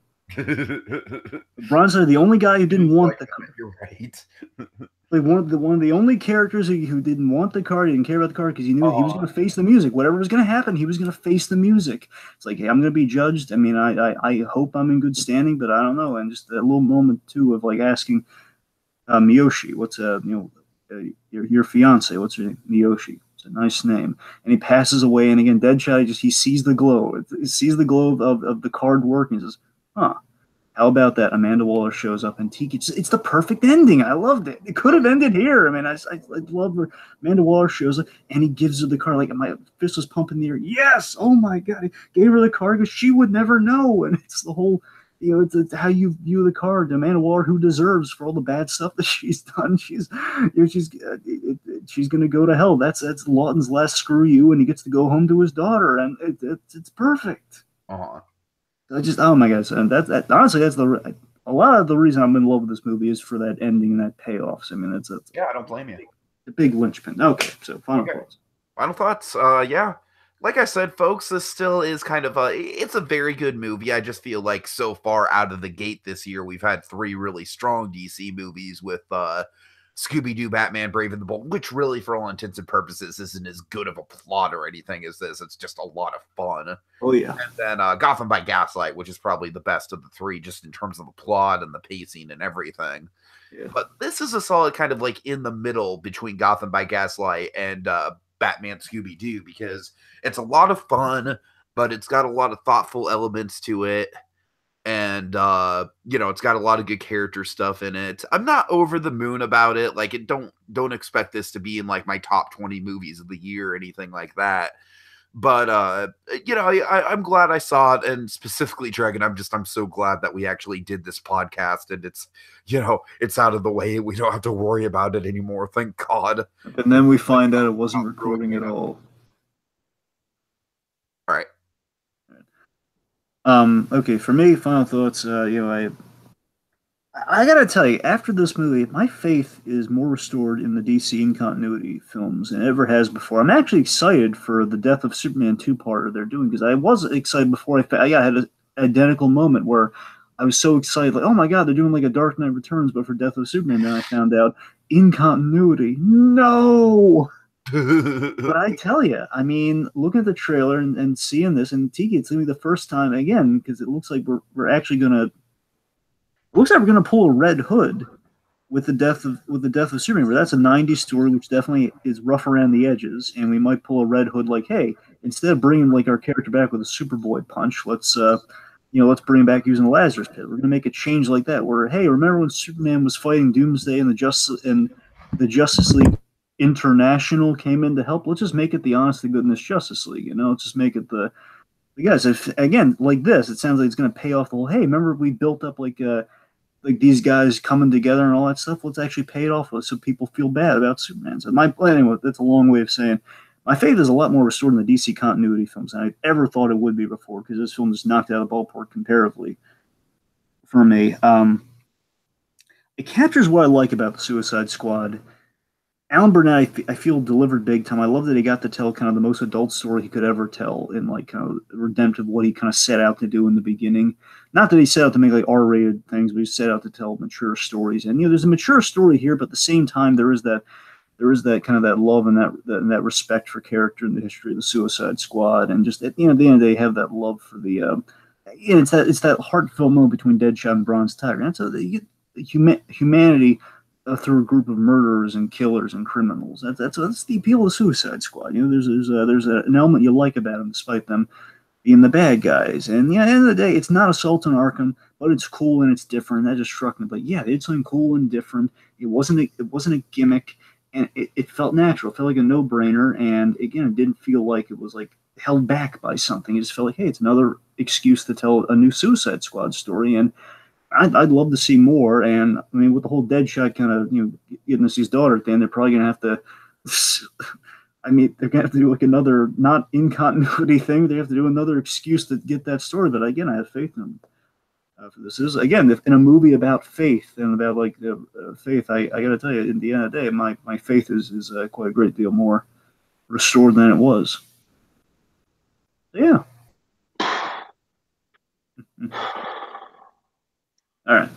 Bronze, the only guy who didn't want the card. You're right. Like one of the only characters who didn't want the card, he didn't care about the card because he knew he was going to face the music. Whatever was going to happen, he was going to face the music. It's like, hey, I'm going to be judged. I mean, I hope I'm in good standing, but I don't know. And just that little moment too of like asking Miyoshi, what's your fiance? What's her name? Miyoshi. It's a nice name. And he passes away. And again, Deadshot he sees the glow. He sees the glow of the card work, and he says, huh. How about that? Amanda Waller shows up and Tiki. It's the perfect ending. I loved it. It could have ended here. I mean, I love her. Amanda Waller shows up and he gives her the card. Like my fist was pumping the air. Yes. Oh my God. He gave her the card because she would never know. And it's the whole, it's how you view the card. Amanda Waller, who deserves for all the bad stuff that she's done. She's going to go to hell. That's Lawton's last screw you, and he gets to go home to his daughter, and it's perfect. Oh my God! And honestly, that's a lot of the reason I'm in love with this movie is for that ending and that payoffs. I mean, I don't blame you. The big linchpin. Okay, so final thoughts. Final thoughts. Yeah, like I said, folks, this still is kind of it's a very good movie. I just feel like so far out of the gate this year, we've had 3 really strong DC movies with Scooby-Doo, Batman, Brave and the Bold, which really, for all intents and purposes, isn't as good of a plot or anything as this. It's just a lot of fun. Oh, yeah. And then Gotham by Gaslight, which is probably the best of the 3, just in terms of the plot and the pacing and everything. Yeah. But this is a solid kind of like in the middle between Gotham by Gaslight and Batman Scooby-Doo, because it's a lot of fun, but it's got a lot of thoughtful elements to it. and it's got a lot of good character stuff in it. I'm not over the moon about it. Like, don't expect this to be in like my top 20 movies of the year or anything like that. But I'm glad I saw it, and specifically Dragon, I'm so glad that we actually did this podcast, and it's out of the way. We don't have to worry about it anymore, thank God. And then we find out it wasn't recording at all. All right. Okay, for me, final thoughts. I gotta tell you, after this movie, my faith is more restored in the DC in continuity films than it ever has before. I'm actually excited for the Death of Superman two-parter they're doing, because I was excited before I had an identical moment where I was so excited, like, oh my god, they're doing like a Dark Knight Returns, but for Death of Superman. Then I found out in continuity. No. But I tell you, I mean, looking at the trailer and seeing this, and Tiki, it's gonna be the first time again, because it looks like we're actually gonna pull a Red Hood with the death of Superman. But that's a '90s story, which definitely is rough around the edges, and we might pull a Red Hood like, hey, instead of bringing like our character back with a Superboy punch, let's bring him back using the Lazarus Pit. We're gonna make a change like that, where, hey, remember when Superman was fighting Doomsday and the Justice League International came in to help? Let's just make it the honest to goodness Justice League. Let's just make it the guys. If again like this, it sounds like it's going to pay off the whole. Hey, remember we built up like these guys coming together and all that stuff. Let's actually pay it off so people feel bad about Superman. So anyway, that's a long way of saying my faith is a lot more restored in the DC continuity films than I ever thought it would be before, because this film just knocked out of the ballpark comparatively for me. It captures what I like about the Suicide Squad. Alan Burnett, I feel, delivered big time. I love that he got to tell kind of the most adult story he could ever tell, in like kind of redemptive, what he kind of set out to do in the beginning. Not that he set out to make like R-rated things, but he set out to tell mature stories. And there's a mature story here, but at the same time, there is that kind of that love and that respect for character in the history of the Suicide Squad, and just at the end of the day, have that love for the. It's that heartfelt moment between Deadshot and Bronze Tiger. And so the humanity. Through a group of murderers and killers and criminals. That's the appeal of the Suicide Squad. There's an element you like about them, despite them being the bad guys. And at the end of the day, it's not Assault on Arkham, but it's cool and it's different. That just struck me. But yeah, it's something cool and different. It wasn't a gimmick, and it felt natural. It felt like a no-brainer. And again, it didn't feel like it was like held back by something. It just felt like, hey, it's another excuse to tell a new Suicide Squad story. And I'd love to see more. And I mean, with the whole Deadshot kind of getting to see his daughter at the end, they're probably gonna have to. I mean, they're gonna have to do like another not in continuity thing. They have to do another excuse to get that story. But again, I have faith in them for this. Is again, in a movie about faith and about like faith. I got to tell you, in the end of the day, my faith is quite a great deal more restored than it was. Yeah. All right.